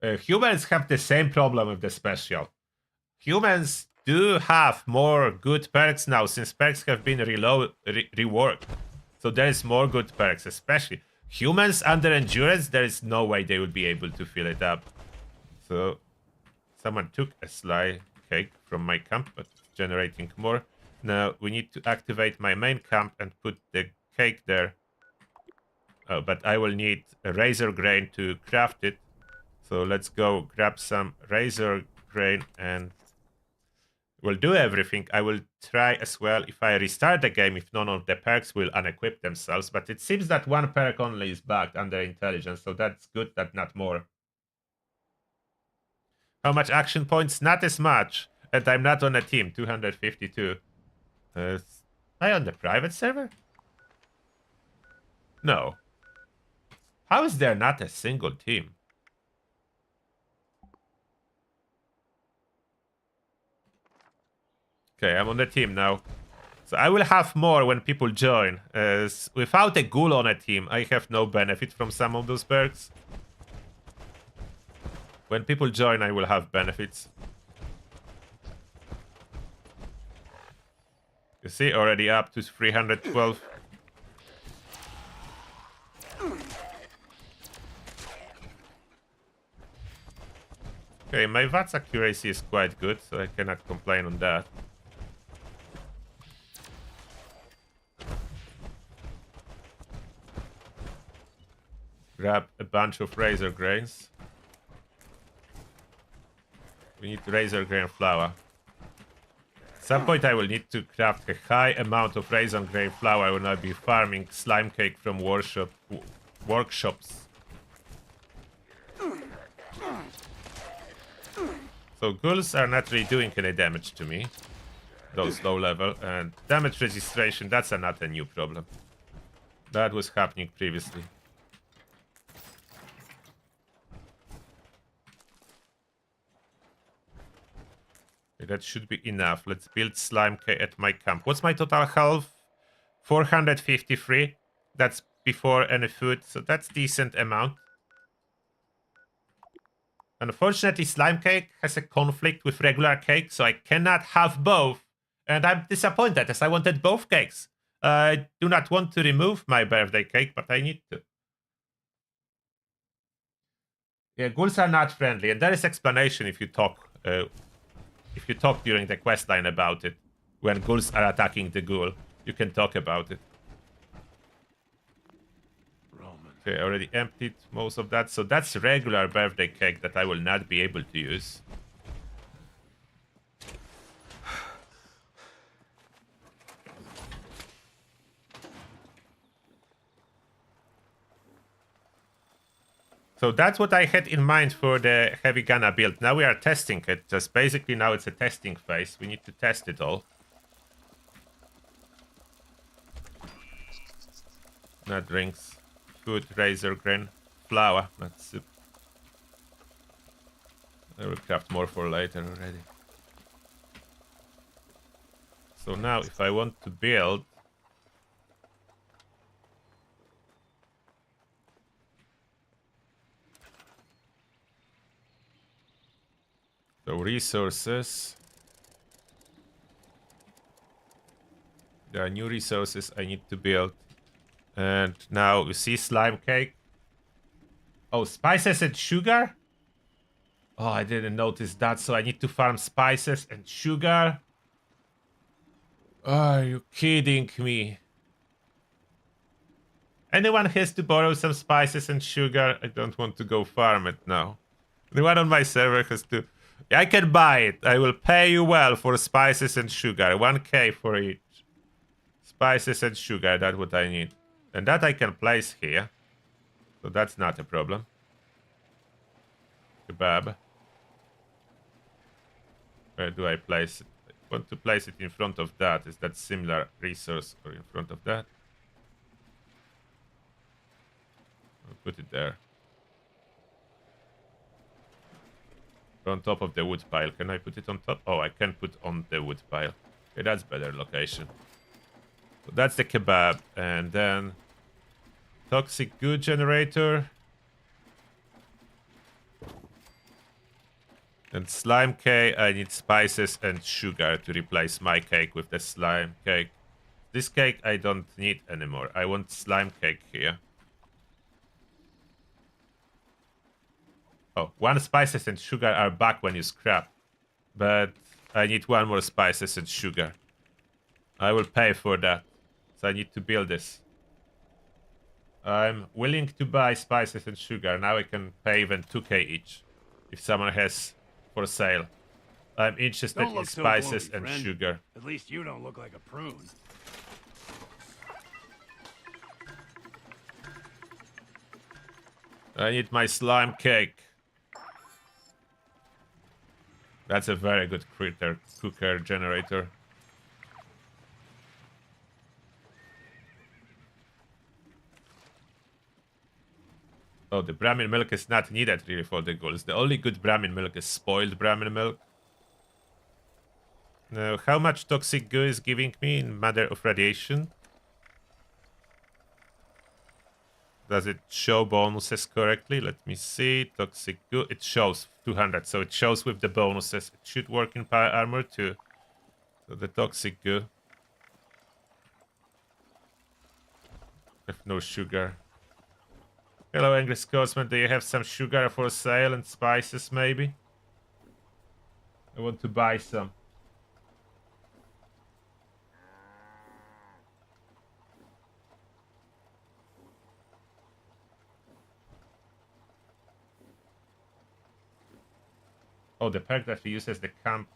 Humans have the same problem with the special. Humans do have more good perks now since perks have been reworked. So there is more good perks, especially humans under endurance. There is no way they would be able to fill it up. So someone took a slime cake from my camp, but it's generating more. Now we need to activate my main camp and put the cake there. Oh, but I will need a razor grain to craft it. So let's go grab some razor grain and we'll do everything. I will try as well if I restart the game if none of the perks will unequip themselves. But it seems that one perk only is bugged under intelligence. So that's good, that not more. How much action points? Not as much. And I'm not on a team. 252. Am I on the private server? No. How is there not a single team? Okay, I'm on the team now. So I will have more when people join. As without a ghoul on a team, I have no benefit from some of those perks. When people join, I will have benefits. You see, already up to 312. Okay, my VATS accuracy is quite good, so I cannot complain on that. Grab a bunch of razor grains. We need razor grain flour. At some point I will need to craft a high amount of razor grain flour. I will not be farming slime cake from workshops. So ghouls are not really doing any damage to me. Those low level. And damage registration, that's not a new problem. That was happening previously. That should be enough. Let's build slime cake at my camp. What's my total health? 453. That's before any food, so that's decent amount. Unfortunately, slime cake has a conflict with regular cake, so I cannot have both. And I'm disappointed as I wanted both cakes. I do not want to remove my birthday cake, but I need to. Yeah, ghouls are not friendly, and there is explanation if you talk during the questline about it. When ghouls are attacking the ghoul, you can talk about it. Okay, I already emptied most of that. So that's regular birthday cake that I will not be able to use. So that's what I had in mind for the heavy gunner build. Now we are testing it. Just basically now it's a testing phase. We need to test it all. Not drinks. Food, razor grain, flour, not soup. I will craft more for later already. So now if I want to build... So resources. There are new resources I need to build. And now you see slime cake. Oh, spices and sugar? Oh, I didn't notice that. So I need to farm spices and sugar. Are you kidding me? Anyone has to borrow some spices and sugar? I don't want to go farm it now. Anyone on my server has to... I can buy it. I will pay you well for spices and sugar. 1k for each. Spices and sugar, that's what I need. And that I can place here. So that's not a problem. Kebab. Where do I place it? I want to place it in front of that. Is that similar resource or in front of that? I'll put it there. On top of the wood pile. Can I put it on top? Oh, I can put on the wood pile. Okay, that's better location. So that's the kebab. And then toxic goo generator. And slime cake, I need spices and sugar to replace my cake with the slime cake. This cake I don't need anymore. I want slime cake here. Oh, 1 spices and sugar are back when you scrap. But I need 1 more spices and sugar. I will pay for that. So I need to build this. I'm willing to buy spices and sugar. Now I can pay even 2k each. If someone has for sale. I'm interested Don't in look so spices gloomy, and friend. sugar. At least you don't look like a prune. I need my slime cake. That's a very good critter cooker generator. Oh, the Brahmin milk is not needed really for the ghouls. The only good Brahmin milk is spoiled Brahmin milk. Now, how much toxic goo is giving me in matter of radiation? Does it show bonuses correctly? Let me see. Toxic goo. It shows 200, so it shows with the bonuses. It should work in power armor too. So the toxic goo. With no sugar. Hello, Angry Scotsman. Do you have some sugar for sale and spices, maybe? I want to buy some. Oh, the perk that uses the camp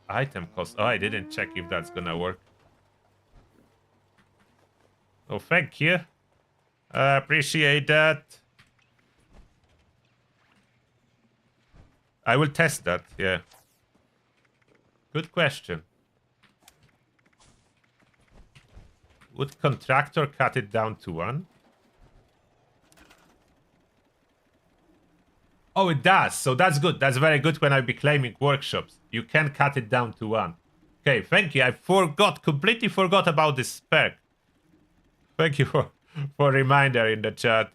item cost. Oh, I didn't check if that's gonna work. Oh, thank you. I appreciate that. I will test that, yeah. Good question. Would contractor cut it down to 1? Oh, it does. So that's good. That's very good when I be claiming workshops. You can cut it down to 1. Okay, thank you. I completely forgot about this perk. Thank you for reminder in the chat.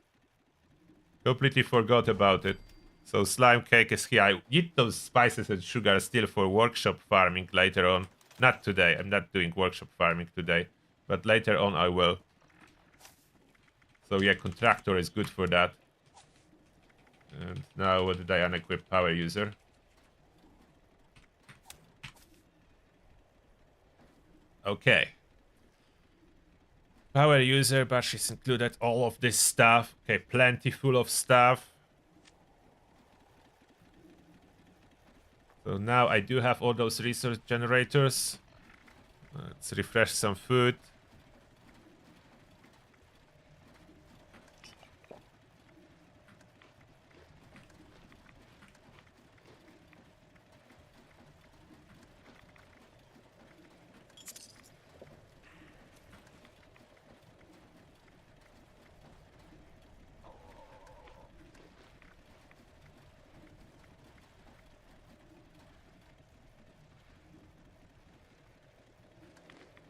Completely forgot about it. So slime cake is here. I need those spices and sugar still for workshop farming later on. Not today. I'm not doing workshop farming today. But later on I will. So yeah, contractor is good for that. And now what did I unequip? Power user. Okay. Power user, but she's included all of this stuff. Okay, plenty full of stuff. So now I do have all those resource generators. Let's refresh some food.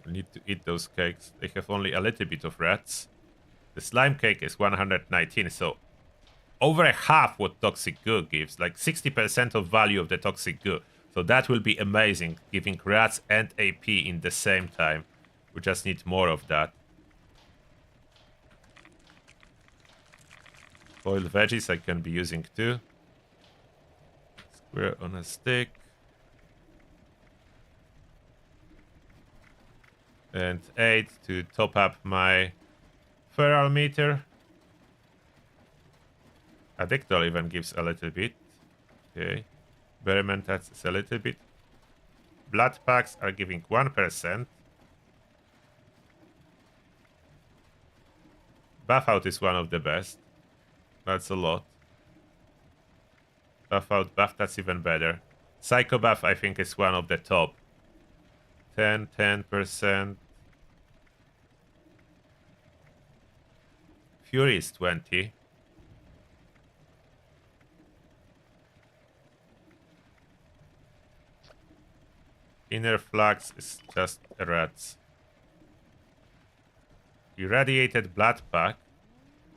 I need to eat those cakes. They have only a little bit of rats. The slime cake is 119, so over a half what toxic goo gives, like 60% of value of the toxic goo. So that will be amazing, giving rats and AP in the same time. We just need more of that. Boiled veggies I can be using too. Square on a stick. And 8 to top up my feral meter. Addictol even gives a little bit. Okay. Berrymentats is a little bit. Blood packs are giving 1%. Buff out is one of the best. That's a lot. Buff out, buff, that's even better. Psycho buff I think is one of the top. 10%. Fury is 20. Inner flux is just rats. Irradiated blood pack.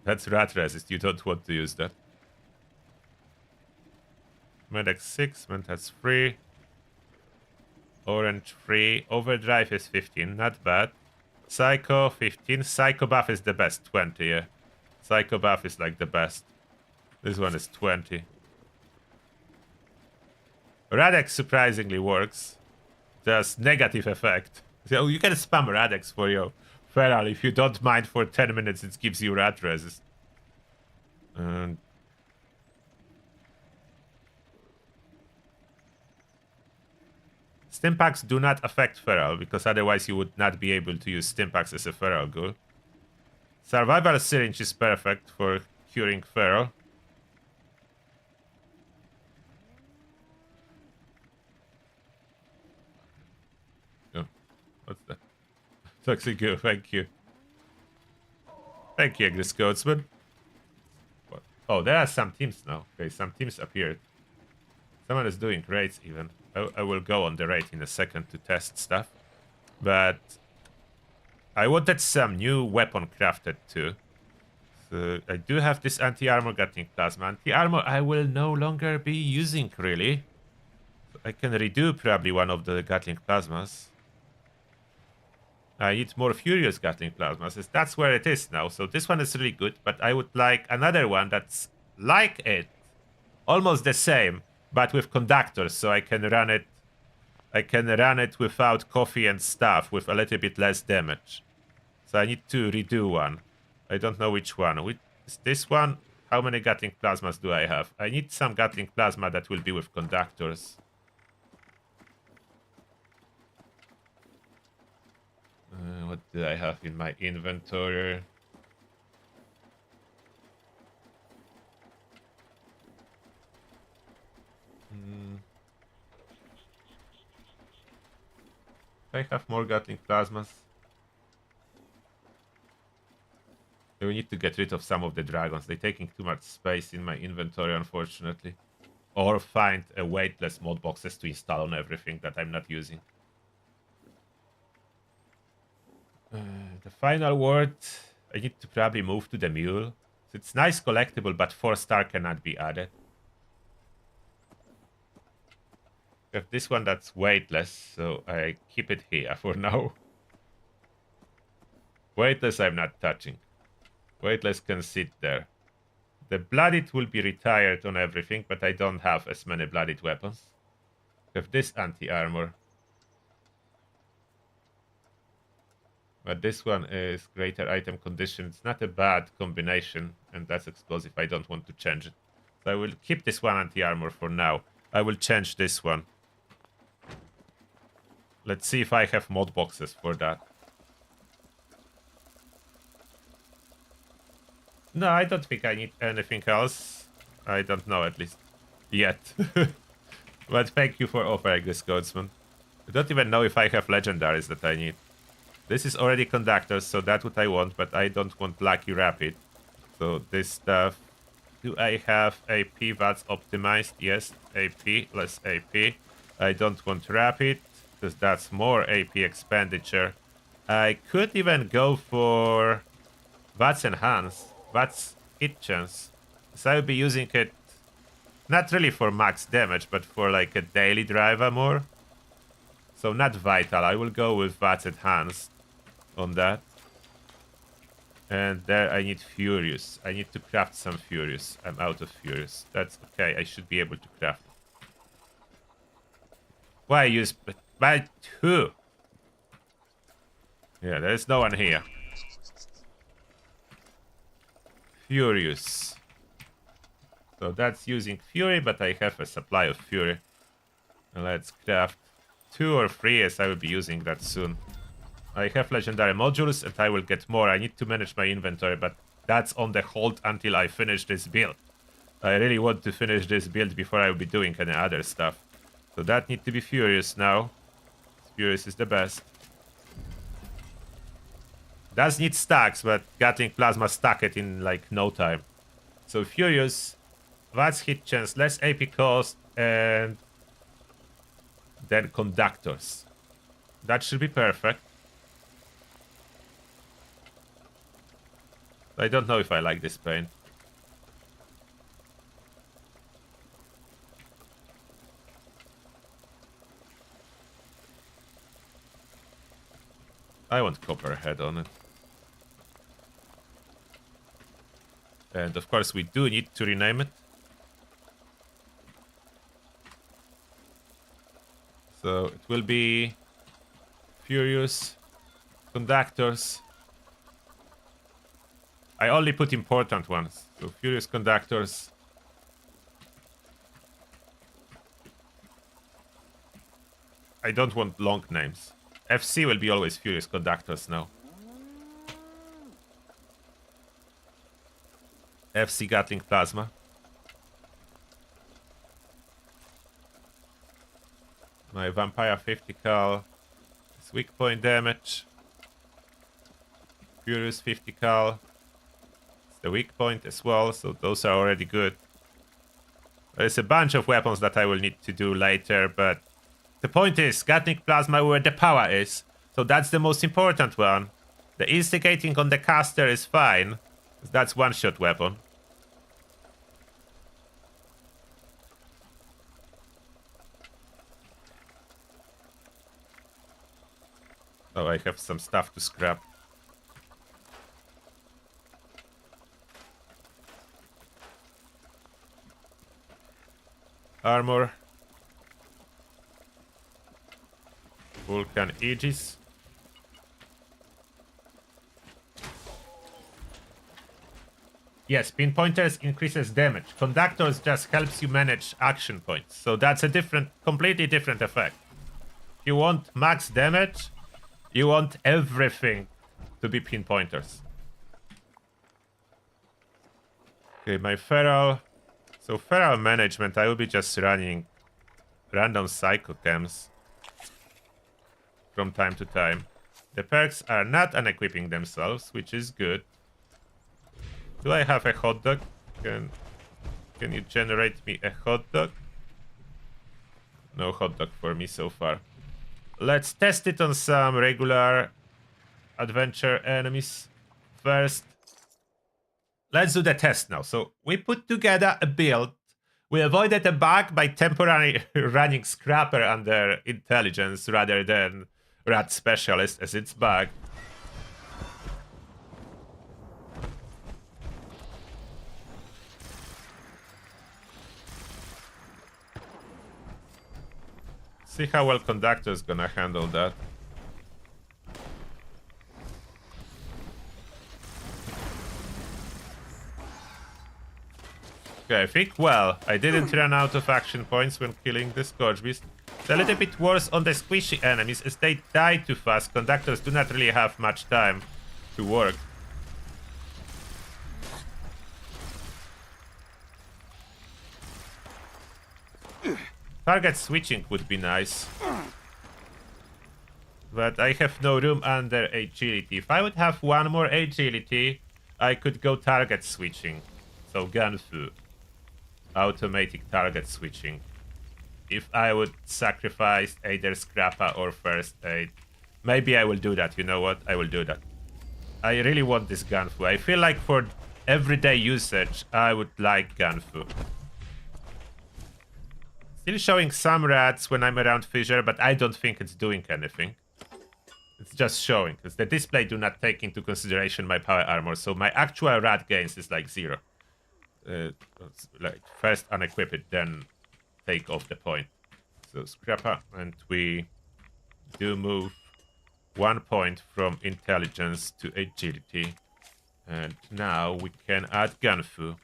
That's rat resist. You don't want to use that. Medic 6, Mentats 3. Orange 3. Overdrive is 15, not bad. Psycho 15. Psycho buff is the best, 20, yeah. Psycho buff is like the best. This one is 20. Radex surprisingly works. Does negative effect. So you can spam Radex for your Feral if you don't mind for 10 minutes it gives you rat resist. And Stimpaks do not affect Feral because otherwise you would not be able to use Stimpaks as a Feral Ghoul. Survival Syringe is perfect for curing Feral. Oh, what's that? Toxic Ghoul, thank you. Thank you, Agnes Coatsman. What? Oh, there are some teams now. Okay, some teams appeared. Someone is doing raids even. I will go on the raid in a second to test stuff. But I wanted some new weapon crafted too. So I do have this anti-armor Gatling Plasma. Anti-armor I will no longer be using really. So I can redo probably one of the Gatling Plasmas. I need more Furious Gatling Plasmas. That's where it is now. So this one is really good. But I would like another one that's like it. Almost the same. But with conductors. So I can run it. I can run it without coffee and stuff. With a little bit less damage. So I need to redo one. I don't know which one. Which is this one? How many Gatling Plasmas do I have? I need some Gatling Plasma that will be with conductors. What do I have in my inventory? I have more Gatling Plasmas. We need to get rid of some of the dragons. They're taking too much space in my inventory, unfortunately. Or find a weightless mod boxes to install on everything that I'm not using. The final word. I need to probably move to the mule. It's nice collectible, but 4-star cannot be added. We have this one that's weightless, so I keep it here for now. Weightless I'm not touching. Weightless can sit there. The blooded will be retired on everything, but I don't have as many blooded weapons. We have this anti-armor. But this one is greater item condition. It's not a bad combination, and that's explosive. I don't want to change it. So I will keep this one anti-armor for now. I will change this one. Let's see if I have mod boxes for that. No, I don't think I need anything else. I don't know, at least. Yet. But thank you for offering this, Coatsman. I don't even know if I have legendaries that I need. This is already conductors, so that's what I want, but I don't want Lucky Rapid. So this stuff... Do I have AP that's optimized? Yes, AP, less AP. I don't want Rapid, because that's more AP expenditure. I could even go for... That's enhanced. That's hit chance. So I'll be using it... Not really for max damage, but for like a daily driver more. So not vital. I will go with that's enhanced on that. And there I need Furious. I need to craft some Furious. I'm out of Furious. That's okay. I should be able to craft. Why use... By 2? Yeah, there's no one here. Furious. So that's using Fury, but I have a supply of Fury. And let's craft 2 or 3 as I will be using that soon. I have legendary modules and I will get more. I need to manage my inventory, but that's on the hold until I finish this build. I really want to finish this build before I will be doing any other stuff. So that needs to be Furious now. Furious is the best. Does need stacks, but Gatling Plasma stack it in like no time. So Furious, that's hit chance, less AP cost, and then conductors. That should be perfect. I don't know if I like this paint. I want Copperhead on it. And of course we do need to rename it. So it will be Furious Conductors. I only put important ones. So Furious Conductors. I don't want long names. FC will be always Furious Conductors now. FC Gatling Plasma. My Vampire 50 cal is weak point damage. Furious 50 cal. It's the weak point as well, so those are already good. There's a bunch of weapons that I will need to do later, but the point is, Gatling Plasma where the power is, so that's the most important one. The instigating on the caster is fine, that's one-shot weapon. Oh, I have some stuff to scrap. Armor. Vulcan Aegis. Yes, pinpointers increases damage. Conductors just helps you manage action points. So that's a completely different effect. If you want max damage, you want everything to be pinpointers. Okay, my feral. So feral management, I will be just running random psychochems from time to time. The perks are not unequipping themselves, which is good. Do I have a hot dog? Can you generate me a hot dog? No hot dog for me so far. Let's test it on some regular adventure enemies first. Let's do the test now. So we put together a build. We avoided a bug by temporarily running Scrapper under intelligence rather than Rat Specialist as its bug. See how well Conductor's gonna handle that. Okay, I think, well, I didn't run out of action points when killing the Scourge Beast. It's a little bit worse on the squishy enemies as they die too fast. Conductors do not really have much time to work. Target switching would be nice. But I have no room under agility. If I would have one more agility, I could go target switching. So Gunfu. Automatic target switching. If I would sacrifice either Scrappa or First Aid. Maybe I will do that, you know what? I will do that. I really want this Gunfu. I feel like for everyday usage, I would like Gunfu. Still showing some rats when I'm around Fissure, but I don't think it's doing anything. It's just showing, because the display do not take into consideration my power armor, so my actual rat gains is like 0. Like first unequip it, then take off the point. So Scrappa, and we do move 1 point from intelligence to agility. And now we can add Gunfu.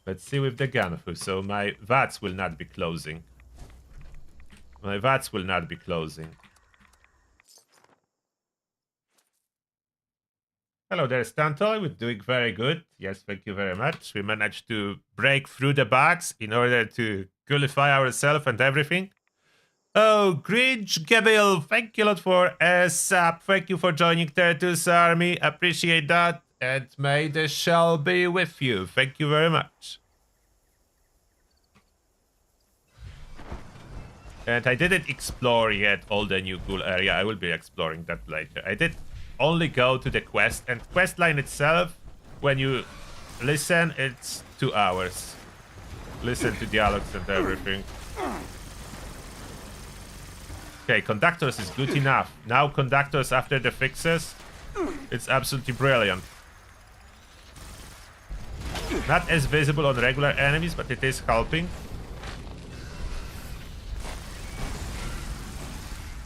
Let's see with the Gunfu. So my VATS will not be closing. My VATS will not be closing. Hello there, Stantoy. We're doing very good. Yes, thank you very much. We managed to break through the bugs in order to qualify ourselves and everything. Oh, Grinch Gabil, thank you a lot for a sub. Thank you for joining Tertus Army. Appreciate that. And may the shell be with you. Thank you very much. And I didn't explore yet all the new Ghoul area. I will be exploring that later. I did only go to the quest, and quest line itself, when you listen, it's 2 hours. Listen to dialogues and everything. Okay, conductors is good enough. Now conductors after the fixes, it's absolutely brilliant. Not as visible on regular enemies, but it is helping.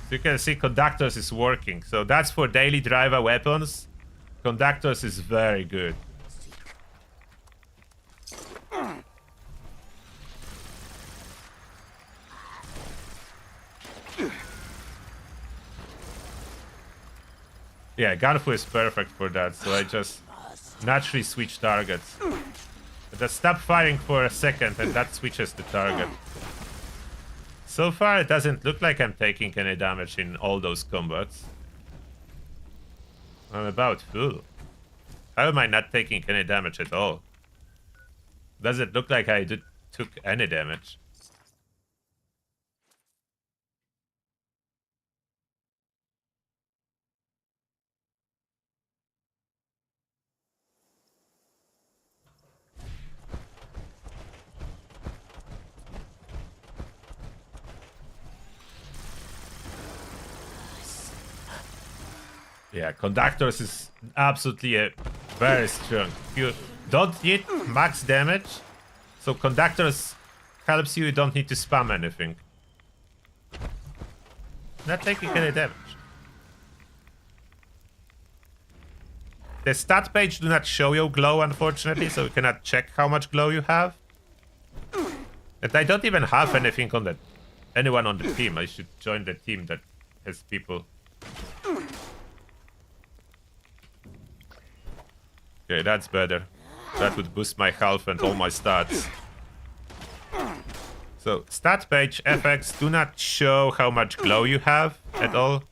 So you can see conductors is working. So that's for daily driver weapons. Conductors is very good. Yeah, Gunfu is perfect for that, so I just naturally switch targets. I just stop firing for a second and that switches the target. So far it doesn't look like I'm taking any damage in all those combats. I'm about full. How am I not taking any damage at all? Does it look like I took any damage? Yeah, conductors is absolutely a very strong. You don't need max damage, so conductors helps you. You don't need to spam anything. Not taking any damage. The stat page do not show you glow, unfortunately, so you cannot check how much glow you have. And I don't even have anything on that. Anyone on the team. I should join the team that has people. Okay, that's better. That would boost my health and all my stats. So, stat page effects do not show how much glow you have at all.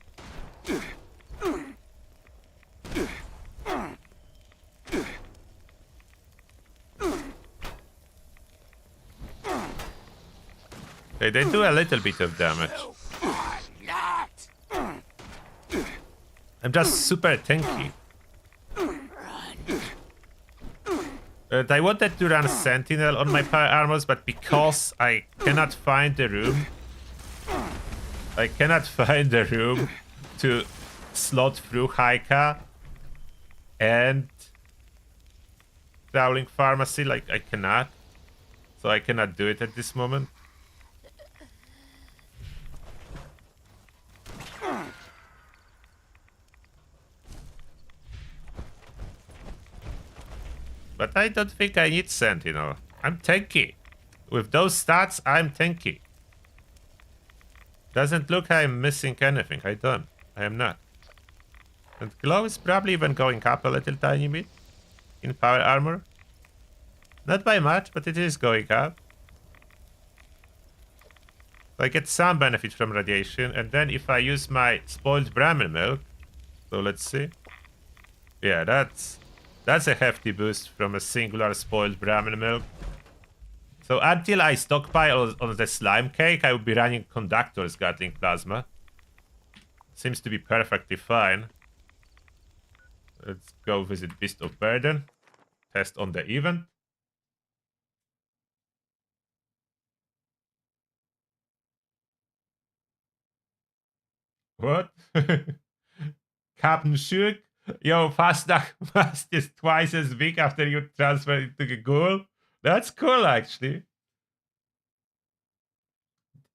Okay, they do a little bit of damage. I'm just super tanky. I wanted to run Sentinel on my power armors, but because I cannot find the room, to slot through Haika and Prowling Pharmacy, like I cannot. So I cannot do it at this moment. But I don't think I need Sentinel. I'm tanky. With those stats, I'm tanky. Doesn't look I'm missing anything. I don't. I am not. And glow is probably even going up a little tiny bit in power armor. Not by much, but it is going up. So I get some benefit from radiation. And then if I use my spoiled Brahmin milk, so let's see. Yeah, that's a hefty boost from a singular spoiled Brahmin milk. So until I stockpile on the slime cake, I will be running Conductor's Gatling Plasma. Seems to be perfectly fine. Let's go visit Beast of Burden. Test on the event. What? Captain Shook? Yo, Fastnacht is twice as big after you transfer it to the Ghoul. That's cool, actually.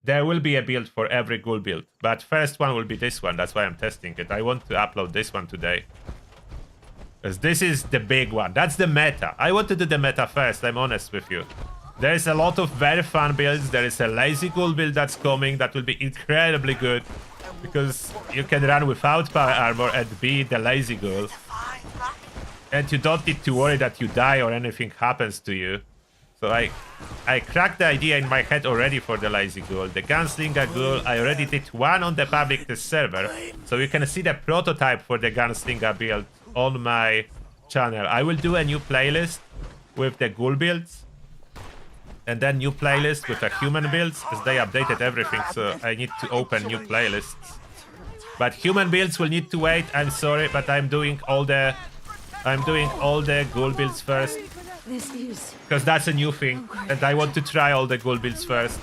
There will be a build for every Ghoul build, but first one will be this one. That's why I'm testing it. I want to upload this one today. Because this is the big one. That's the meta. I want to do the meta first, I'm honest with you. There's a lot of very fun builds. There is a lazy Ghoul build that's coming that will be incredibly good. Because you can run without power armor and be the lazy Ghoul. And you don't need to worry that you die or anything happens to you. So I cracked the idea in my head already for the lazy Ghoul. The Gunslinger Ghoul, I already did one on the public test server. So you can see the prototype for the Gunslinger build on my channel. I will do a new playlist with the Ghoul builds. And then new playlist with the human builds, as they updated everything, so I need to open new playlists. But human builds will need to wait, I'm sorry, but I'm doing all the Ghoul builds first. Because that's a new thing, and I want to try all the Ghoul builds first.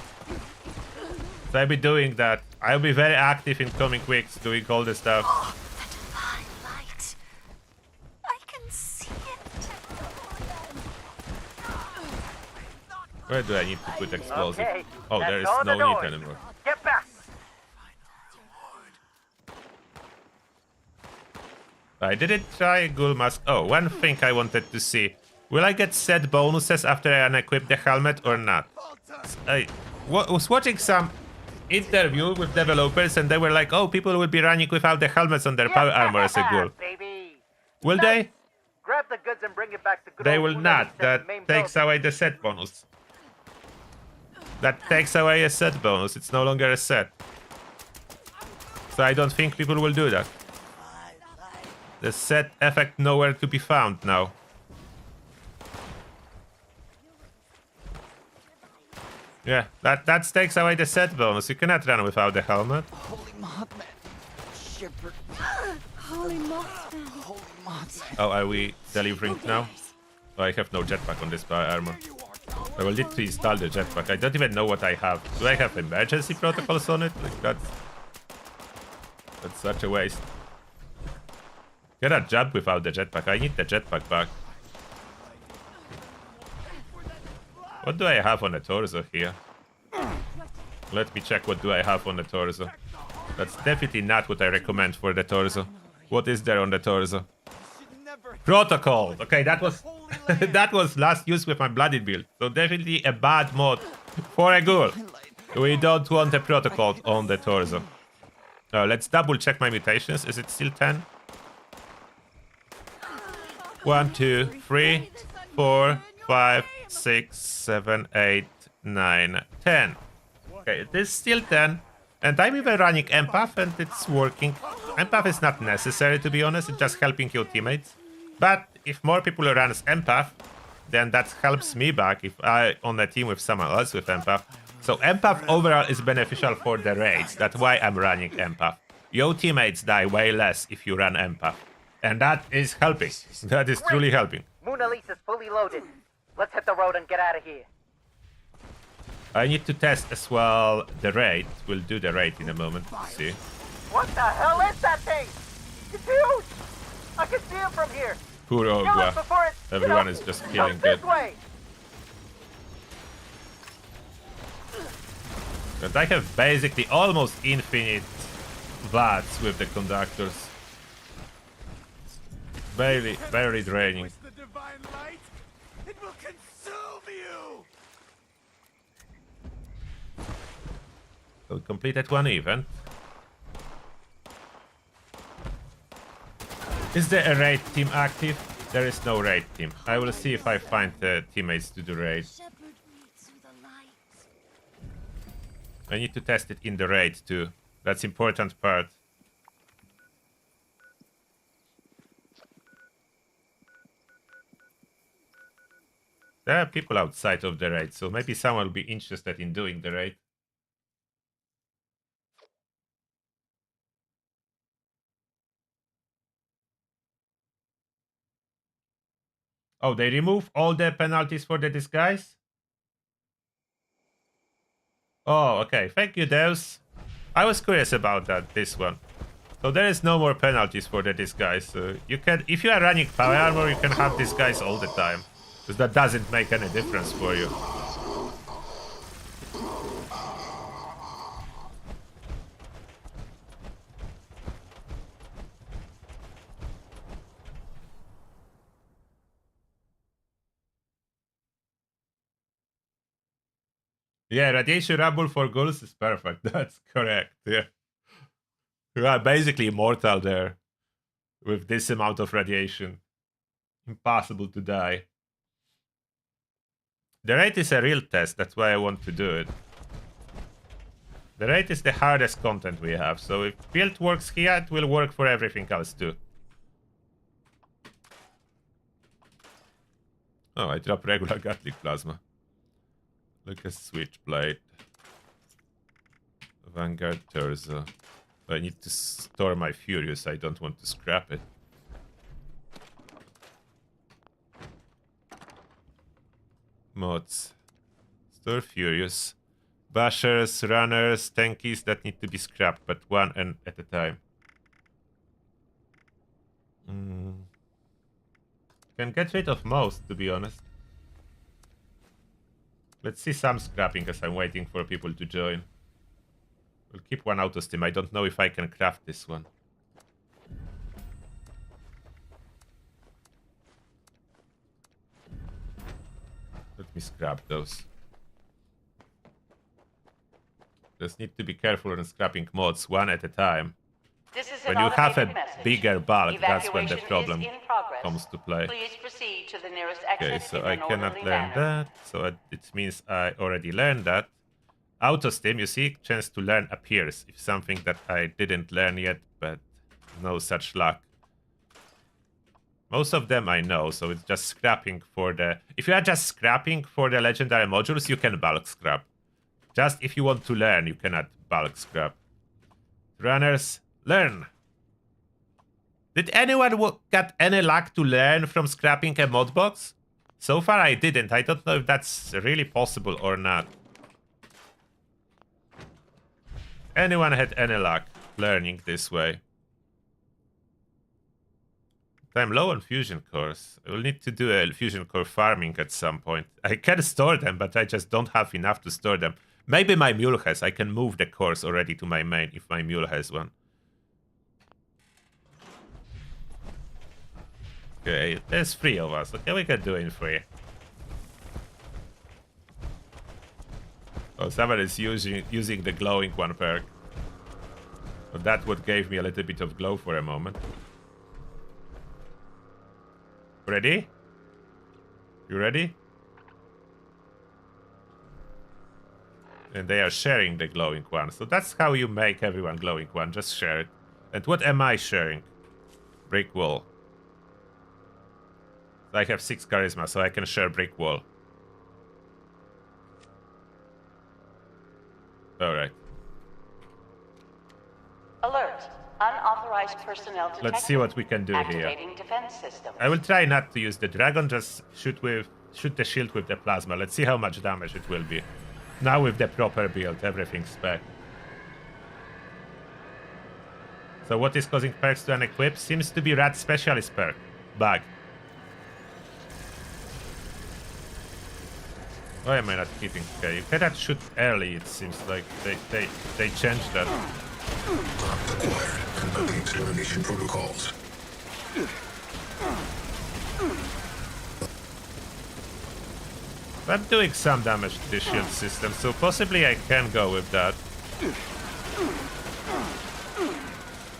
So I'll be doing that. I'll be very active in coming weeks, doing all the stuff. Oh, the divine light. I can see it. Where do I need to put explosive? Okay, Oh, there is that's all the no need doors. anymore. Get back. I didn't try Ghoul mask. Oh, one thing I wanted to see. Will I get set bonuses after I unequip the helmet or not? I was watching some interview with developers and they were like, oh, people will be running without the helmets on their power armor as a Ghoul. Baby. Will they? Grab the goods and bring it back to good They old will Mona not. Lisa That and main takes building. away the set bonus. That takes away a set bonus. It's no longer a set. So I don't think people will do that. The set effect nowhere to be found now. Yeah, that takes away the set bonus. You cannot run without the helmet. Holy Mothman. Shepherd. Holy Mothman. Holy Mothman. Oh, are we delivering now? Oh, I have no jetpack on this power armor. I will need to install the jetpack. I don't even know what I have. Do I have emergency protocols on it? Like that's such a waste. Cannot jump without the jetpack. I need the jetpack back. What do I have on the torso here? Let me check what do I have on the torso. That's definitely not what I recommend for the torso. What is there on the torso? Protocol. Okay, that was that was last used with my bloody build. So definitely a bad mod for a Ghoul. We don't want a protocol on the torso. Let's double check my mutations. Is it still 10? 1, 2, 3, 4, 5, 6, 7, 8, 9, 10. Okay, it is still 10. And I'm even running empath and it's working. Empath is not necessary, to be honest. It's just helping your teammates. But if more people run empath, then that helps me back if I on a team with someone else with empath. So empath overall is beneficial for the raids. That's why I'm running empath. Your teammates die way less if you run empath. And that is helping. That is truly helping. Mona Lisa's fully loaded. Let's hit the road and get out of here. I need to test as well the raid. We'll do the raid in a moment. See. What the hell is that thing? It's huge! I can see it from here. Poor Kill it Ogwa. before it, Everyone is just killing this it. way. But I have basically almost infinite VATs with the conductors. Very, very draining. The divine light, it will consume you. So we completed one event. Is there a raid team active? There is no raid team. I will see if I find teammates to do raid. I need to test it in the raid too. That's important part. There are people outside of the raid, so maybe someone will be interested in doing the raid. Oh, they remove all the penalties for the disguise? Oh, okay. Thank you, Deus. I was curious about that, this one. So there is no more penalties for the disguise. You can, if you are running power armor, you can have disguise all the time. Because that doesn't make any difference for you. Yeah, radiation rumble for ghouls is perfect. That's correct. Yeah. You are basically immortal there. With this amount of radiation. Impossible to die. The raid is a real test. That's why I want to do it. The raid is the hardest content we have. So if build works here, it will work for everything else too. Oh, I drop regular Gatling plasma. Look at switchblade. Vanguard torso. I need to store my Furious. I don't want to scrap it. Mods. Store Furious. Bashers, runners, tankies that need to be scrapped, but one and at a time. Can get rid of most, to be honest. Let's see some scrapping as I'm waiting for people to join. We'll keep one auto steam. I don't know if I can craft this one. Let me scrap those. Just need to be careful on scrapping mods one at a time. When you have a bigger bulk, that's when the problem comes to play. Please proceed to the nearest Okay, exit so in I an cannot orderly learn manner. that. So it means I already learned that. Auto steam, you see, chance to learn appears. If something that I didn't learn yet, but no such luck. Most of them I know, so it's just scrapping for the... If you are just scrapping for the legendary modules, you can bulk scrap. Just if you want to learn, you cannot bulk scrap. Runners, learn! Did anyone get any luck to learn from scrapping a mod box? So far I didn't. I don't know if that's really possible or not. Anyone had any luck learning this way? I'm low on fusion cores. I will need to do a fusion core farming at some point. I can store them, but I just don't have enough to store them. Maybe my mule has. I can move the cores already to my main if my mule has one. Okay, there's 3 of us. Okay, we can do it in 3. Oh, someone is using the glowing one perk. Well, that what gave me a little bit of glow for a moment. Ready? You ready? And they are sharing the glowing one. So that's how you make everyone glowing one. Just share it. And what am I sharing? Brick wall. So I have 6 charisma, so I can share brick wall. Alright. Alert. Unauthorized personnel detected. Let's see what we can do here. Activating defense systems. I will try not to use the dragon, just shoot the shield with the plasma. Let's see how much damage it will be. Now with the proper build, everything's back. So what is causing perks to unequip? Seems to be rat specialist perk. Bug. Why am I not hitting? Okay, you cannot shoot early, it seems like. They changed that. Acquired. Conducting extermination protocols. I'm doing some damage to the shield system, so possibly I can go with that.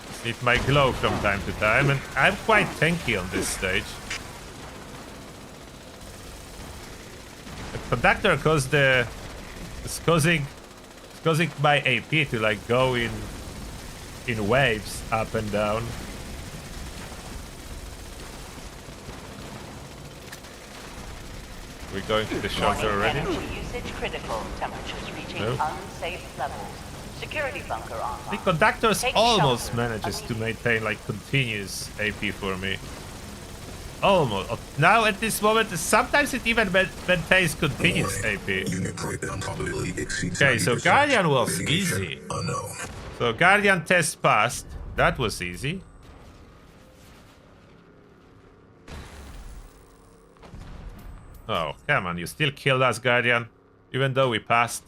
Just need my glow from time to time, and I'm quite tanky on this stage. The conductor is causing my AP to like go in waves up and down. We're going to the shelter already. Energy usage critical. Temperatures reaching unsafe levels. Security bunker online. The conductors Take almost shelter manages to maintain like continuous AP for me. Almost. Now at this moment, sometimes it even maintains continuous AP. Okay, so Guardian was easy. So Guardian test passed. That was easy. Oh, come on, you still killed us, Guardian. Even though we passed.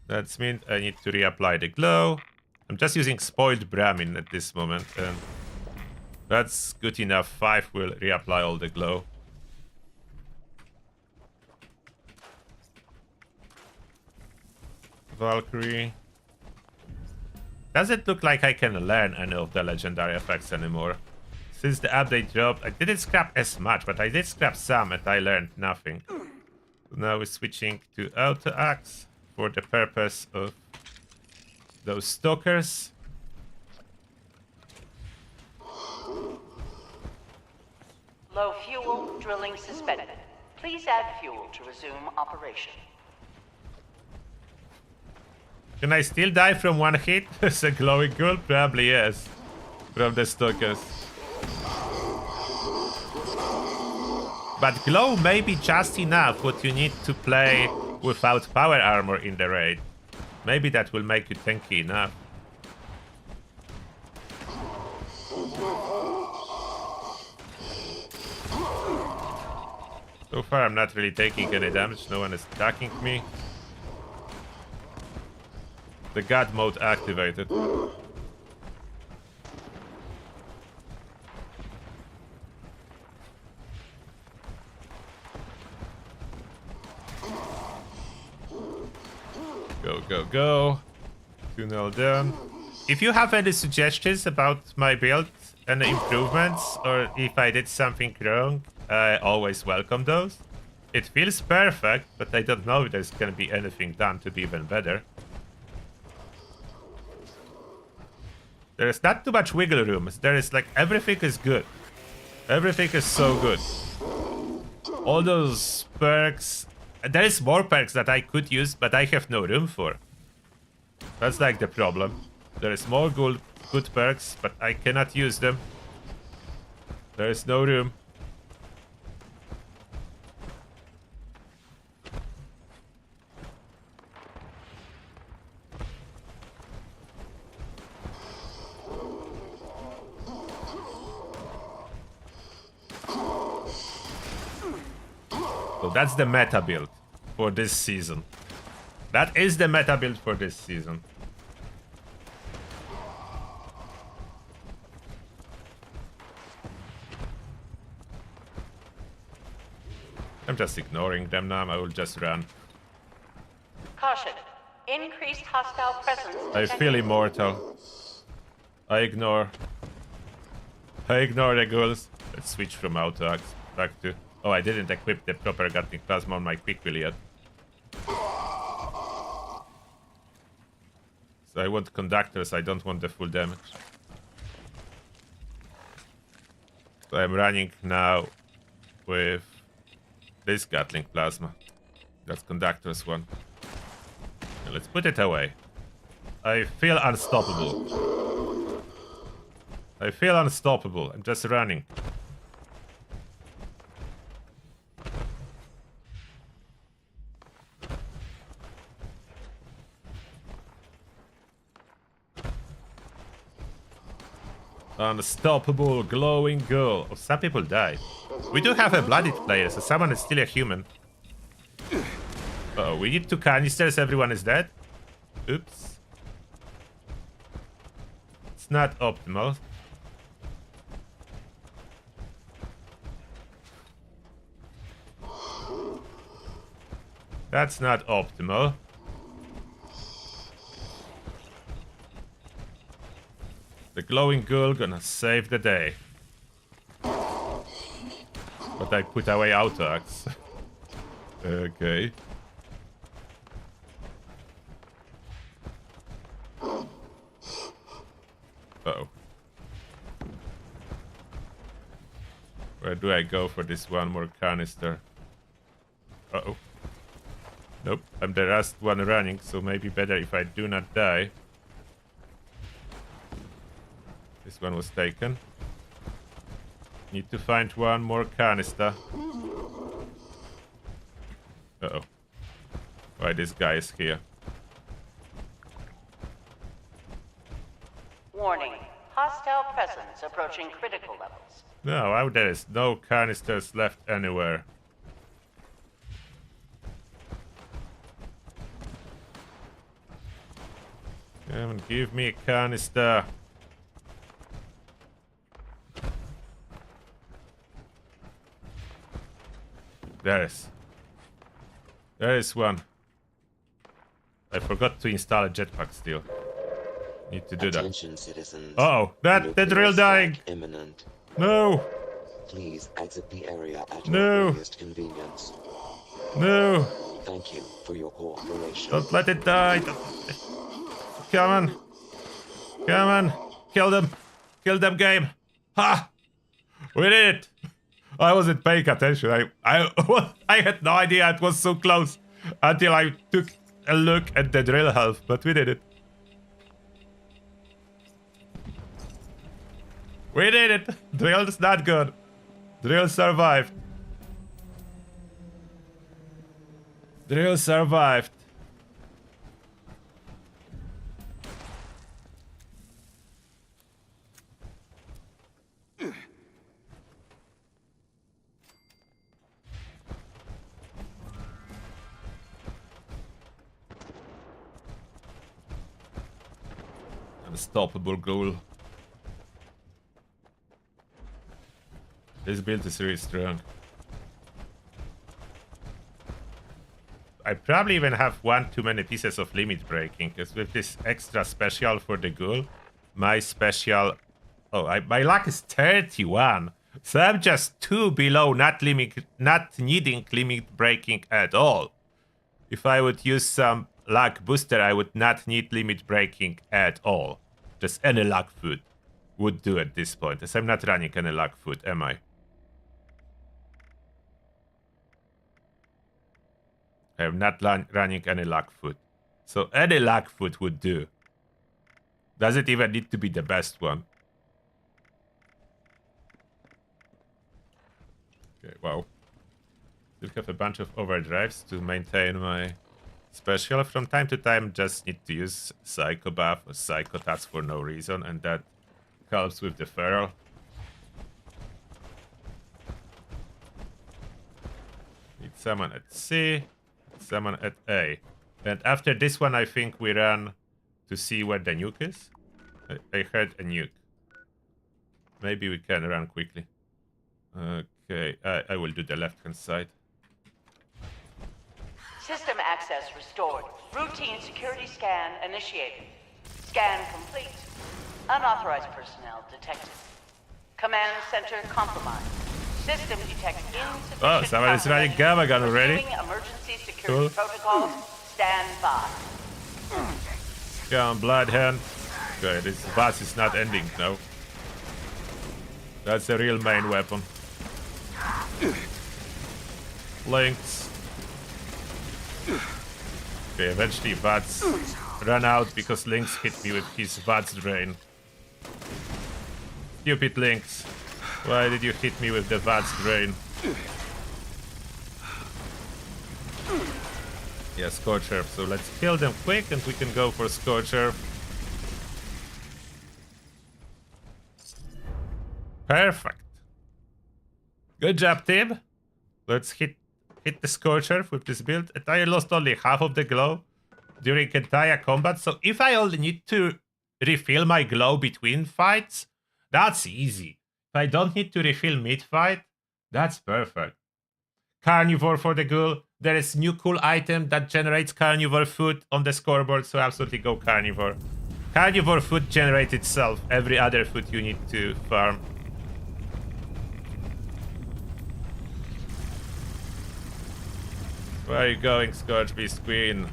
That means I need to reapply the glow. I'm just using spoiled Brahmin at this moment, and that's good enough. 5 will reapply all the glow. Valkyrie. Doesn't look like I can learn any of the legendary effects anymore. Since the update dropped, I didn't scrap as much, but I did scrap some and I learned nothing. So now we're switching to Auto Axe for the purpose of those stalkers. Low fuel, drilling suspended. Please add fuel to resume operation. Can I still die from one hit as a glowing ghoul? Probably yes. From the stalkers. But glow may be just enough what you need to play without power armor in the raid. Maybe that will make you tanky enough. So far I'm not really taking any damage, no one is attacking me. The God mode activated. Go, go, go. 2-0 down. If you have any suggestions about my build and improvements, or if I did something wrong, I always welcome those. It feels perfect, but I don't know if there's gonna be anything done to be even better. There's not too much wiggle room. There is like, everything is good. Everything is so good. All those perks. There is more perks that I could use, but I have no room for. That's like the problem. There is more good perks, but I cannot use them. There is no room. So that's the meta build for this season. That is the meta build for this season. I'm just ignoring them now. I will just run. Caution. Increased hostile presence I feel immortal. I ignore the ghouls. Let's switch from auto back to... Oh, I didn't equip the proper Gatling Plasma on my quick wheel yet. So I want conductors, I don't want the full damage. So I'm running now with this Gatling Plasma. That's conductors one. And let's put it away. I feel unstoppable. I feel unstoppable. I'm just running. Unstoppable glowing girl. Oh, some people died. We do have a blooded player, so someone is still a human. Uh-oh, we need 2 canisters, everyone is dead. Oops. It's not optimal. That's not optimal. The glowing ghoul gonna save the day. But I put away auto axe. Okay. Uh-oh. Where do I go for this one more canister? Uh-oh. Nope, I'm the last one running, so maybe better if I do not die. This one was taken. Need to find one more canister. Uh-oh. Why this guy is here? Warning. Hostile presence approaching critical levels. No, there is no canisters left anywhere. Come on, give me a canister. There is one. I forgot to install a jetpack still. Need to do that. Citizens. Uh-oh, the drill dying. Imminent. No. Please exit the area at No. your earliest convenience. No. Thank you for your cooperation. Don't let it die. Come on. Come on. Kill them. Kill them, game. Ha! We did it. I wasn't paying attention. I had no idea it was so close until I took a look at the drill health, but we did it. We did it. Drill's not good. Drill survived. Drill survived. Unstoppable Ghoul. This build is really strong. I probably even have one too many pieces of limit breaking, because with this extra special for the Ghoul, my special... Oh, my luck is 31. So I'm just 2 below not needing limit breaking at all. If I would use some luck booster, I would not need limit breaking at all. Just any luck food would do at this point, as I'm not running any luck food, am I? I'm not running any luck food. So any luck food would do. Does it even need to be the best one? Okay, wow. Still have a bunch of overdrives to maintain my special. From time to time, just need to use Psycho Buff or Psycho Touch for no reason, and that helps with the Feral. Need someone at C, someone at A. And after this one, I think we run to see where the nuke is. I heard a nuke. Maybe we can run quickly. Okay, I will do the left-hand side. System access restored. Routine security scan initiated. Scan complete. Unauthorized personnel detected. Command center compromised. System detects insufficient... Oh, someone is running Gamma Gun already. Emergency security protocols. Stand by. Come on, Bloodhound. Okay, this boss is not ending now. That's the real main weapon. Lynx. Okay, eventually VATS ran out because Lynx hit me with his VATS drain. Stupid Lynx. Why did you hit me with the VATS drain? Yeah, Scorcher. So let's kill them quick and we can go for Scorcher. Perfect. Good job, team. Let's hit the Scorcher with this build. And I lost only half of the glow during entire combat. So if I only need to refill my glow between fights, that's easy. If I don't need to refill mid-fight, that's perfect. Carnivore for the Ghoul. There is new cool item that generates carnivore food on the scoreboard, so absolutely go Carnivore. Carnivore food generates itself. Every other food you need to farm. Where are you going, Scourge Beast Queen?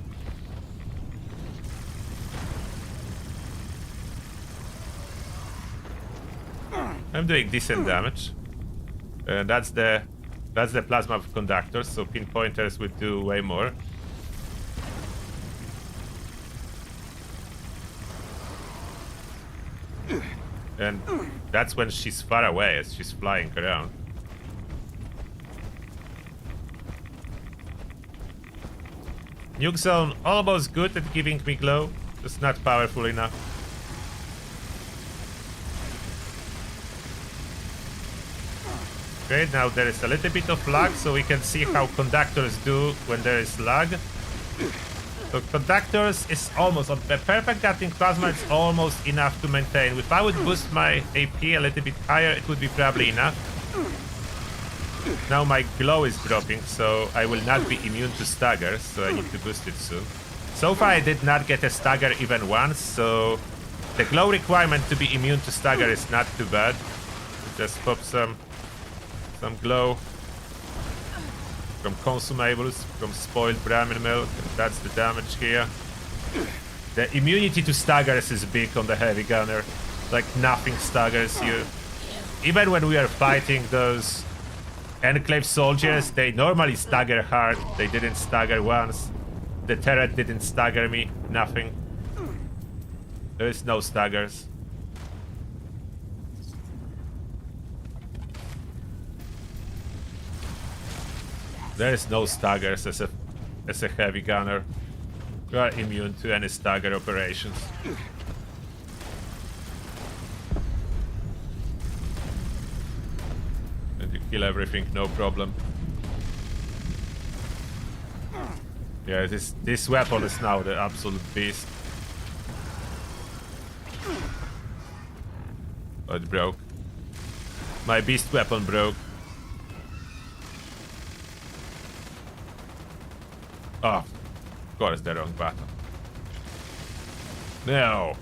I'm doing decent damage. And that's the plasma of conductors, so pinpointers would do way more. And that's when she's far away, as she's flying around. Nuke Zone almost good at giving me glow, just not powerful enough. Okay, now there is a little bit of lag, so we can see how conductors do when there is lag. So conductors is almost, on the perfect Gatling Plasma, it's almost enough to maintain. If I would boost my AP a little bit higher, it would be probably enough. Now my glow is dropping, so I will not be immune to staggers, so I need to boost it soon. So far I did not get a stagger even once, so the glow requirement to be immune to stagger is not too bad. Just pop some glow from consumables, from spoiled Brahmin milk, and that's the damage here. The immunity to staggers is big on the heavy gunner. Like nothing staggers you. Even when we are fighting those Enclave soldiers, they normally stagger hard. They didn't stagger once. The turret didn't stagger me. Nothing. There is no staggers. There is no staggers as a as a heavy gunner. You are immune to any stagger operations. And you kill everything, no problem. Yeah, this weapon is now the absolute beast. Oh, it broke. My beast weapon broke. Oh, of course, the wrong button. No.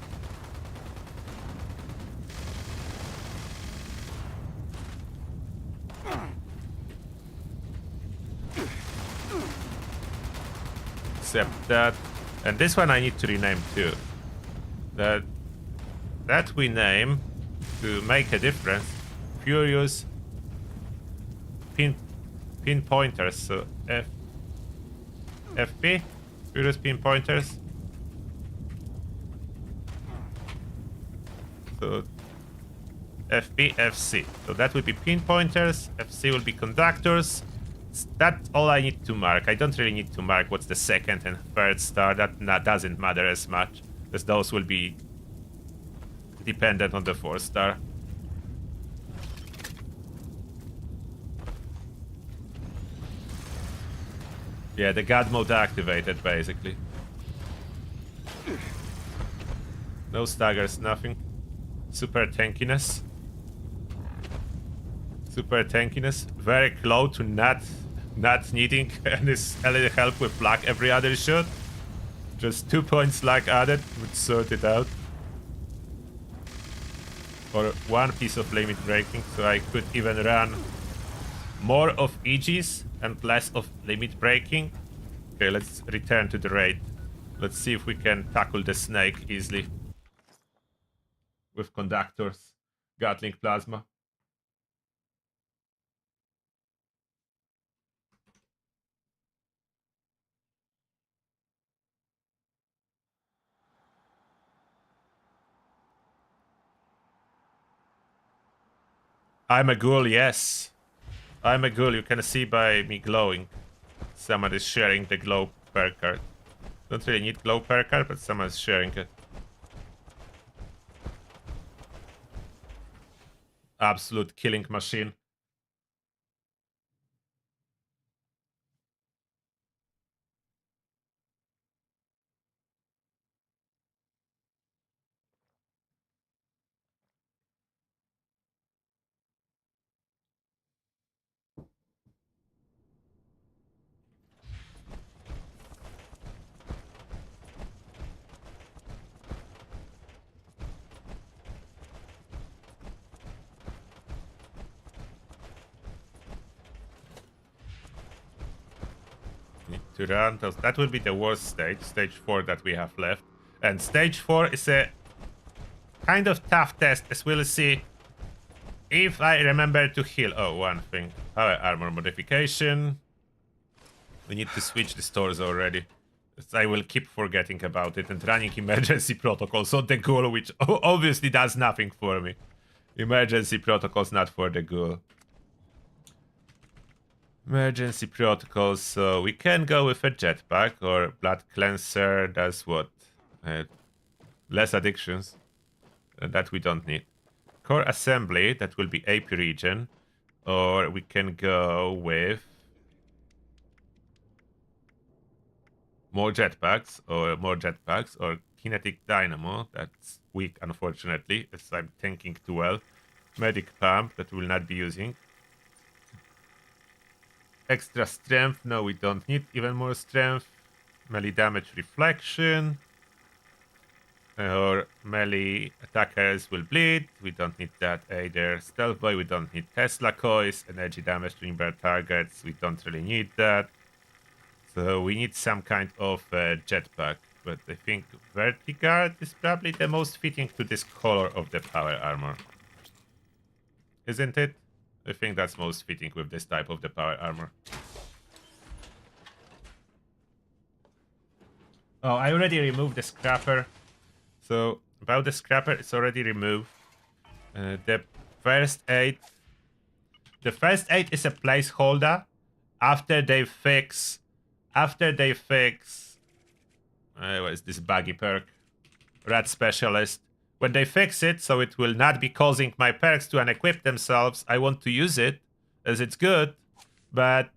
Except that, and this one I need to rename too. That we name to make a difference. Furious pinpointers. So FP, Furious pinpointers. So FP, FC. So that would be pinpointers. FC will be conductors. That's all I need to mark. I don't really need to mark what's the second and third star. That doesn't matter as much, as those will be dependent on the 4-star. Yeah, the God mode activated, basically. No staggers, nothing. Super tankiness. Super tankiness. Very close to not needing any help with luck every other shot. Just 2 points luck added would sort it out. Or 1 piece of limit breaking, so I could even run more of EGs and less of limit breaking. Okay, let's return to the raid. Let's see if we can tackle the snake easily. With conductors, Gatling plasma. I'm a ghoul, yes. I'm a ghoul, you can see by me glowing. Someone is sharing the glow per card. Don't really need glow per card, but someone's sharing it. Absolute killing machine. Need to run. That will be the worst stage, stage 4 that we have left. And stage 4 is a kind of tough test, as we'll see if I remember to heal. Oh, one thing. Power armor modification. We need to switch the stores already. I will keep forgetting about it and running emergency protocols on the ghoul, which obviously does nothing for me. Emergency protocols not for the ghoul. Emergency protocols, so we can go with a jetpack or blood cleanser. That's what? Less addictions. That we don't need. Core assembly, that will be AP region. Or we can go with more jetpacks or kinetic dynamo. That's weak, unfortunately, as I'm thinking too well. Medic pump, that we'll not be using. Extra strength, no, we don't need even more strength. Melee damage reflection. Or melee attackers will bleed. We don't need that either. Stealth boy, we don't need Tesla coils. Energy damage to invert targets, we don't really need that. So we need some kind of jetpack. But I think Vertiguard is probably the most fitting to this color of the power armor. Isn't it? I think that's most fitting with this type of the power armor. Oh, I already removed the scrapper. So, about the scrapper, it's already removed. The first aid is a placeholder after they fix after they fix... what is this buggy perk? Rat Specialist. When they fix it, so it will not be causing my perks to unequip themselves, I want to use it, as it's good, but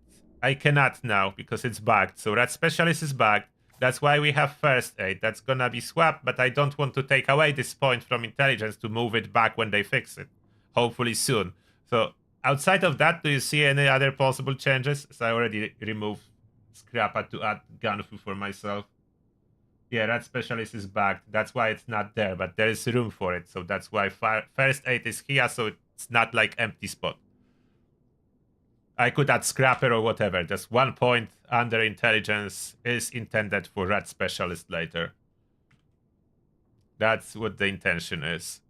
I cannot now, because it's bugged. So Rat Specialist is bugged. That's why we have First Aid. That's gonna be swapped, but I don't want to take away this point from Intelligence to move it back when they fix it. Hopefully soon. So, outside of that, do you see any other possible changes? So I already removed Scrappa to add Gunfu for myself. Yeah, Rat Specialist is bugged. That's why it's not there, but there is room for it. So that's why First Aid is here, so it's not like empty spot. I could add Scrapper or whatever. Just 1 point under Intelligence is intended for Rat Specialist later. That's what the intention is.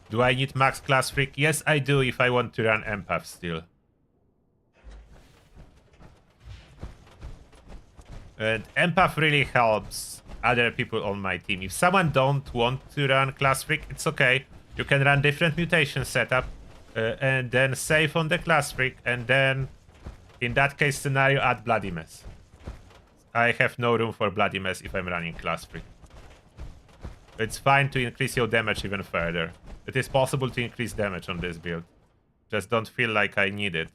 Do I need max class freak? Yes, I do if I want to run empath still. And empath really helps other people on my team. If someone don't want to run class freak, it's okay. You can run different mutation setup and then save on the class freak, and then in that case scenario add bloody mess. I have no room for bloody mess if I'm running class freak. It's fine to increase your damage even further. It is possible to increase damage on this build. Just don't feel like I need it.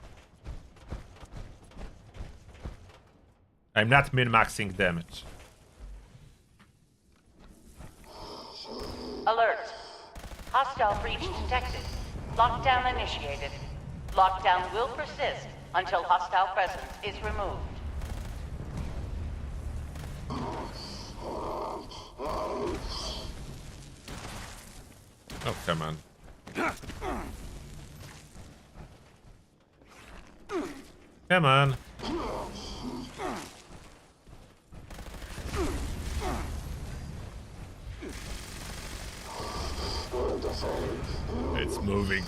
I'm not min-maxing damage. Alert. Hostile breach detected. Lockdown initiated. Lockdown will persist until hostile presence is removed. Oh, come on. Come on. It's moving.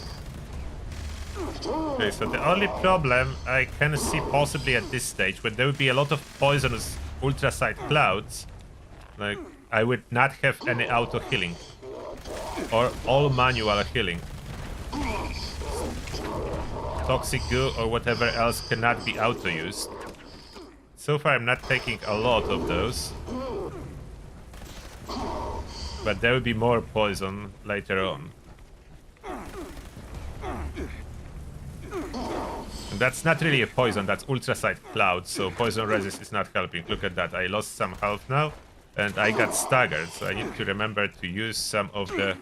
Okay, so the only problem I can see possibly at this stage, when there would be a lot of poisonous ultraside clouds, like, I would not have any auto healing. Or all manual healing. Toxic goo or whatever else cannot be auto-used. So far I'm not taking a lot of those. But there will be more poison later on. And that's not really a poison, that's ultraside cloud, so poison resist is not helping. Look at that, I lost some health now. And I got staggered, so I need to remember to use some of the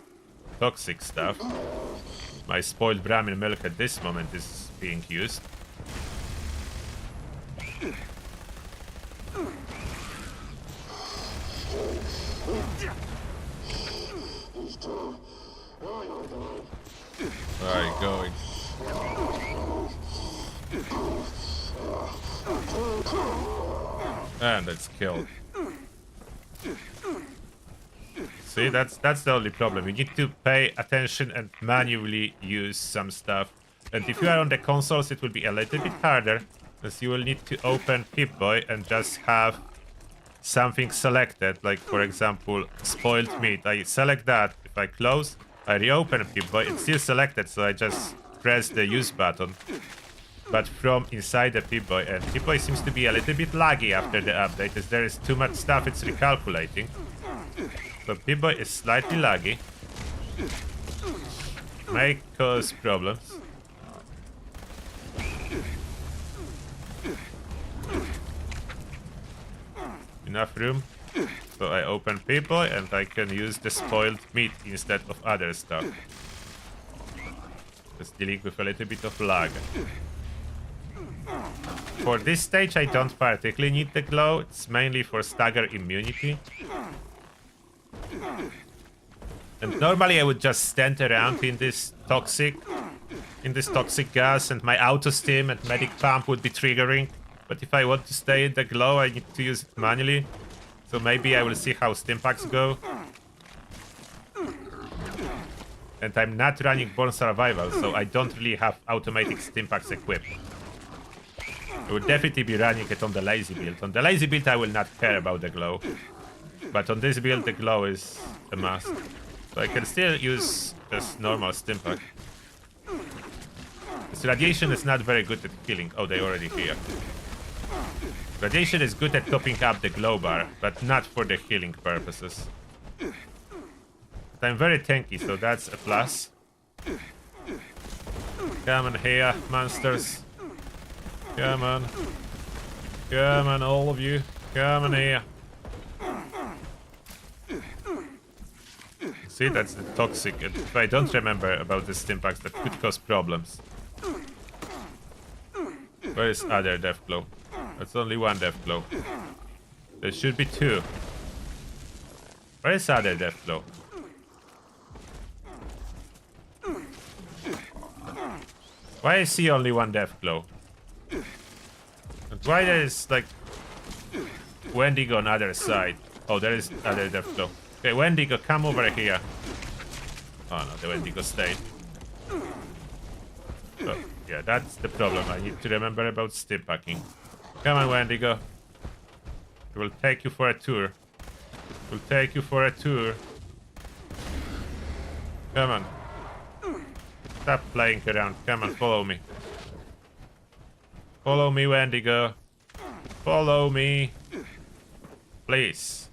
toxic stuff. My spoiled Brahmin milk at this moment is being used. Where are you going? And it's killed. See, that's the only problem. You need to pay attention and manually use some stuff. And if you are on the consoles, it will be a little bit harder, because you will need to open Pip-Boy and just have something selected. Like, for example, spoiled meat. I select that. If I close, I reopen Pip-Boy. It's still selected, so I just press the use button. But from inside the Pip-Boy, and Pip-Boy seems to be a little bit laggy after the update, as there is too much stuff it's recalculating. So Pip-Boy is slightly laggy. May cause problems. Enough room. So I open Pip-Boy and I can use the spoiled meat instead of other stuff. Just dealing with a little bit of lag. For this stage I don't particularly need the glow, it's mainly for stagger immunity. And normally I would just stand around in this toxic gas, and my auto stim and medic pump would be triggering. But if I want to stay in the glow, I need to use it manually. So maybe I will see how stim packs go. And I'm not running Born Survival, so I don't really have automatic Stimpaks equipped. I would definitely be running it on the lazy build. On the lazy build, I will not care about the glow. But on this build, the glow is a must. So I can still use just normal Stimpak. This radiation is not very good at killing. Oh, they're already here. Radiation is good at topping up the glow bar, but not for the healing purposes. But I'm very tanky, so that's a plus. Come on here, monsters. Come on. Come on, all of you. Come on here. See, that's the toxic. If I don't remember about the Stimpaks, that could cause problems. Where is other Deathglow? That's only one Deathglow. There should be two. Where is other Deathglow? Why I see only one Deathglow? And why there is like Wendigo on other side? Oh, there is other Deathglow. Okay, Wendigo, come over here. Oh no, the Wendigo stayed. Oh, yeah, that's the problem. I need to remember about Stimpacking. Come on, Wendigo. We'll take you for a tour. We'll take you for a tour. Come on. Stop playing around. Come on, follow me. Follow me, Wendigo. Follow me. Please.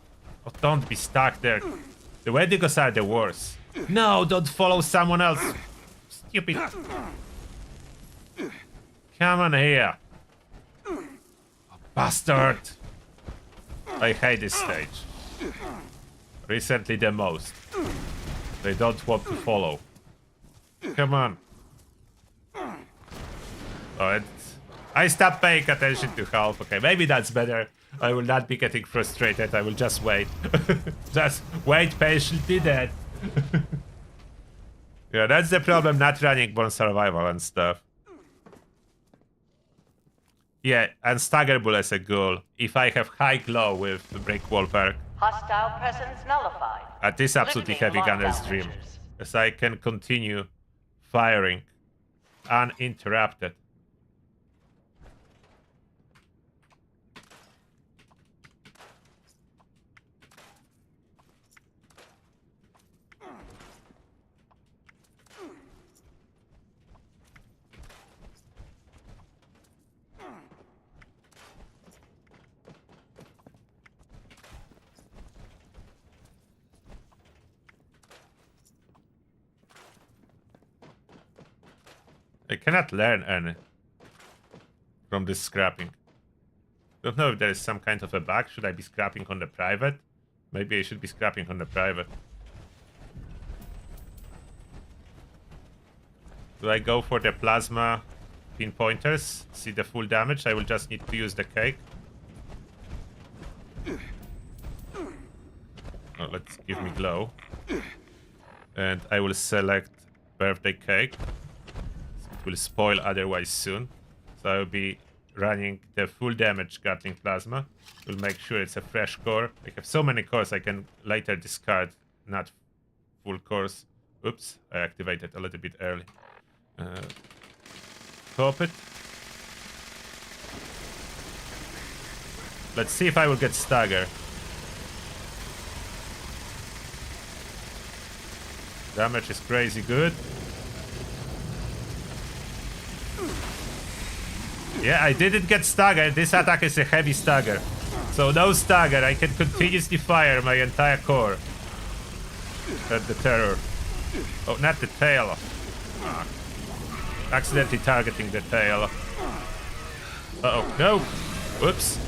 Oh, don't be stuck there. The Wendigos are the worst. No, don't follow someone else. Stupid. Come on here. Oh, bastard. I hate this stage. Recently the most. They don't want to follow. Come on. Oh, I stopped paying attention to health. Okay, maybe that's better. I will not be getting frustrated. I will just wait. Just wait patiently then. Yeah, that's the problem, not running Born Survival and stuff. Yeah, and Staggerable as a ghoul. If I have high glow with the Break Wall perk. Hostile presence nullified. At this absolutely heavy gunner's dream. As I can continue firing uninterrupted. I cannot learn any from this scrapping. Don't know if there is some kind of a bug. Should I be scrapping on the private? Maybe I should be scrapping on the private. Do I go for the plasma pinpointers? See the full damage? I will just need to use the cake. Oh, let's give me glow. And I will select birthday cake. It will spoil otherwise soon. So I will be running the full damage Gatling Plasma. We'll make sure it's a fresh core. I have so many cores I can later discard not full cores. Oops, I activated a little bit early. Cop it. Let's see if I will get stagger. Damage is crazy good. Yeah, I didn't get stagger. This attack is a heavy stagger. So no stagger. I can continuously fire my entire core. At the terror. Oh, not the tail. Ah. Accidentally targeting the tail. Uh-oh, no. Whoops.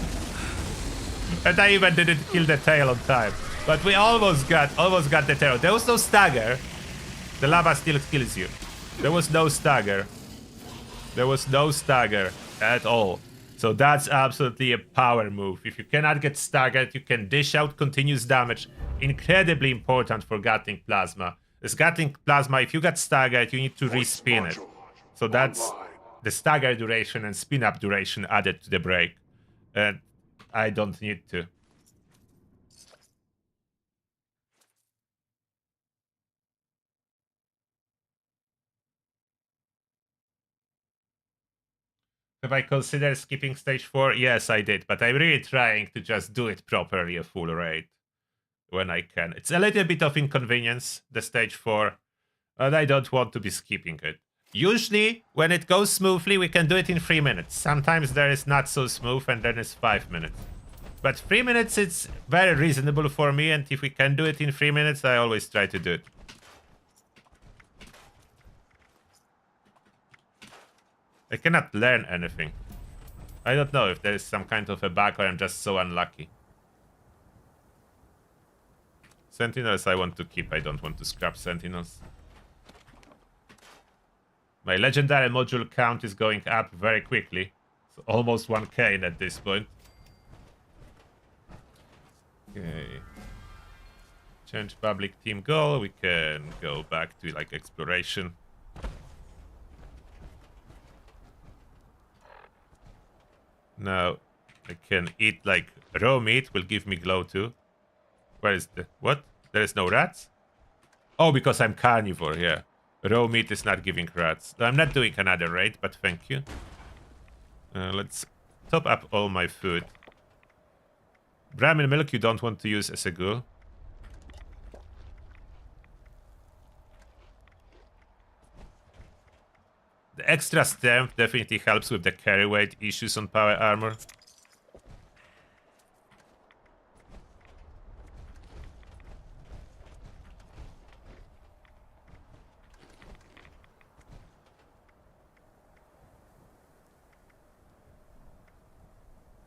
And I even didn't kill the tail on time. But we almost got the tail. There was no stagger. The lava still kills you. There was no stagger. There was no stagger at all. So that's absolutely a power move. If you cannot get staggered, you can dish out continuous damage. Incredibly important for Gatling Plasma. This Gatling Plasma, if you get staggered, you need to respin it. So that's the stagger duration and spin up duration added to the break. And I don't need to. Have I considered skipping stage 4? Yes, I did, but I'm really trying to just do it properly a full raid when I can. It's a little bit of inconvenience, the stage 4, and I don't want to be skipping it. Usually, when it goes smoothly, we can do it in 3 minutes. Sometimes there is not so smooth, and then it's 5 minutes. But 3 minutes, it's very reasonable for me, and if we can do it in 3 minutes, I always try to do it. I cannot learn anything. I don't know if there is some kind of a bug or I'm just so unlucky. Sentinels I want to keep. I don't want to scrap Sentinels. My legendary module count is going up very quickly. So almost 1k at this point. Okay. Change public team goal. We can go back to like exploration. Now I can eat like raw meat, will give me glow too. Where is the what? There is no rats? Oh, because I'm carnivore, yeah. Raw meat is not giving rats. I'm not doing another raid, but thank you. Let's top up all my food. Brahmin milk you don't want to use as a ghoul. The extra strength definitely helps with the carry weight issues on power armor.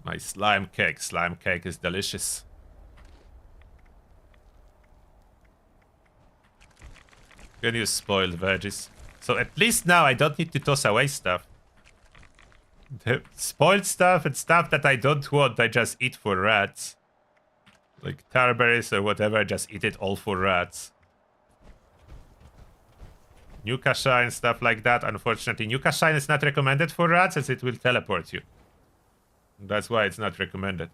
My slime cake. Slime cake is delicious. Can use spoiled veggies. So at least now I don't need to toss away stuff. The spoiled stuff and stuff that I don't want, I just eat for rats. Like tarberries or whatever, I just eat it all for rats. Nuka Shine, stuff like that. Unfortunately, Nuka Shine is not recommended for rats as it will teleport you. That's why it's not recommended.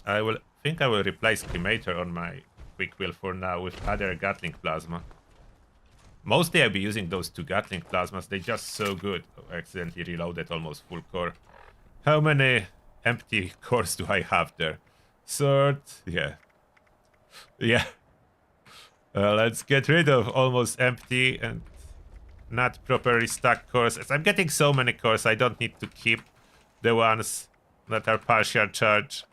I think I will replace Cremator on my Quick Wheel for now with other Gatling Plasma. Mostly I'll be using those 2 Gatling Plasmas. They're just so good. Oh, accidentally reloaded almost full core. How many empty cores do I have there? Sort. Yeah. Yeah. Let's get rid of almost empty and not properly stacked cores. As I'm getting so many cores, I don't need to keep the ones that are partial charge.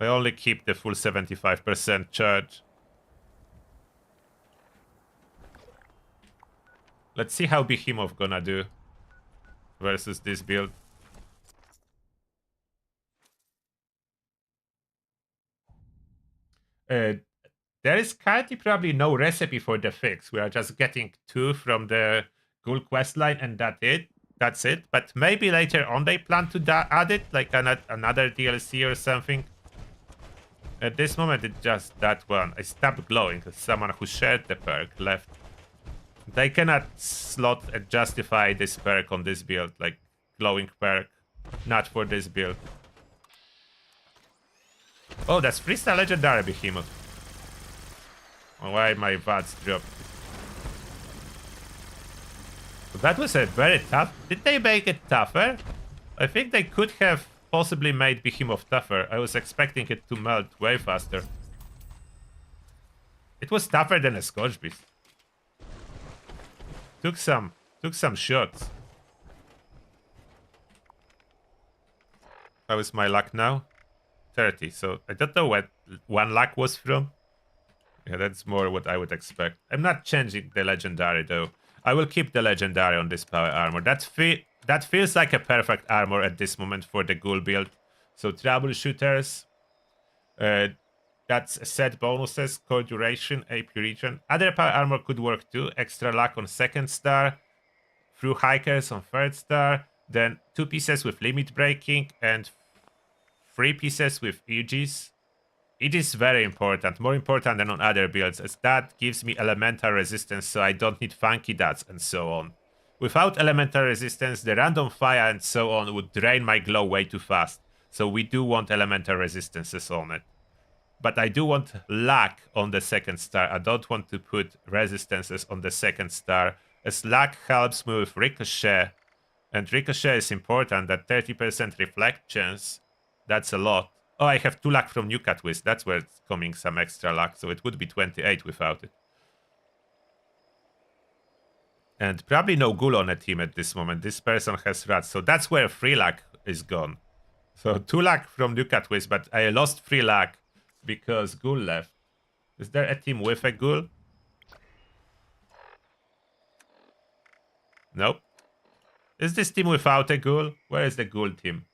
I only keep the full 75% charge. Let's see how Behemoth gonna do versus this build. There is currently probably no recipe for the fix. We are just getting 2 from the Ghoul questline and that's it. But maybe later on they plan to add it, like another DLC or something. At this moment, it's just that one. I stopped glowing because someone who shared the perk left. They cannot slot and justify this perk on this build, like glowing perk. Not for this build. Oh, that's 3-star legendary Behemoth. Why my VADs dropped? That was a very tough... Did they make it tougher? I think they could have possibly made Behemoth tougher. I was expecting it to melt way faster. It was tougher than a Scorch Beast. Took some shots. How is my luck now? 30. So I don't know what 1 luck was from. Yeah, that's more what I would expect. I'm not changing the legendary though. I will keep the legendary on this power armor. That feels like a perfect armor at this moment for the Ghoul build. So troubleshooters. That's set bonuses, core duration, AP region. Other power armor could work too. Extra luck on 2nd star. Through hikers on 3rd star. Then 2 pieces with limit breaking and 3 pieces with Aegis. It is very important, more important than on other builds, as that gives me elemental resistance, so I don't need funky dots and so on. Without elemental resistance, the random fire and so on would drain my glow way too fast, so we do want elemental resistances on it. But I do want luck on the second star. I don't want to put resistances on the second star, as luck helps me with ricochet. And ricochet is important, that 30% reflect chance. That's a lot. Oh, I have 2 luck from Nuka Twist. That's where it's coming some extra luck. So it would be 28 without it. And probably no Ghoul on a team at this moment. This person has rats. So that's where 3 luck is gone. So 2 luck from Nuka Twist, but I lost 3 luck because Ghoul left. Is there a team with a Ghoul? Nope. Is this team without a Ghoul? Where is the Ghoul team?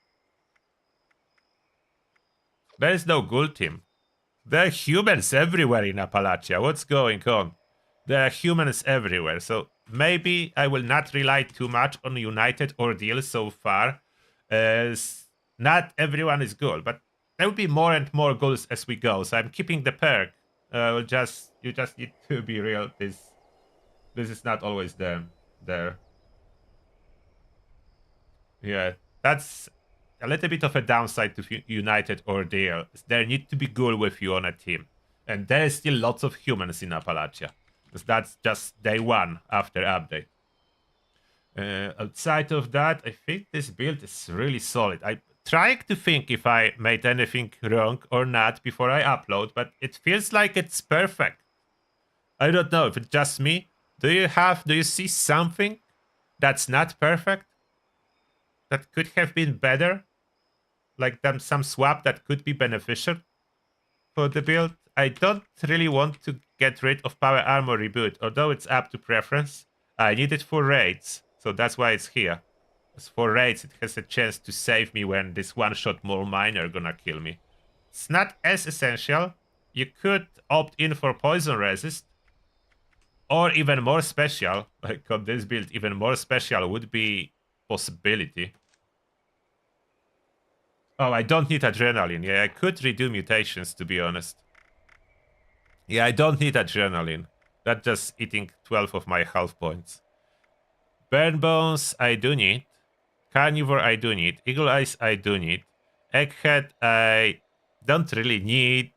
There is no Ghoul team. There are humans everywhere in Appalachia. What's going on? There are humans everywhere. So maybe I will not rely too much on United Ordeal so far, as not everyone is Ghoul. But there will be more and more Ghouls as we go. So I'm keeping the perk. You just need to be real. This is not always there. Yeah, that's a little bit of a downside to United Ordeal. There need to be Ghoul with you on a team. And there is still lots of humans in Appalachia. Because that's just day 1 after update. Outside of that, I think this build is really solid. I'm trying to think if I made anything wrong or not before I upload, but it feels like it's perfect. I don't know if it's just me. Do you see something that's not perfect? That could have been better? Like some swap that could be beneficial for the build? I don't really want to get rid of Power Armor Reboot, although it's up to preference. I need it for raids, so that's why it's here. As for raids, it has a chance to save me when this one-shot Mole Miner gonna kill me. It's not as essential. You could opt in for Poison Resist, or even more special, like on this build, even more special would be possibility. Oh, I don't need Adrenaline. Yeah, I could redo mutations, to be honest. Yeah, I don't need Adrenaline. That's just eating 12 of my health points. Burn Bones, I do need. Carnivore, I do need. Eagle Eyes, I do need. Egghead, I don't really need.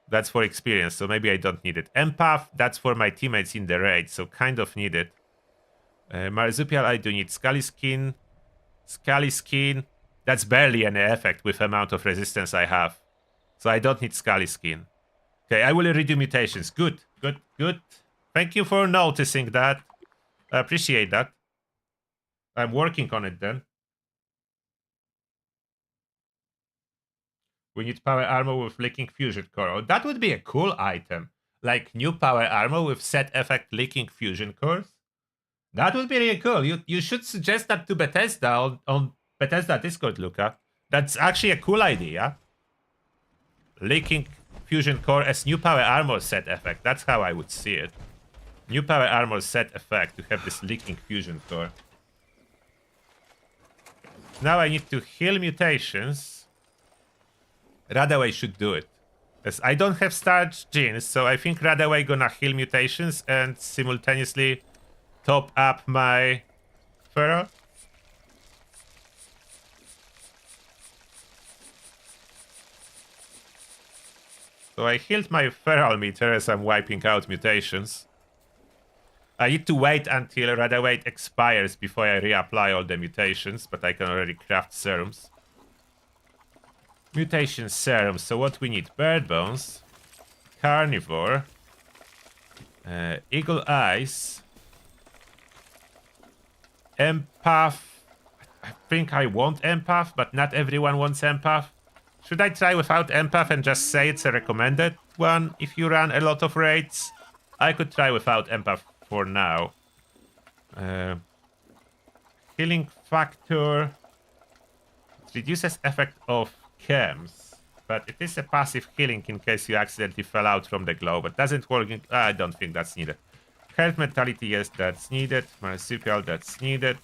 That's for experience, so maybe I don't need it. Empath, that's for my teammates in the raid, so kind of need it. Marsupial, I do need. Scully Skin. Scully Skin. That's barely any effect with the amount of resistance I have. So I don't need Scully Skin. Okay, I will redo mutations. Good. Thank you for noticing that. I appreciate that. I'm working on it then. We need power armor with leaking fusion core. Oh, that would be a cool item. Like new power armor with set effect leaking fusion cores. That would be really cool. You should suggest that to Bethesda on Bethesda Discord, Luca. That's actually a cool idea. Leaking fusion core as new power armor set effect. That's how I would see it. New power armor set effect to have this leaking fusion core. Now I need to heal mutations. Radaway should do it. As I don't have starch genes, so I think Radaway gonna heal mutations and simultaneously top up my feral. So I healed my feral meter as I'm wiping out mutations. I need to wait until Radaway expires before I reapply all the mutations, but I can already craft serums. Mutation serums, so what we need? Bird Bones, Carnivore, Eagle Eyes, Empath. I think I want Empath, but not everyone wants Empath. Should I try without Empath and just say it's a recommended one if you run a lot of raids? I could try without Empath for now. Healing Factor. It reduces effect of chems, but it is a passive healing in case you accidentally fell out from the glow, but doesn't work in... I don't think that's needed. Health Mentality, yes, that's needed. Marsupial, that's needed.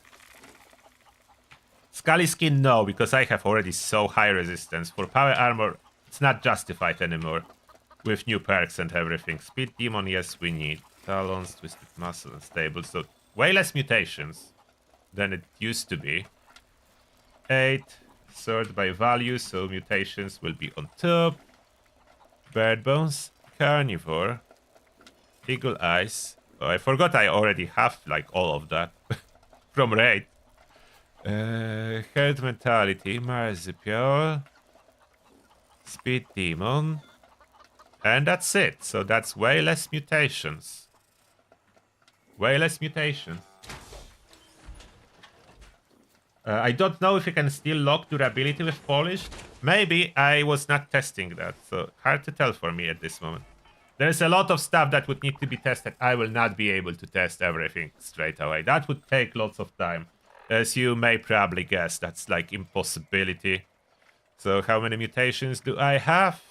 Scully Skin, no, because I have already so high resistance. For power armor, it's not justified anymore. With new perks and everything. Speed Demon, yes, we need. Talons, Twisted Muscle, and Stable. So, way less mutations than it used to be. 8. Sort by value, so mutations will be on top. Bird Bones, Carnivore, Eagle Eyes. Oh, I forgot I already have like all of that from Raid. Herd Mentality, Marsupial, Speed Demon, and that's it. So that's way less mutations. Way less mutations. I don't know if you can still lock durability with polished. Maybe I was not testing that, so hard to tell for me at this moment. There's a lot of stuff that would need to be tested. I will not be able to test everything straight away. That would take lots of time. As you may probably guess, that's like impossibility. So how many mutations do I have?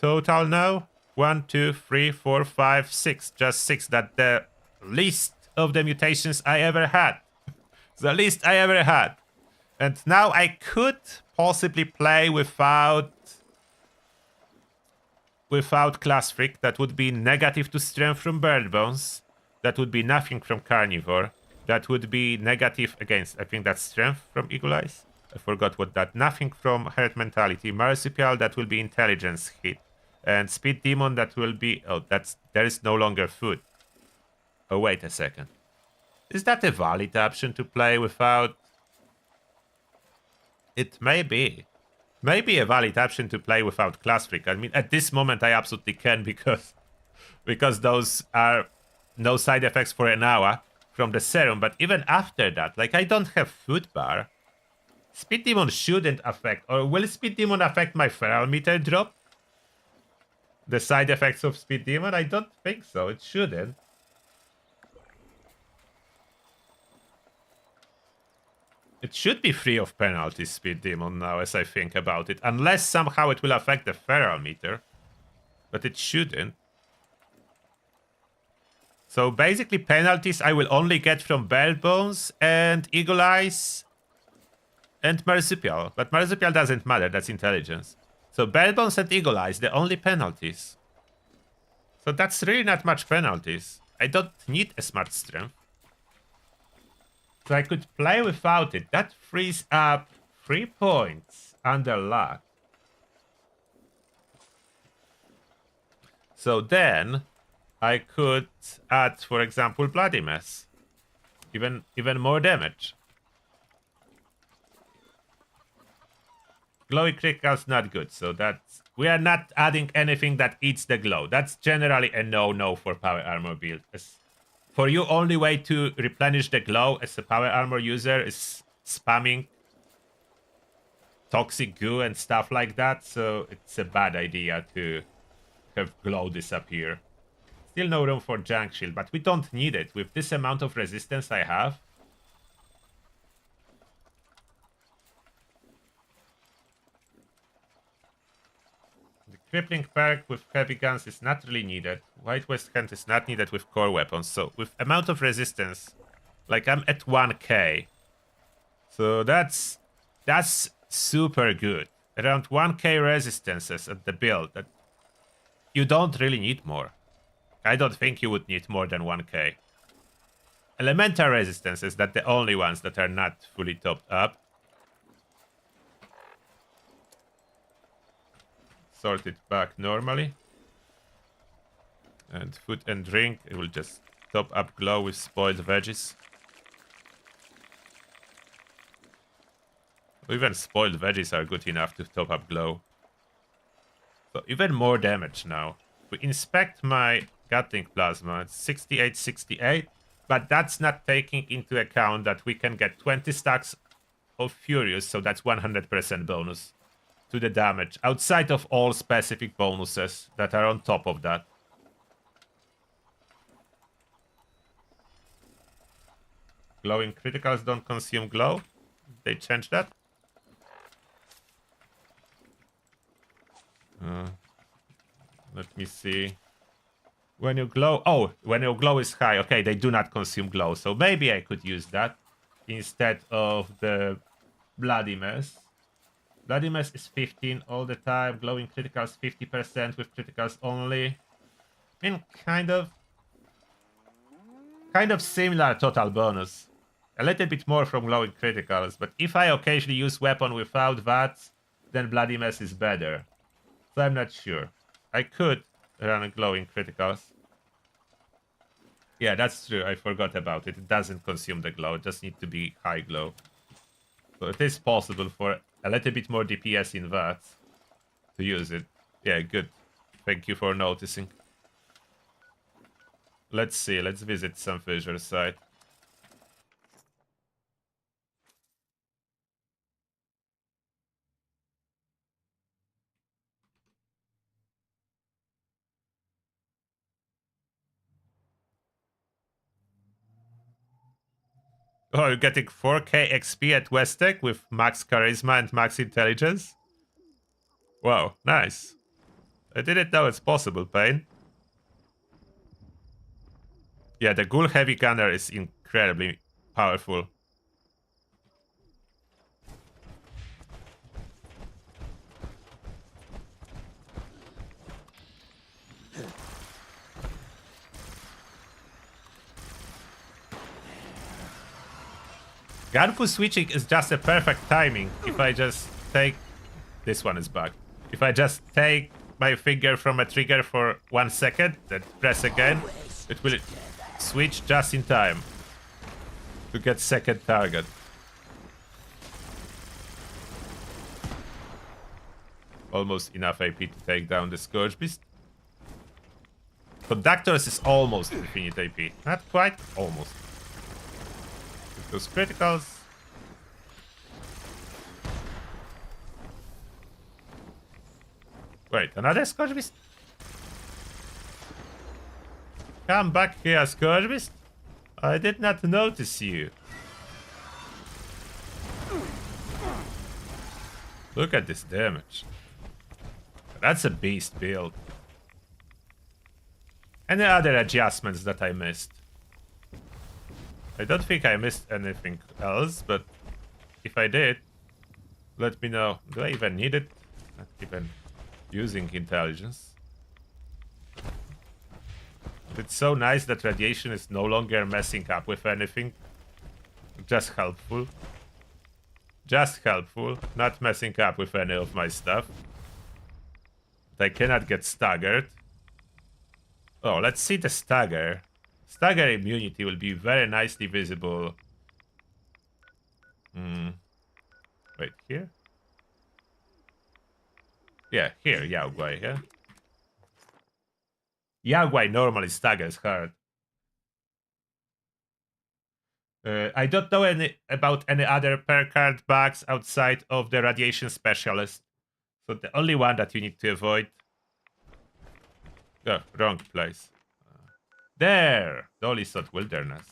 Total now? 1, 2, 3, 4, 5, 6. Just 6. That's the least of the mutations I ever had. The least I ever had. And now I could possibly play without Class Freak. That would be negative to strength from Bird Bones. That would be nothing from Carnivore. That would be negative against, I think that's strength from Eagle Eyes. I forgot what that. Nothing from Herd Mentality. Marsupial, that will be intelligence hit. And Speed Demon, that will be... Oh, there is no longer food. Oh, wait a second. Is that a valid option to play without... It may be. Maybe a valid option to play without Class Freak. I mean, at this moment, I absolutely can because those are no side effects for an hour from the serum. But even after that, like, I don't have food bar. Speed Demon shouldn't affect... Or will Speed Demon affect my feral meter drop? The side effects of Speed Demon? I don't think so. It shouldn't. It should be free of penalties, Speed Demon, now, as I think about it. Unless somehow it will affect the feral meter. But it shouldn't. So basically penalties I will only get from Bird Bones and Eagle Eyes and Marsupial. But Marsupial doesn't matter, that's intelligence. So Bird Bones and Eagle Eyes, the only penalties. So that's really not much penalties. I don't need a smart strength. So I could play without it. That frees up 3 points under luck. So then I could add, for example, Bloody Mess. Even more damage. Glowy critical's not good, so that's... We are not adding anything that eats the glow. That's generally a no-no for power armor build. For you, only way to replenish the glow as a power armor user is spamming toxic goo and stuff like that, so it's a bad idea to have glow disappear. Still no room for junk shield, but we don't need it. With this amount of resistance I have, the crippling perk with heavy guns is not really needed. White West Hand is not needed with core weapons. So with amount of resistance, like I'm at 1k. So that's super good. Around 1k resistances at the build. That you don't really need more. I don't think you would need more than 1k. Elemental resistances, that's the only ones that are not fully topped up. Sort it back normally. And food and drink, it will just top up glow with spoiled veggies. Even spoiled veggies are good enough to top up glow. So even more damage now. We inspect my Gatling Plasma, it's 68, but that's not taking into account that we can get 20 stacks of Furious, so that's 100% bonus to the damage, outside of all specific bonuses that are on top of that. Glowing criticals don't consume glow. They changed that. Let me see. When your glow... Oh, when your glow is high. Okay, they do not consume glow. So maybe I could use that instead of the Bloody Mess. Bloody Mess is 15 all the time. Glowing criticals 50% with criticals only. I mean, kind of similar total bonus. A little bit more from glowing criticals. But if I occasionally use weapon without that, then Bloody Mess is better. So I'm not sure. I could run glowing criticals. Yeah, that's true. I forgot about it. It doesn't consume the glow. It just needs to be high glow. So it is possible for a little bit more DPS in that to use it. Yeah, good. Thank you for noticing. Let's see. Let's visit some fissure site. Oh, you're getting 4k XP at Westek with max charisma and max intelligence? Wow, nice. I didn't know it's possible, Pain. Yeah, the Ghoul Heavy Gunner is incredibly powerful. Gunfu switching is just a perfect timing if I just take... This one is bugged. If I just take my finger from a trigger for 1 second, then press again, it will switch just in time to get second target. Almost enough AP to take down the Scourge Beast. Conductors is almost infinite AP. Not quite, almost. With those criticals. Wait, another Scourge Beast? Come back here, Scourge Beast. I did not notice you. Look at this damage. That's a beast build. Any other adjustments that I missed? I don't think I missed anything else, but if I did, let me know. Do I even need it? Not even using intelligence. It's so nice that radiation is no longer messing up with anything. Just helpful. Just helpful. Not messing up with any of my stuff. But I cannot get staggered. Oh, let's see the stagger. Stagger immunity will be very nicely visible. Wait, here? Yeah, here, Yaogwai, yeah? Yaogwai normally staggers hard. I don't know about any other per card bugs outside of the radiation specialist. So the only one that you need to avoid... Oh, wrong place. There! Dolisot Wilderness.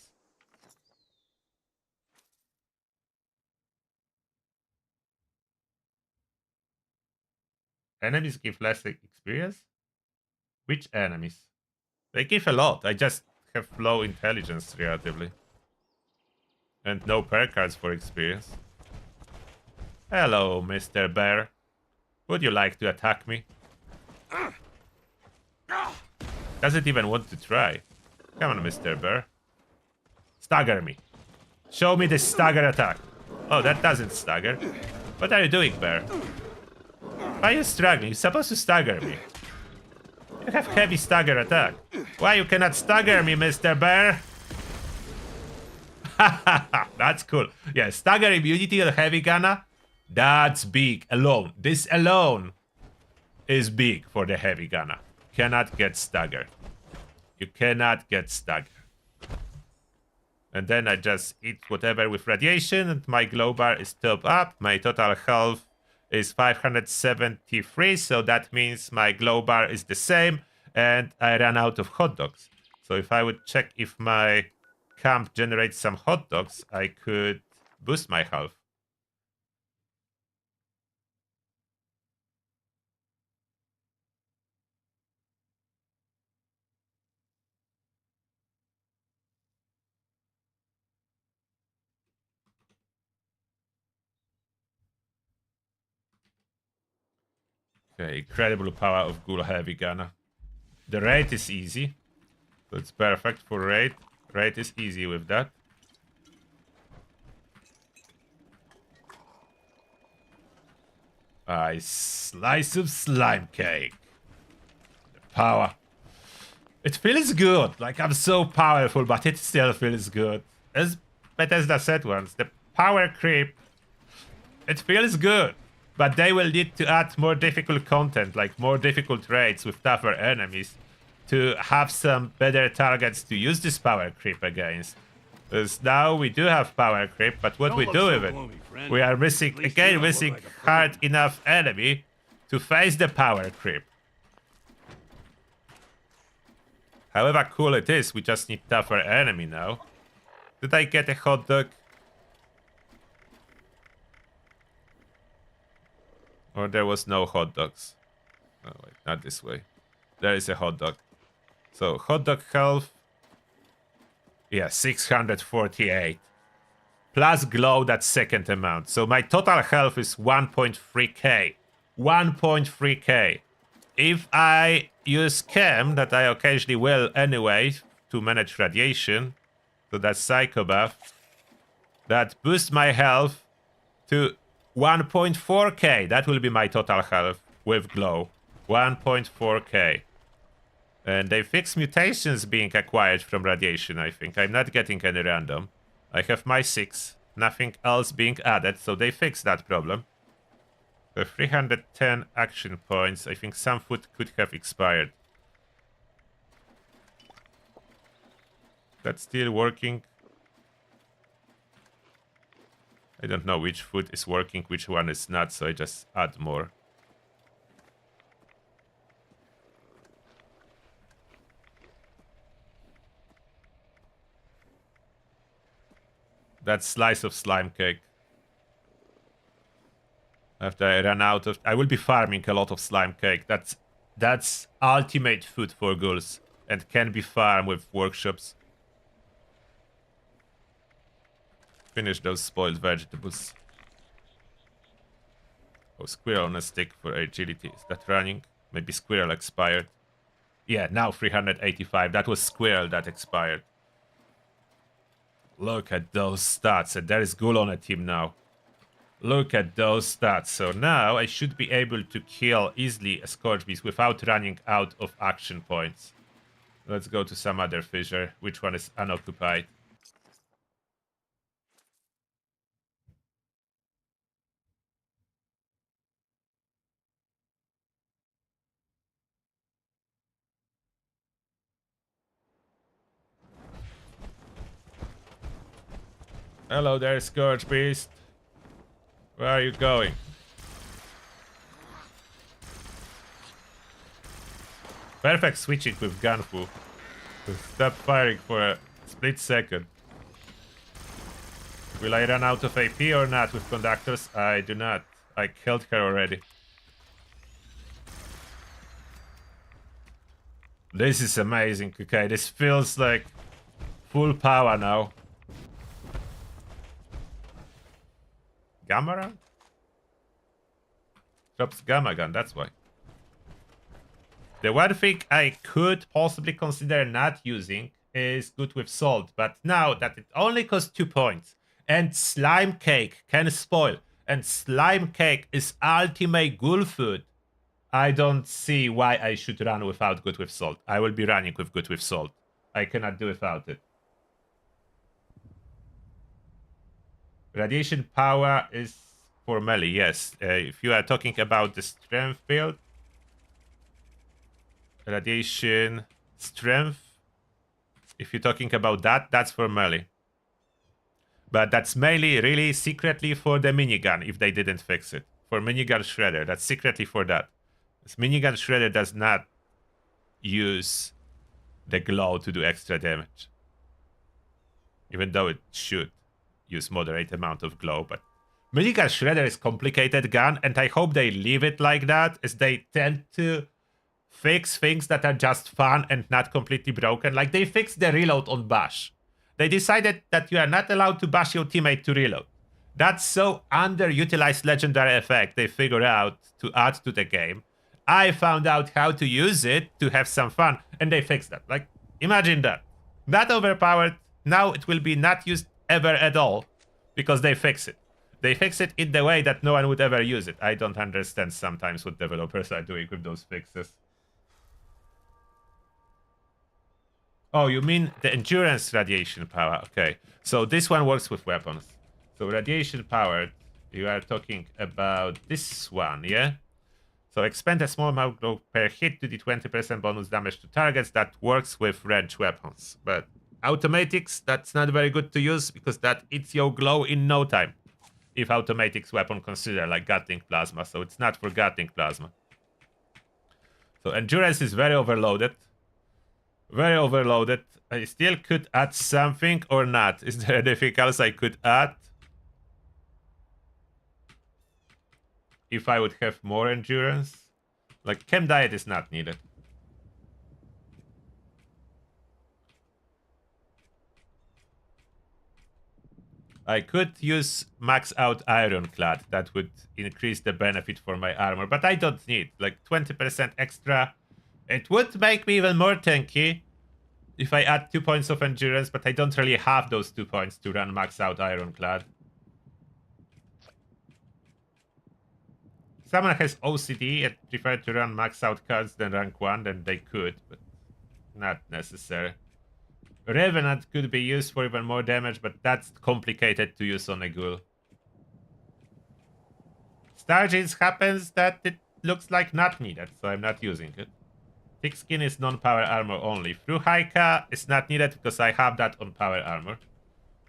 Enemies give less experience? Which enemies? They give a lot. I just have low intelligence relatively. And no per cards for experience. Hello, Mr. Bear. Would you like to attack me? Doesn't even want to try. Come on, Mr. Bear. Stagger me. Show me the stagger attack. Oh, that doesn't stagger. What are you doing, Bear? Why are you struggling? You're supposed to stagger me. You have heavy stagger attack. Why you cannot stagger me, Mr. Bear? That's cool. Yeah, stagger immunity on heavy gunner. That's big alone. This alone is big for the heavy gunner. Cannot get staggered. You cannot get staggered. And then I just eat whatever with radiation and my glow bar is top up. My total health is 573, so that means my glow bar is the same and I ran out of hot dogs. So if I would check if my camp generates some hot dogs, I could boost my health. Okay, incredible power of Ghoul Heavy Gunner. The raid is easy. So it's perfect for raid. Raid is easy with that. A slice of slime cake. The power. It feels good. Like I'm so powerful, but it still feels good. As Bethesda said once, the power creep. It feels good. But they will need to add more difficult content, like more difficult raids with tougher enemies, to have some better targets to use this power creep against. Because now we do have power creep, but what we do with it? We are missing, again, missing hard enough enemy to face the power creep. However cool it is, we just need tougher enemy now. Did I get a hot dog? Or there was no hot dogs? Oh wait, not this way. There is a hot dog. So, hot dog health. Yeah, 648. Plus glow, that second amount. So my total health is 1.3k. 1.3k. If I use chem, that I occasionally will anyway, to manage radiation, so that's psychobath, that boosts my health to 1.4k. That will be my total health with glow. 1.4k. And they fix mutations being acquired from radiation, I think. I'm not getting any random. I have my 6. Nothing else being added, so they fixed that problem. The 310 action points. I think some food could have expired. That's still working. I don't know which food is working, which one is not, so I just add more. That slice of slime cake. After I run out of... I will be farming a lot of slime cake. That's ultimate food for ghouls. And can be farmed with workshops. Finish those spoiled vegetables. Oh, squirrel on a stick for agility. Is that running? Maybe squirrel expired. Yeah, now 385. That was squirrel that expired. Look at those stats. And there is Ghoul on a team now. Look at those stats. So now I should be able to kill easily a Scourge Beast without running out of action points. Let's go to some other fissure. Which one is unoccupied? Hello there, Scourge Beast. Where are you going? Perfect switching with Gunfu. Stop firing for a split second. Will I run out of AP or not with conductors? I do not. I killed her already. This is amazing. Okay, this feels like full power now. Gamma run? Drops gamma gun, that's why. The one thing I could possibly consider not using is good with salt, but now that it only costs 2 points, and slime cake can spoil, and slime cake is ultimate ghoul food, I don't see why I should run without good with salt. I will be running with good with salt. I cannot do without it. Radiation power is for melee, yes. If you are talking about the strength build, radiation strength, if you're talking about that, that's for melee. But that's mainly really secretly for the minigun if they didn't fix it. For minigun shredder, that's secretly for that. This minigun shredder does not use the glow to do extra damage. Even though it should use moderate amount of glow, but minigun shredder is complicated gun, and I hope they leave it like that, as they tend to fix things that are just fun and not completely broken. Like they fixed the reload on Bash. They decided that you are not allowed to bash your teammate to reload. That's so underutilized legendary effect they figured out to add to the game. I found out how to use it to have some fun, and they fixed that. Like, imagine that. Not overpowered. Now it will be not used ever at all, because they fix it. They fix it in the way that no one would ever use it. I don't understand sometimes what developers are doing with those fixes. Oh, you mean the endurance radiation power? Okay, so this one works with weapons. So radiation powered, you are talking about this one, yeah? So expend a small amount per hit to the 20% bonus damage to targets. That works with ranged weapons. But automatics, that's not very good to use because that eats your glow in no time. If automatics weapon considered like Gatling Plasma. So it's not for Gatling Plasma. So endurance is very overloaded. Very overloaded. I still could add something or not. Is there anything else I could add? If I would have more endurance. Like, chem diet is not needed. I could use max out ironclad. That would increase the benefit for my armor. But I don't need. Like, 20% extra. It would make me even more tanky if I add 2 points of endurance. But I don't really have those 2 points to run max out ironclad. Someone has OCD and prefer to run max out cards than rank 1, then they could, but not necessary. Revenant could be used for even more damage, but that's complicated to use on a ghoul. Stargaze happens that it looks like not needed, so I'm not using it. Thick skin is non-power armor only. Fruhaika is not needed because I have that on power armor.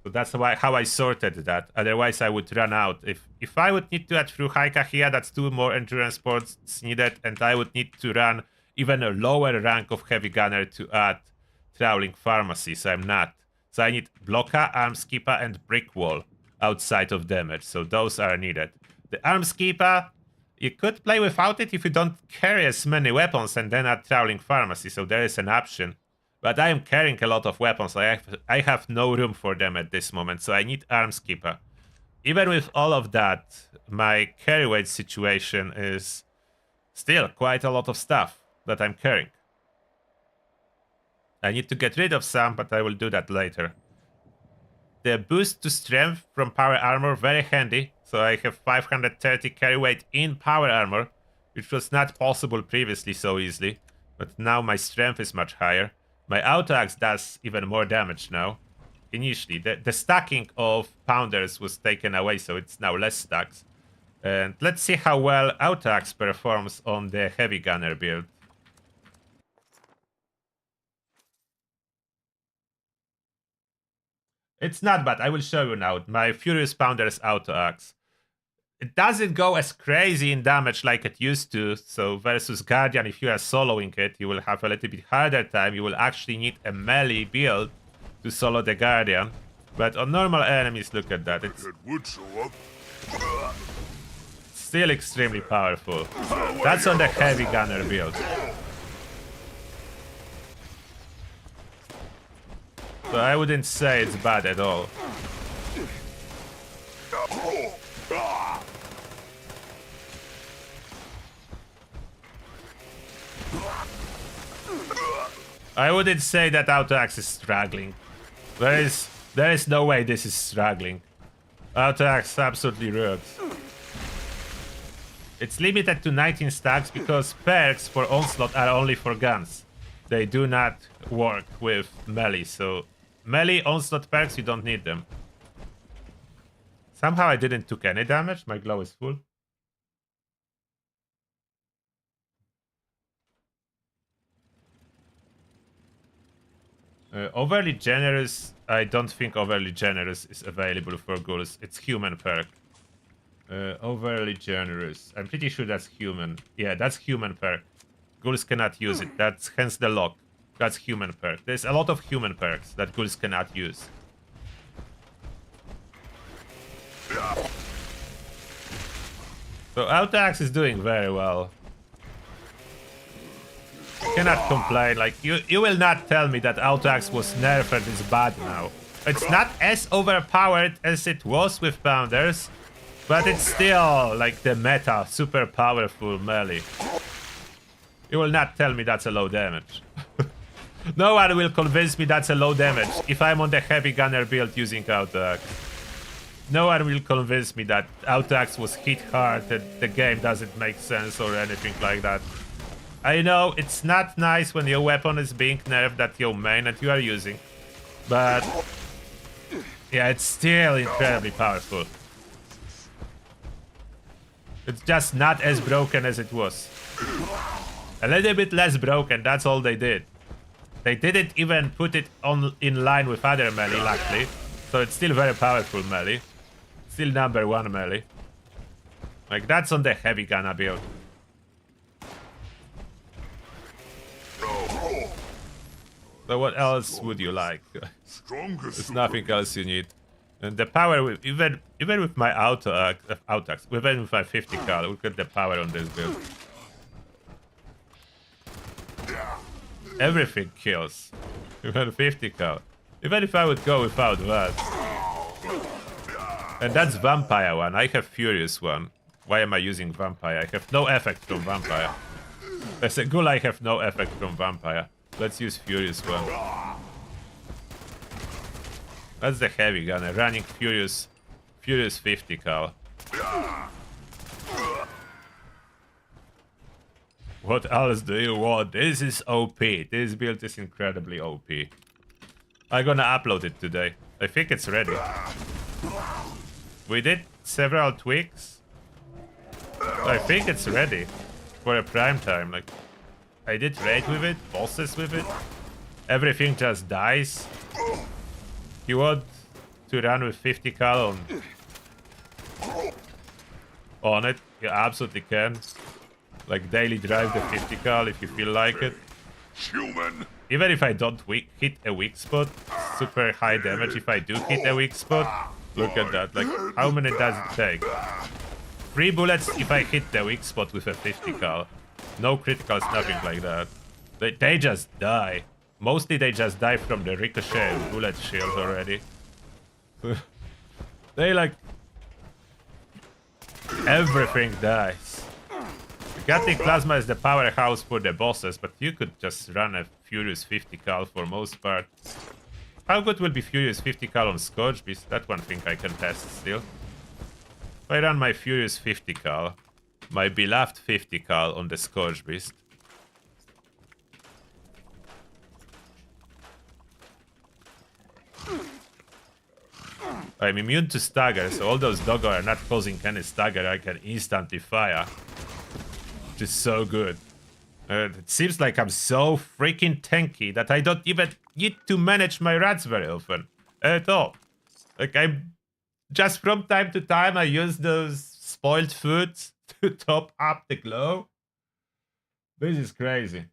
So that's how I sorted that. Otherwise, I would run out. If I would need to add Fruhaika here, that's 2 more endurance points needed, and I would need to run even a lower rank of heavy gunner to add Trawling Pharmacy, so I'm not. So I need Blocka, Arms Keeper, and Brick Wall outside of damage, so those are needed. The Arms Keeper, you could play without it if you don't carry as many weapons and then add Trawling Pharmacy, so there is an option. But I am carrying a lot of weapons. I have no room for them at this moment, so I need Arms Keeper. Even with all of that, my carry weight situation is still quite a lot of stuff that I'm carrying. I need to get rid of some, but I will do that later. The boost to strength from power armor, very handy. So I have 530 carry weight in power armor, which was not possible previously so easily. But now my strength is much higher. My auto axe does even more damage now. Initially, the stacking of pounders was taken away, so it's now less stacks. And let's see how well auto axe performs on the heavy gunner build. It's not bad. I will show you now. My Furious Pounder's auto axe. It doesn't go as crazy in damage like it used to. So versus Guardian, if you are soloing it, you will have a little bit harder time. You will actually need a melee build to solo the Guardian. But on normal enemies, look at that. It's still extremely powerful. That's on the heavy gunner build. So I wouldn't say it's bad at all. I wouldn't say that auto axe is struggling. There is no way this is struggling. Auto axe absolutely rocks. It's limited to 19 stacks because perks for onslaught are only for guns. They do not work with melee, so melee onslaught perks, you don't need them. Somehow I didn't took any damage. My glow is full. Overly generous. I don't think overly generous is available for ghouls. It's human perk. Overly generous. I'm pretty sure that's human. Yeah, that's human perk. Ghouls cannot use it. That's hence the lock. That's human perk. There's a lot of human perks that ghouls cannot use. So auto axe is doing very well. Cannot complain. Like you will not tell me that auto axe was nerfed is bad now. It's not as overpowered as it was with pounders, but it's still like the meta, super powerful melee. You will not tell me that's a low damage. No one will convince me that's a low damage if I'm on the heavy gunner build using auto axe. no one will convince me that Autax was hit hard and the game doesn't make sense or anything like that. I know it's not nice when your weapon is being nerfed at your main that you are using, but yeah, it's still incredibly powerful. It's just not as broken as it was. A little bit less broken, that's all they did. They didn't even put it on in line with other melee, luckily. So it's still very powerful melee. Still #1 melee. Like, that's on the heavy gunner build. So what else would you like? There's nothing else you need. And the power, even with my Autax, even with my 50 cal, look at the power on this build. Everything kills. Even 50 cal. Even if I would go without that. And that's Vampire one. I have Furious one. Why am I using Vampire? I have no effect from Vampire. As a Ghoul, I have no effect from Vampire. Let's use Furious one. That's the heavy gunner, running Furious 50 cal. What else do you want? This is OP. This build is incredibly OP. I'm gonna upload it today. I think it's ready. We did several tweaks. I think it's ready for a prime time. Like, I did raid with it, bosses with it. Everything just dies. You want to run with 50 cal on it? You absolutely can. Like, daily drive the 50 cal if you feel like it. Human. Even if I don't hit a weak spot, super high damage if I do hit a weak spot. Look at that. Like, how many does it take? 3 bullets if I hit the weak spot with a 50 cal. No criticals, nothing like that. They just die. Mostly they just die from the ricochet bullet shield already. They like... everything dies. Gatling Plasma is the powerhouse for the bosses, but you could just run a Furious 50 cal for most part. How good will be Furious 50 cal on Scourge Beast? That one thing I can test still. If I run my Furious 50 cal, my beloved 50 cal on the Scourge Beast. I'm immune to stagger, so all those doggo are not causing any stagger. I can instantly fire. Which is so good. It seems like I'm so freaking tanky that I don't even need to manage my rats very often. At all. Like, I'm... just from time to time, I use those spoiled foods to top up the glow. This is crazy.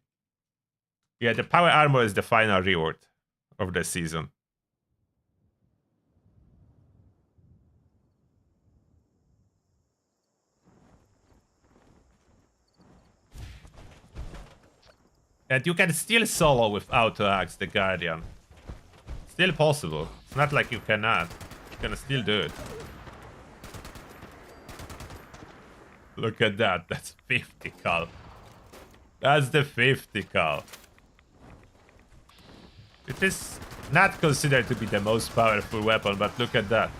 Yeah, the power armor is the final reward of the season. And you can still solo without Axe the Guardian. Still possible. It's not like you cannot. You can still do it. Look at that. That's 50 cal. That's the 50 cal. It is not considered to be the most powerful weapon, but look at that.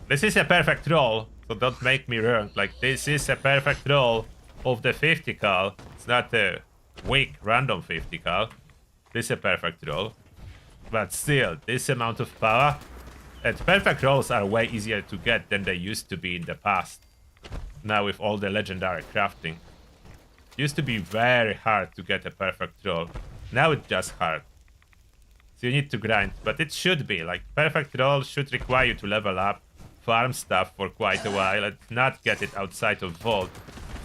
This is a perfect roll, so don't make me wrong. Like, this is a perfect roll of the 50 cal. It's not a weak random 50 cal. This is a perfect roll. But still, this amount of power. And perfect rolls are way easier to get than they used to be in the past. Now with all the legendary crafting. It used to be very hard to get a perfect roll. Now it's just hard. So you need to grind. But it should be. Like, perfect roll should require you to level up, farm stuff for quite a while, and not get it outside of Vault.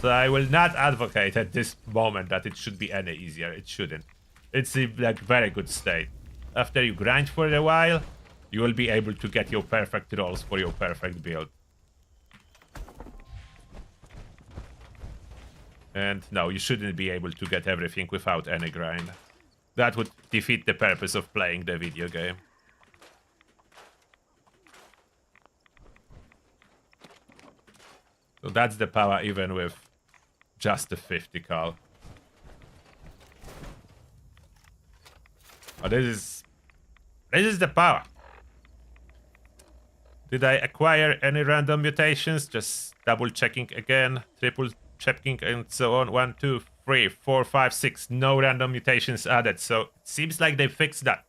So I will not advocate at this moment that it should be any easier. It shouldn't. It's in like very good state. After you grind for a while, you will be able to get your perfect rolls for your perfect build. And no, you shouldn't be able to get everything without any grind. That would defeat the purpose of playing the video game. So that's the power even with just the 50 cal. Oh, this is the power. Did I acquire any random mutations? Just double checking again, triple checking, and so on. 1, 2, 3, 4, 5, 6. No random mutations added. So it seems like they fixed that.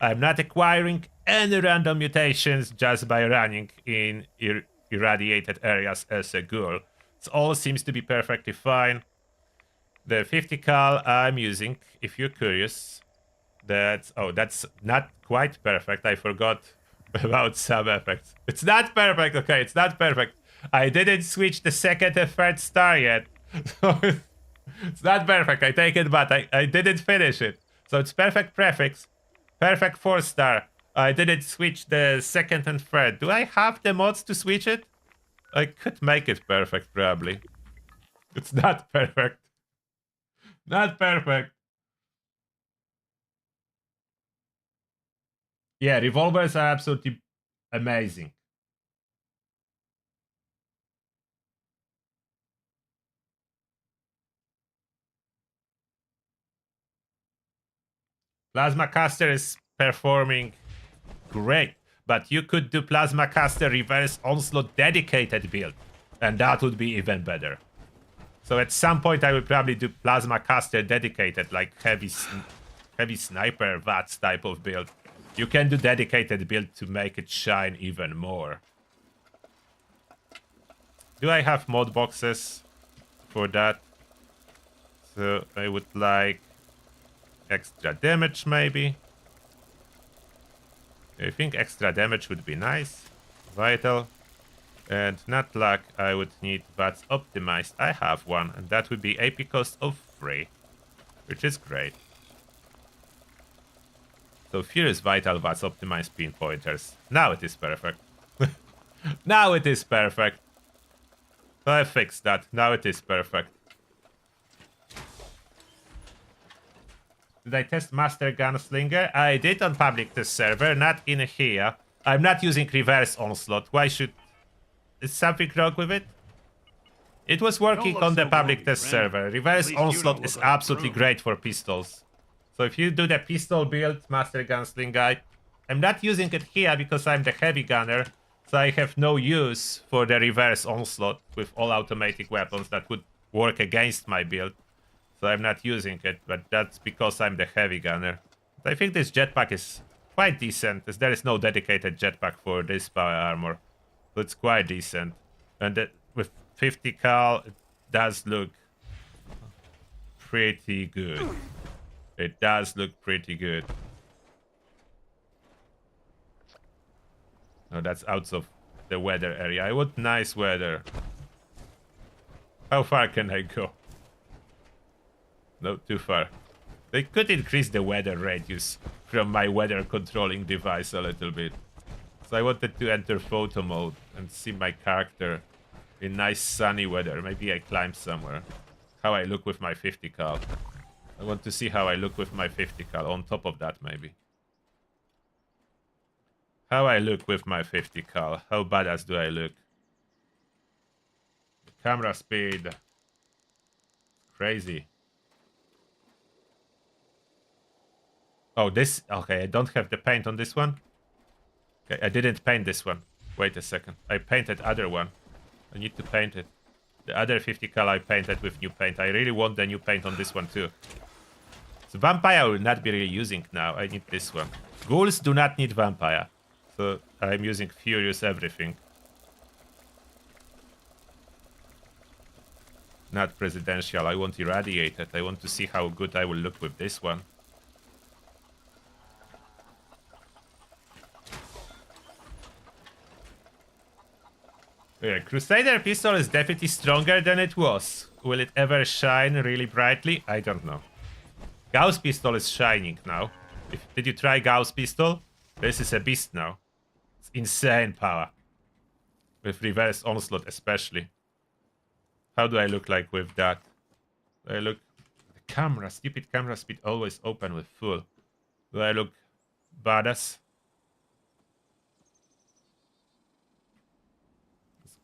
I'm not acquiring any random mutations just by running in irradiated areas as a ghoul. It all seems to be perfectly fine. The 50 cal I'm using, if you're curious, that's not quite perfect. I forgot about some effects. It's not perfect, okay, it's not perfect. I didn't switch the second and third star yet. So it's not perfect, I take it back. I didn't finish it. So it's perfect prefix, perfect 4-star. I didn't switch the second and third. Do I have the mods to switch it? I could make it perfect, probably. It's not perfect. Not perfect. Yeah, revolvers are absolutely amazing. Plasma Caster is performing great, but you could do Plasma Caster reverse onslaught dedicated build, and that would be even better. So at some point I will probably do Plasma Caster dedicated, like heavy sniper VATS type of build. You can do dedicated build to make it shine even more. Do I have mod boxes for that? So I would like extra damage maybe. I think extra damage would be nice. Vital. And not luck, I would need VATS optimized. I have one, and that would be AP cost of 3, which is great. So Furious Vital VATS optimized pinpointers. Now it is perfect. Now it is perfect. So I fixed that. Now it is perfect. Did I test Master Gunslinger? I did on public test server, not in here. I'm not using reverse onslaught. Why should... Is something wrong with it? It was working on the public test server. Reverse onslaught is absolutely great for pistols. So if you do the pistol build, Master Gunslinger, I'm not using it here because I'm the heavy gunner. So I have no use for the reverse onslaught with all automatic weapons that would work against my build. So I'm not using it, but that's because I'm the heavy gunner. But I think this jetpack is quite decent, as there is no dedicated jetpack for this power armor. So it's quite decent. And with 50 cal, it does look pretty good. It does look pretty good. No, that's out of the weather area. I want nice weather. How far can I go? No, too far. They could increase the weather radius from my weather controlling device a little bit. So I wanted to enter photo mode and see my character in nice sunny weather. Maybe I climb somewhere. How I look with my 50 cal. I want to see how I look with my 50 cal. On top of that, maybe. How I look with my 50 cal. How badass do I look? Camera speed. Crazy. Oh, this... Okay, I don't have the paint on this one. Okay, I didn't paint this one. Wait a second. I painted other one. I need to paint it. The other 50 cal I painted with new paint. I really want the new paint on this one too. So vampire I will not be really using now. I need this one. Ghouls do not need vampire. So I'm using Furious everything. Not presidential. I want irradiated. I want to see how good I will look with this one. Yeah, Crusader pistol is definitely stronger than it was. Will it ever shine really brightly? I don't know. Gauss pistol is shining now. Did you try Gauss pistol? This is a beast now. It's insane power. With reverse onslaught especially. How do I look like with that? Do I look... The camera, stupid camera speed always open with full. Do I look badass?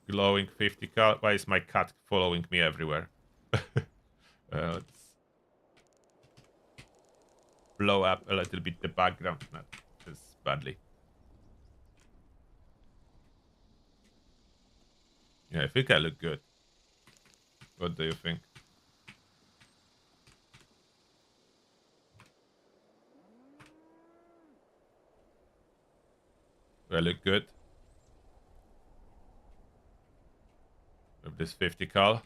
Glowing 50 cal. Why is my cat following me everywhere? Let's blow up a little bit the background. Not as badly. Yeah, I think I look good. What do you think? Do I look good? With this 50 cal?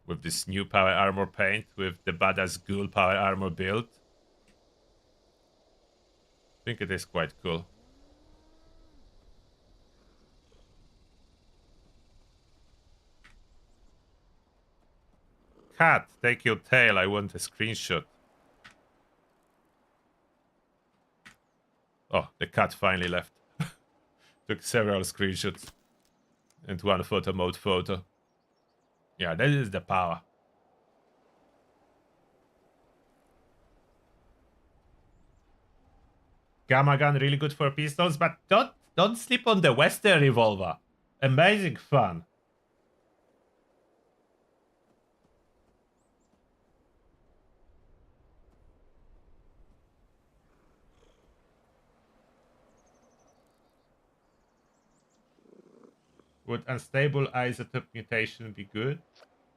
With this new power armor paint? With the badass Ghoul power armor build? I think it is quite cool. Cat, take your tail. I want a screenshot. Oh, the cat finally left. Took several screenshots. And one photo mode photo. Yeah, that is the power. Gamma gun really good for pistols, but don't sleep on the Western revolver. Amazing fun. Would unstable isotope mutation be good?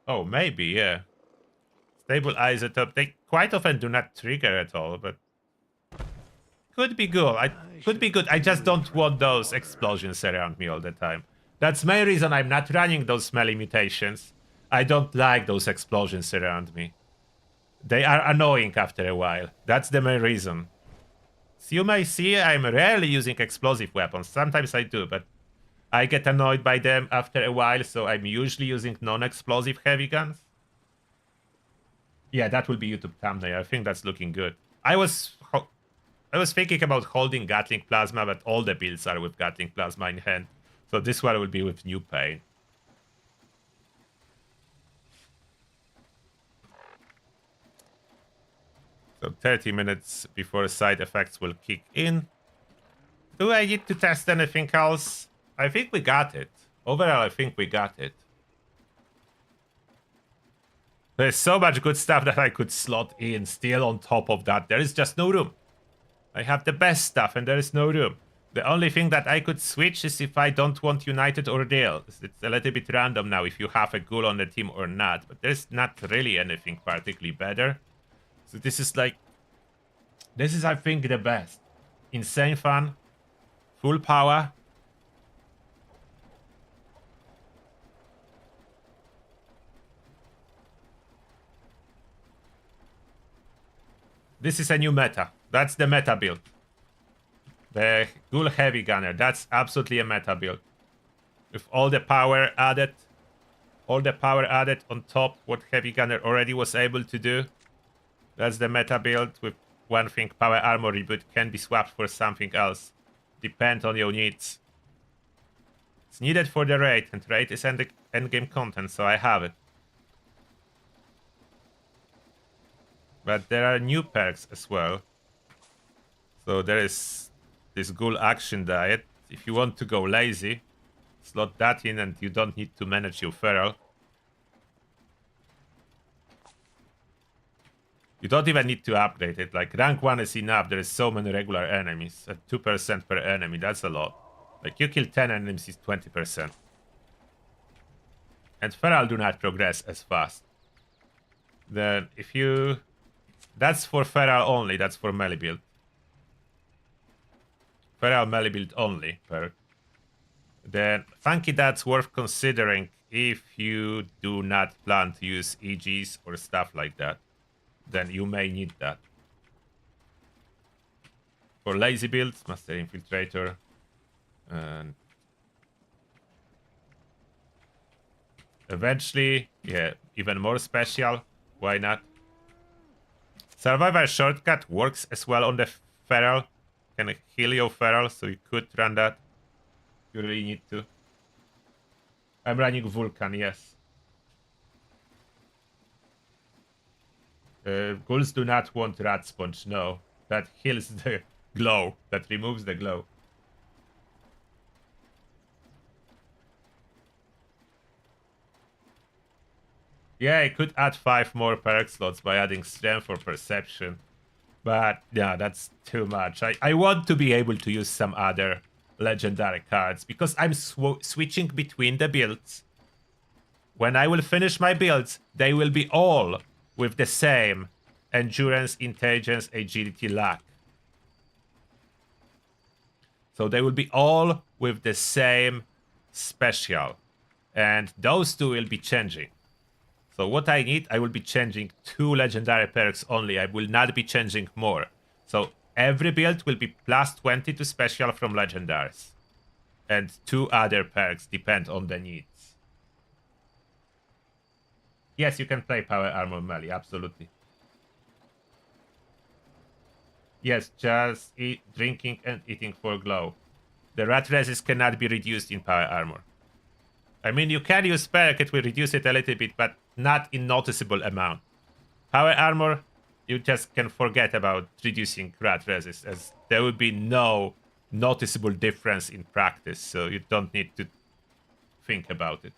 Oh, maybe, yeah. Stable isotope, they quite often do not trigger at all, but could be good. Could be good. I just don't want those explosions around me all the time. That's my reason I'm not running those smelly mutations. I don't like those explosions around me. They are annoying after a while. That's the main reason. So you may see I'm rarely using explosive weapons. Sometimes I do, but I get annoyed by them after a while, so I'm usually using non-explosive heavy guns. Yeah, that will be YouTube thumbnail. I think that's looking good. I was thinking about holding Gatling Plasma, but all the builds are with Gatling Plasma in hand. So this one will be with new paint. So 30 minutes before side effects will kick in. Do I need to test anything else? I think we got it. Overall, I think we got it. There's so much good stuff that I could slot in still on top of that. There is just no room. I have the best stuff and there is no room. The only thing that I could switch is if I don't want United or Dale. It's a little bit random now if you have a Ghoul on the team or not. But there's not really anything particularly better. So this is like... This is, I think, the best. Insane fun. Full power. This is a new meta. That's the meta build. The Ghoul Heavy Gunner. That's absolutely a meta build. With all the power added. All the power added on top what Heavy Gunner already was able to do. That's the meta build. With one thing, power armor reboot can be swapped for something else. Depend on your needs. It's needed for the raid, and raid is endgame content, so I have it. But there are new perks as well. So there is this Ghoul Action Diet. If you want to go lazy, slot that in and you don't need to manage your feral. You don't even need to upgrade it. Like, rank 1 is enough. There is so many regular enemies. At 2% per enemy, that's a lot. Like, you kill 10 enemies, is 20%. And feral do not progress as fast. Then, if you... That's for feral only. That's for melee build. Feral melee build only perk. Then, Funky that's worth considering if you do not plan to use EGs or stuff like that. Then you may need that. For lazy builds, Master Infiltrator. And eventually, yeah, even more special. Why not? Survivor Shortcut works as well on the feral. Can heal your feral, so you could run that. You really need to. I'm running Vulcan, yes. Ghouls do not want Rat Sponge, no. That heals the glow. That removes the glow. Yeah, I could add 5 more perk slots by adding Strength or Perception. But, yeah, that's too much. I want to be able to use some other legendary cards because I'm switching between the builds. When I will finish my builds, they will be all with the same endurance, intelligence, agility, luck. So they will be all with the same special. And those two will be changing. So what I need, I will be changing 2 legendary perks only. I will not be changing more. So every build will be plus 20 to special from legendaries. And 2 other perks depend on the needs. Yes, you can play power armor melee, absolutely. Yes, just drinking and eating for glow. The rat resist cannot be reduced in power armor. I mean, you can use perk, it will reduce it a little bit, but not in noticeable amount. Power armor, you just can forget about reducing rat resist, as there will be no noticeable difference in practice, so you don't need to think about it.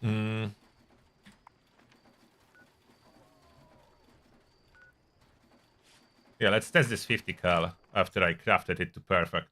Yeah, let's test this 50 cal after I crafted it to perfect.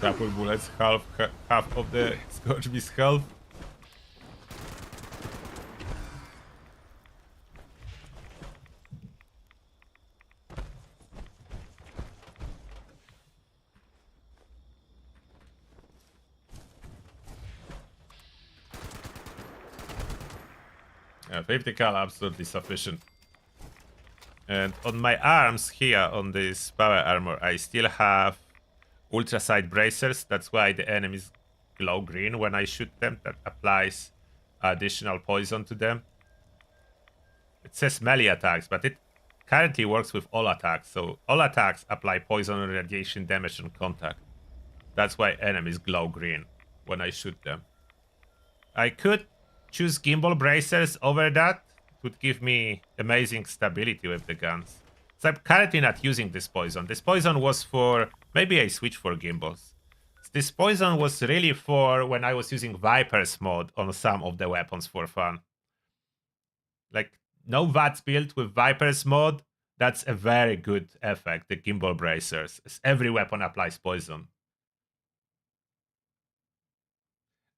Couple bullets, half of the Scotch Beast health. Yeah, 50 cal absolutely sufficient. And on my arms here, on this power armor, I still have ultra sight bracers. That's why the enemies glow green when I shoot them. That applies additional poison to them. It says melee attacks, but it currently works with all attacks. So all attacks apply poison or radiation damage on contact. That's why enemies glow green when I shoot them. I could choose gimbal bracers over that. It would give me amazing stability with the guns. So I'm currently not using this poison. This poison was for... Maybe I switch for gimbals. This poison was really for when I was using Viper's mode on some of the weapons for fun. Like, no VATS build with Viper's mode. That's a very good effect, the gimbal bracers. Every weapon applies poison.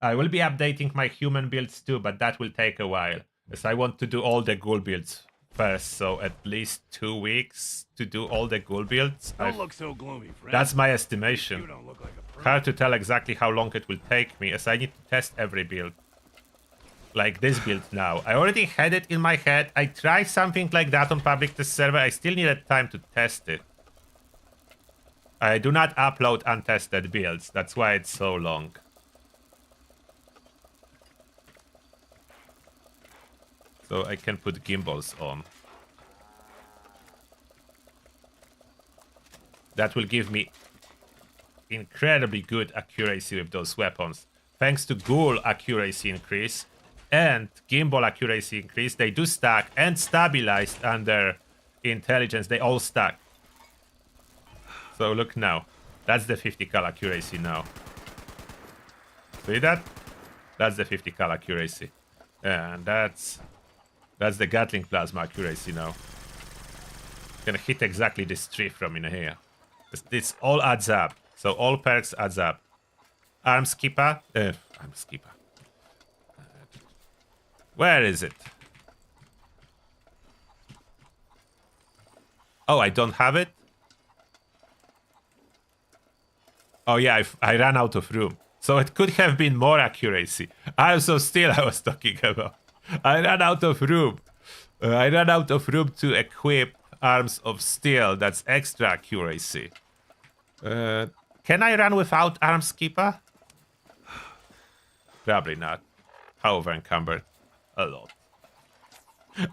I will be updating my human builds too, but that will take a while, as I want to do all the ghoul builds first, so at least 2 weeks to do all the ghoul builds. Don't look so gloomy, friend. That's my estimation. You don't look like a pro. Hard to tell exactly how long it will take me, as I need to test every build. Like this build now. I already had it in my head. I tried something like that on public test server. I still needed time to test it. I do not upload untested builds. That's why it's so long. So I can put gimbals on. That will give me incredibly good accuracy with those weapons. Thanks to Ghoul accuracy increase and gimbal accuracy increase, they do stack, and stabilized under intelligence, they all stack. So look now. That's the 50 cal accuracy now. See that? That's the 50 cal accuracy. And that's the Gatling plasma accuracy now. Gonna hit exactly this tree from in here. This all adds up. So all perks adds up. Arm skipper. Arm skipper. Where is it? Oh, I don't have it? Oh yeah, I ran out of room. So it could have been more accuracy. Arms of steel I was talking about. I ran out of room. I ran out of room to equip arms of steel. That's extra accuracy. Can I run without arm skipper? Probably not. However encumbered. A lot.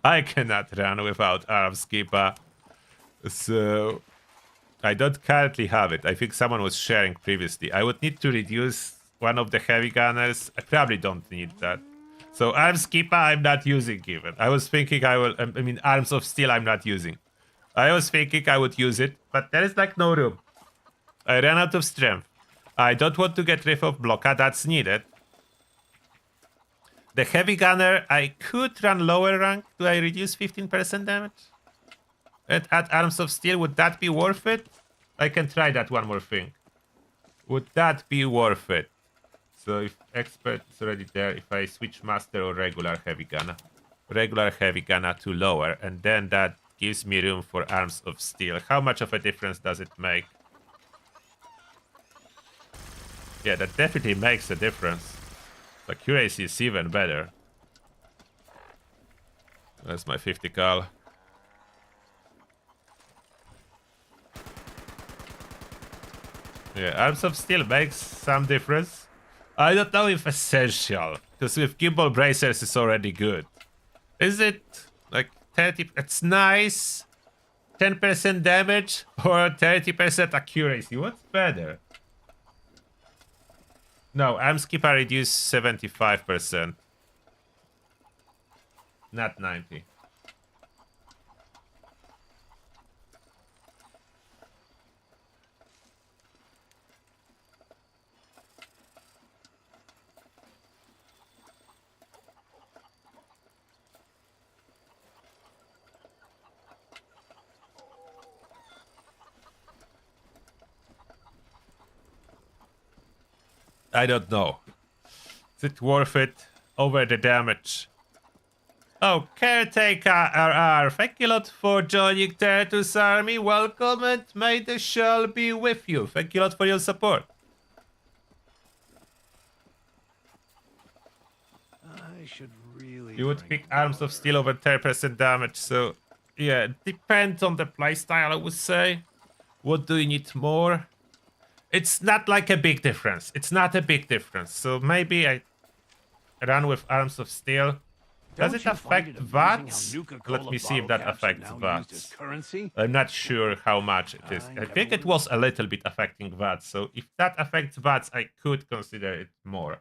I cannot run without arm skipper. So I don't currently have it. I think someone was sharing previously. I would need to reduce one of the heavy gunners. I probably don't need that. So Arms Keeper I'm not using even. I was thinking I will... I mean, Arms of Steel I'm not using. I was thinking I would use it, but there is like no room. I ran out of strength. I don't want to get rid of Blocka, that's needed. The heavy gunner, I could run lower rank. Do I reduce 15% damage? And add Arms of Steel, would that be worth it? I can try that one more thing. Would that be worth it? So if Expert is already there, if I switch Master or regular heavy gunner. Regular heavy gunner to lower, and then that gives me room for Arms of Steel. How much of a difference does it make? Yeah, that definitely makes a difference. Accuracy is even better. That's my 50 cal. Yeah, Arms of Steel makes some difference. I don't know if essential, because with gimbal bracers it's already good. Is it like 30? It's nice. 10% damage or 30% accuracy? What's better? No, Arms Keeper reduce 75%. Not 90. I don't know. Is it worth it over the damage? Oh, Caretaker RR, thank you a lot for joining Terratus Army. Welcome and may the shell be with you. Thank you a lot for your support. I should really. You would pick Arms of Steel over 10% damage, so yeah, depends on the playstyle, I would say. What do you need more? It's not like a big difference. It's not a big difference. So maybe I run with Arms of Steel. Does it affect VATs? Let me see if that affects VATs. I'm not sure how much it is. I think it was a little bit affecting VATs. So if that affects VATs, I could consider it more.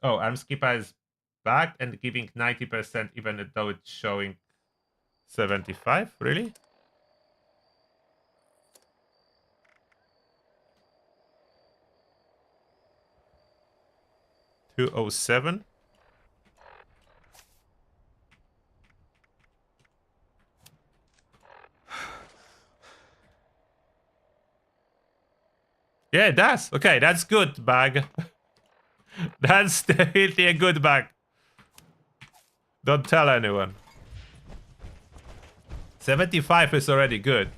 Oh, Arms Keeper is back and giving 90% even though it's showing 75? Really? $207? Yeah, it does. Okay, that's good, bag. That's definitely a good bag. Don't tell anyone. 75 is already good.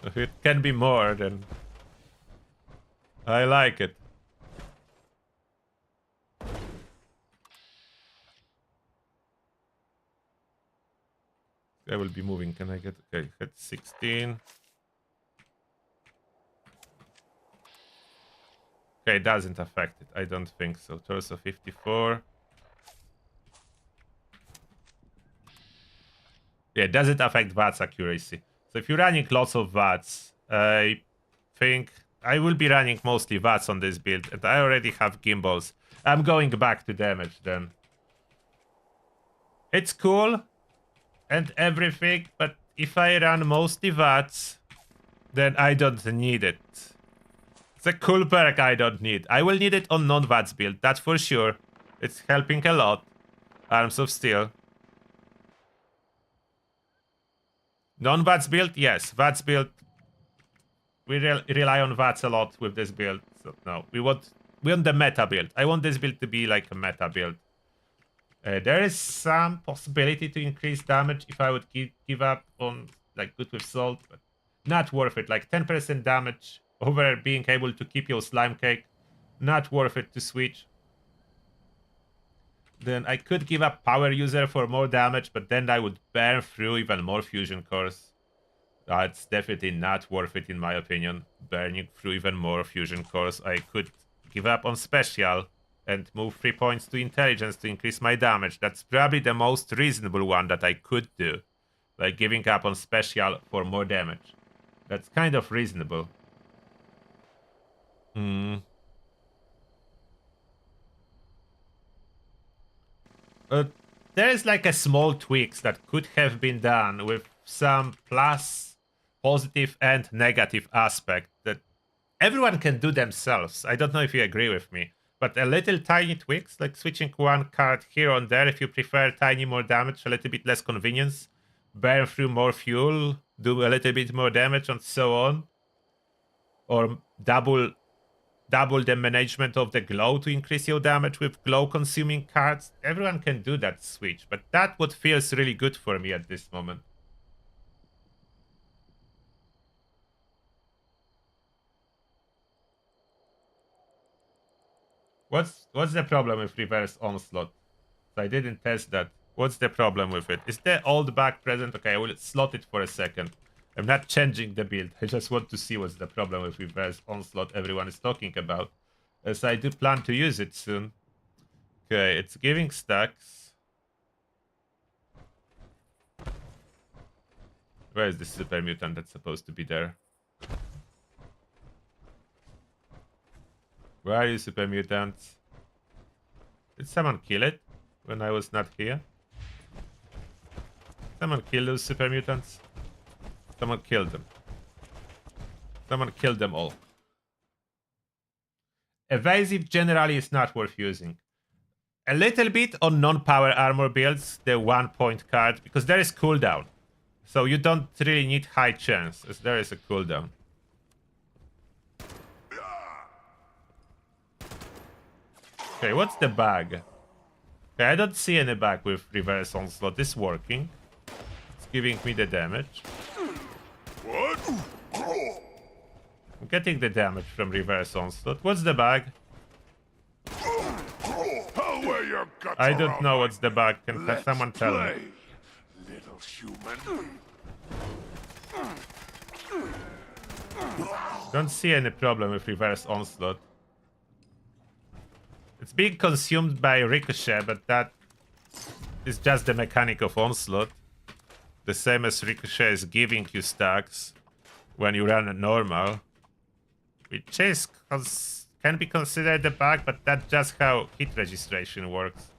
If it can be more, then I like it. I will be moving. Can I get... Okay, hit 16. Okay, it doesn't affect it. I don't think so. Torso 54. Yeah, it doesn't affect VATS accuracy. So if you're running lots of VATS, I think I will be running mostly VATS on this build. And I already have gimbals. I'm going back to damage then. It's cool and everything, but if I run mostly VATS, then I don't need it. It's a cool perk I don't need. I will need it on non-VATS build, that's for sure. It's helping a lot. Arms of Steel. Non-VATS build? Yes. VATS build. We rely on VATS a lot with this build. So no, we want the meta build. I want this build to be like a meta build. There is some possibility to increase damage if I would give up on like Good with Salt, but not worth it. Like 10% damage over being able to keep your slime cake. Not worth it to switch. Then I could give up Power User for more damage, but then I would burn through even more fusion cores. That's definitely not worth it in my opinion. Burning through even more fusion cores. I could give up on Special. and move 3 points to intelligence to increase my damage. That's probably the most reasonable one that I could do. Like giving up on special for more damage. That's kind of reasonable. There is like a small tweaks that could have been done with some plus, positive, and negative aspect that everyone can do themselves. I don't know if you agree with me, but a little tiny tweaks, like switching one card here and there if you prefer tiny more damage, a little bit less convenience, burn through more fuel, do a little bit more damage, and so on. Or double the management of the glow to increase your damage with glow consuming cards. Everyone can do that switch, but that what feels really good for me at this moment. What's the problem with reverse onslaught? So I didn't test that. What's the problem with it? Is the old bug present? Okay, I will slot it for a second. I'm not changing the build. I just want to see what's the problem with reverse onslaught everyone is talking about. As I do plan to use it soon. Okay, it's giving stacks. Where is the super mutant that's supposed to be there? Where are you, super mutants? Did someone kill it when I was not here? Someone kill those super mutants? Someone killed them. Someone killed them all. Evasive generally is not worth using. A little bit on non-power armor builds, the 1 point card, because there is cooldown. So you don't really need high chance, as there is a cooldown. Okay, what's the bug? Okay, I don't see any bug with reverse onslaught. It's working. It's giving me the damage. What? I'm getting the damage from reverse onslaught. What's the bug? I don't know what's the bug. Can someone tell me? Little human. Don't see any problem with reverse onslaught. It's being consumed by ricochet, but that is just the mechanic of onslaught. The same as ricochet is giving you stacks when you run a normal. Which is can be considered a bug, but that's just how hit registration works.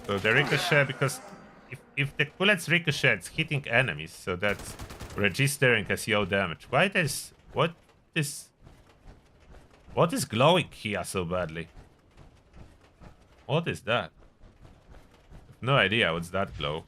So the ricochet, because if the bullets ricochet, it's hitting enemies, so that's registering as your damage. Why does what is glowing here so badly? What is that? I have no idea what's that glow.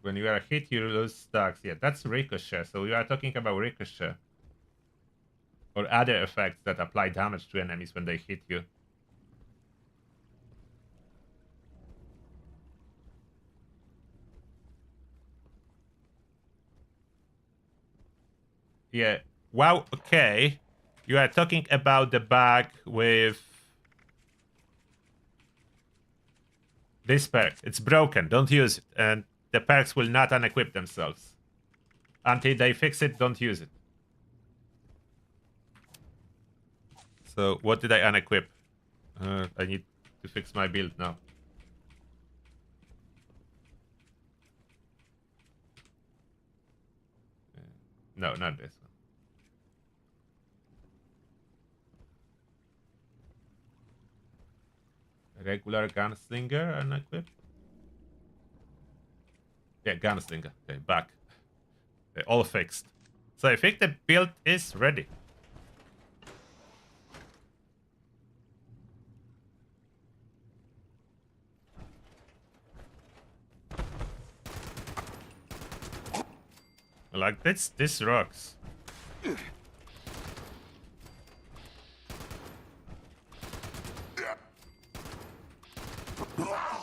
When you are hit, you lose stacks. Yeah, that's ricochet. So we are talking about ricochet. Or other effects that apply damage to enemies when they hit you. Yeah. Wow, okay. You are talking about the bug with this perk. It's broken. Don't use it. And the perks will not unequip themselves. Until they fix it, don't use it. So, what did I unequip? I need to fix my build now. No, not this one. Regular gunslinger unequip? Yeah, gunslinger. Okay, back. Okay, all fixed. So I think the build is ready. Like this rocks.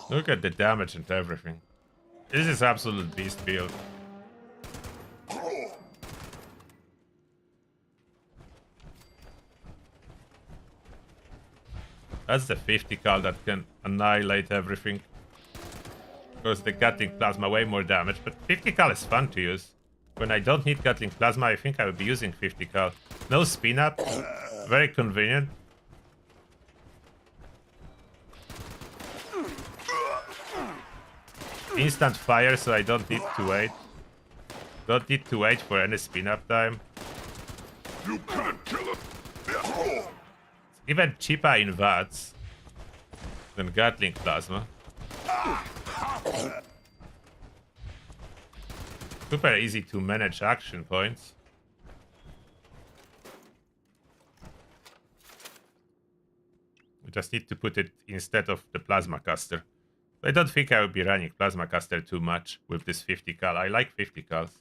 Look at the damage and everything. This is absolute beast build. That's the 50 cal that can annihilate everything. Because the Gatling Plasma way more damage, but 50 cal is fun to use. When I don't need Gatling Plasma, I think I would be using 50 cal. No spin up, very convenient. Instant fire, so I don't need to wait. Don't need to wait for any spin up time. You can't kill it. It's even cheaper in VATS than Gatling Plasma. Super easy to manage action points. We just need to put it instead of the Plasma Caster. I don't think I will be running Plasma Caster too much with this 50 cal. I like 50 cals.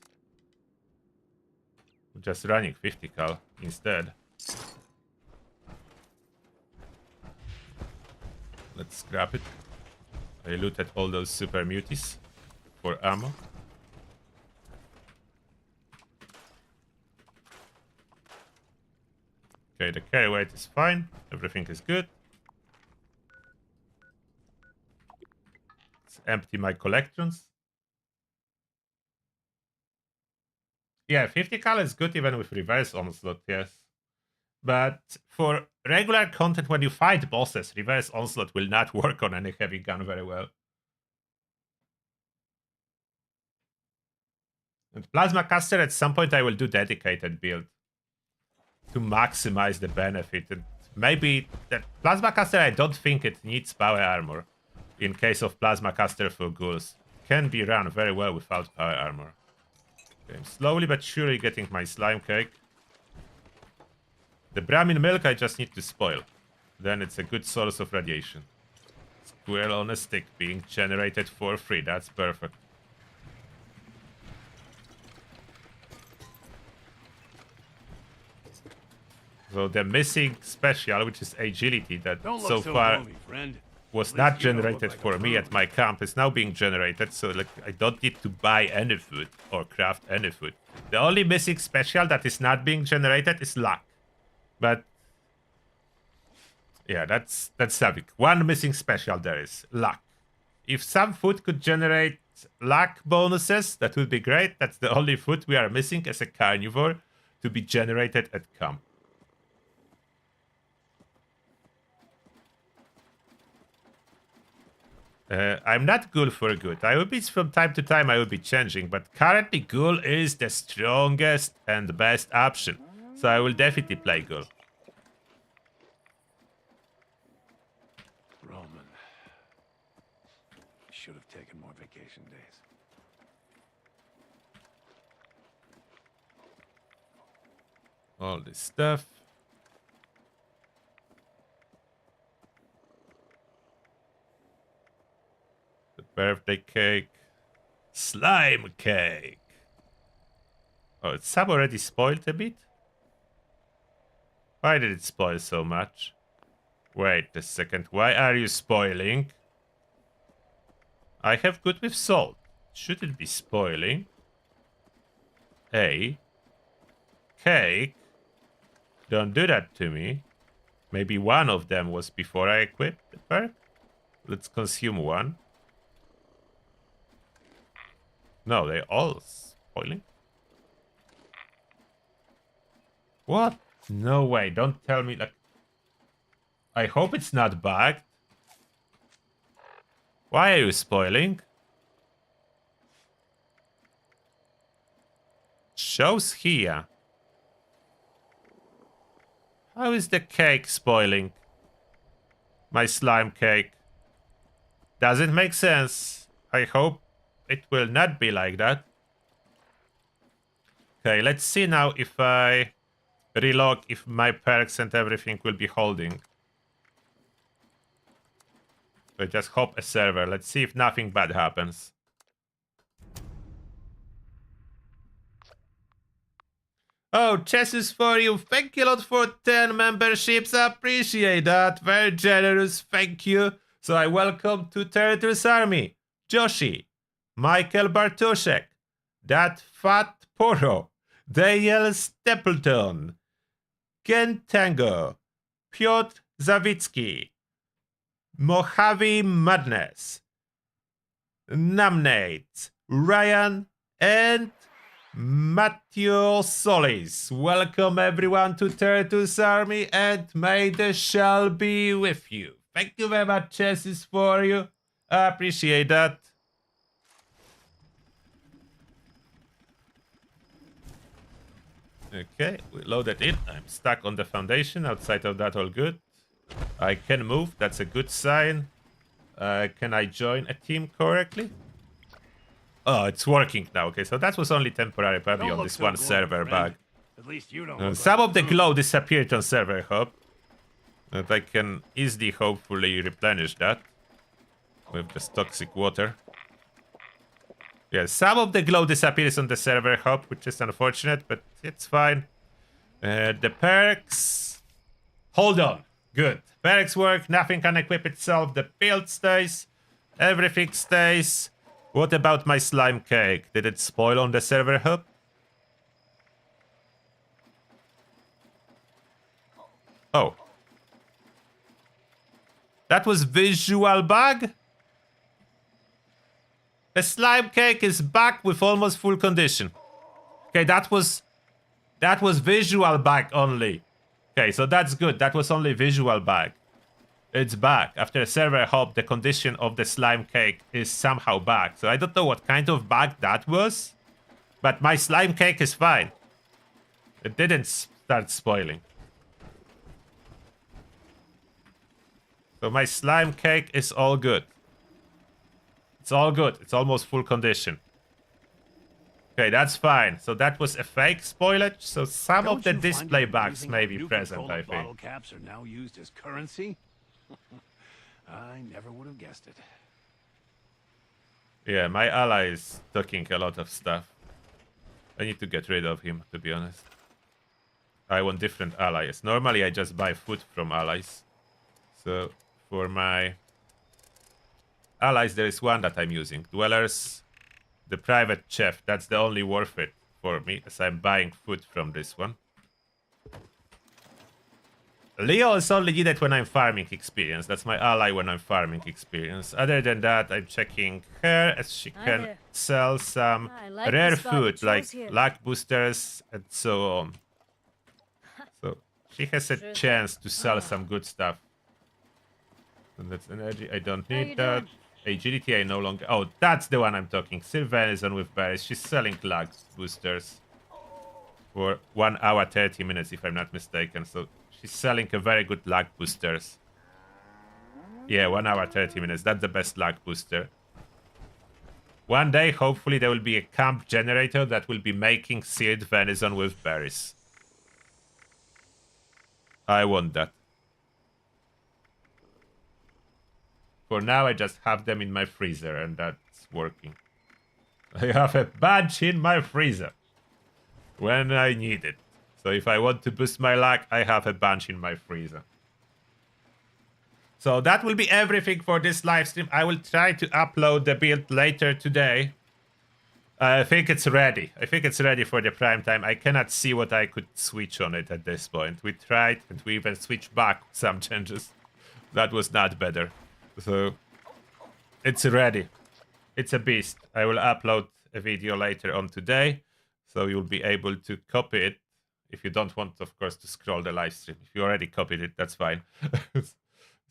I'm just running 50 cal instead. Let's scrap it. I looted all those super muties for ammo. Okay, the carry weight is fine. Everything is good. Let's empty my collections. Yeah, 50 cal is good even with reverse onslaught, yes. But for regular content, when you fight bosses, reverse onslaught will not work on any heavy gun very well. And Plasma Caster, at some point I will do dedicated build to maximize the benefit. And maybe that Plasma Caster, I don't think it needs power armor. In case of Plasma Caster for ghouls, can be run very well without power armor. Okay, I'm slowly but surely getting my slime cake. The Brahmin milk I just need to spoil. Then it's a good source of radiation. Squirrel on a stick being generated for free. That's perfect. So the missing special, which is agility, that so far was not generated for me at my camp, is now being generated. So like I don't need to buy any food or craft any food. The only missing special that is not being generated is luck. But yeah, that's something. One missing special there is luck. If some food could generate luck bonuses, that would be great. That's the only food we are missing as a carnivore to be generated at camp. I'm not Ghoul for good. I will be from time to time I will be changing, but currently Ghoul is the strongest and best option. So I will definitely play Ghoul. Roman. Should have taken more vacation days. All this stuff. The birthday cake. Slime cake. Oh, it's some already spoiled a bit? Why did it spoil so much? Wait a second. Why are you spoiling? I have good with salt. Should it be spoiling? Hey. Cake. Don't do that to me. Maybe one of them was before I equipped the perk. Let's consume one. No, they're all spoiling. What? No way. Don't tell me like... I hope it's not bugged. Why are you spoiling? Shows here. How is the cake spoiling? My slime cake. Doesn't make sense. I hope it will not be like that. Okay, let's see now if I relog if my perks and everything will be holding. So just hop a server. Let's see if nothing bad happens. Oh, chess is for you. Thank you a lot for 10 memberships. I appreciate that. Very generous. Thank you. So I welcome to Territor's Army. Joshi, Michael Bartoszek, That Fat Poro, Daniel Stapleton, Ken Tango, Piotr Zawicki, Mojave Madness, Namnate, Ryan, and Matthew Solis. Welcome everyone to Turtle's Army, and may the shell be with you. Thank you very much, this is for you. I appreciate that. Okay, we loaded in. I'm stuck on the foundation. Outside of that, all good. I can move. That's a good sign. Can I join a team correctly? Oh, it's working now. Okay, so that was only temporary, probably on this one server bug. At least you don't Some of the glow disappeared on server hub. And I can easily, hopefully, replenish that with this toxic water. Yeah, some of the glow disappears on the server hub, which is unfortunate, but it's fine. The perks... Hold on. Good. Perks work, nothing can equip itself, the build stays, everything stays. What about my slime cake? Did it spoil on the server hub? Oh. That was visual bug? The slime cake is back with almost full condition. Okay, that was visual bug only. Okay, so that's good. That was only visual bug. It's back. After a server hop, the condition of the slime cake is somehow back. So I don't know what kind of bug that was, but my slime cake is fine. It didn't start spoiling. So my slime cake is all good. It's all good. It's almost full condition. Okay, that's fine. So that was a fake spoilage. So some of the display bugs may be present, I think. Bottle caps are now used as currency? I never would have guessed it. Yeah, my ally is talking a lot of stuff. I need to get rid of him, to be honest. I want different allies. Normally, I just buy food from allies. So for my allies, there is one that I'm using. Dwellers, the private chef. That's the only worth it for me, as I'm buying food from this one. Leo is only needed when I'm farming experience. That's my ally when I'm farming experience. Other than that, I'm checking her as she can sell some rare food like luck boosters and so on. So she has a chance to sell some good stuff. And that's energy. I don't need that. Agility, I no longer... Oh, that's the one I'm talking. Sylvanison with berries. She's selling luck boosters for 1 hour 30 minutes, if I'm not mistaken. So she's selling a very good luck boosters. Yeah, 1 hour 30 minutes. That's the best luck booster. One day, hopefully, there will be a camp generator that will be making seared venison with berries. I want that. For now, I just have them in my freezer, and that's working. I have a bunch in my freezer when I need it. So if I want to boost my luck, I have a bunch in my freezer. So that will be everything for this live stream. I will try to upload the build later today. I think it's ready. I think it's ready for the prime time. I cannot see what I could switch on it at this point. We tried, and we even switched back some changes. That was not better. So it's ready. It's a beast. I will upload a video later on today, so you'll be able to copy it. If you don't want, of course, to scroll the live stream. If you already copied it, that's fine.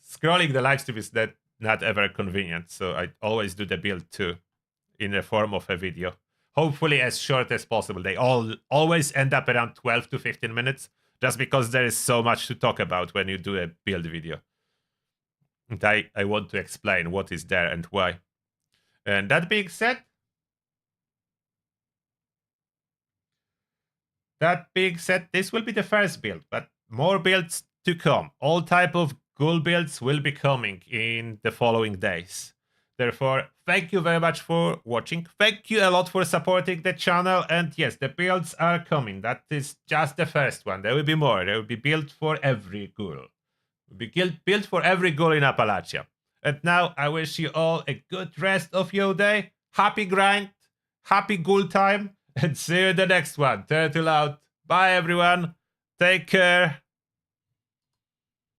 Scrolling the live stream is not ever convenient, so I always do the build too, in the form of a video. Hopefully as short as possible. They always end up around 12 to 15 minutes, just because there is so much to talk about when you do a build video. And I want to explain what is there and why. And that being said, this will be the first build, but more builds to come. All type of Ghoul builds will be coming in the following days. Therefore, thank you very much for watching. Thank you a lot for supporting the channel. And yes, the builds are coming. That is just the first one. There will be more. There will be built for every Ghoul. Will be built for every Ghoul in Appalachia. And now I wish you all a good rest of your day. Happy grind. Happy Ghoul time. And see you in the next one. Turtle out. Bye, everyone. Take care.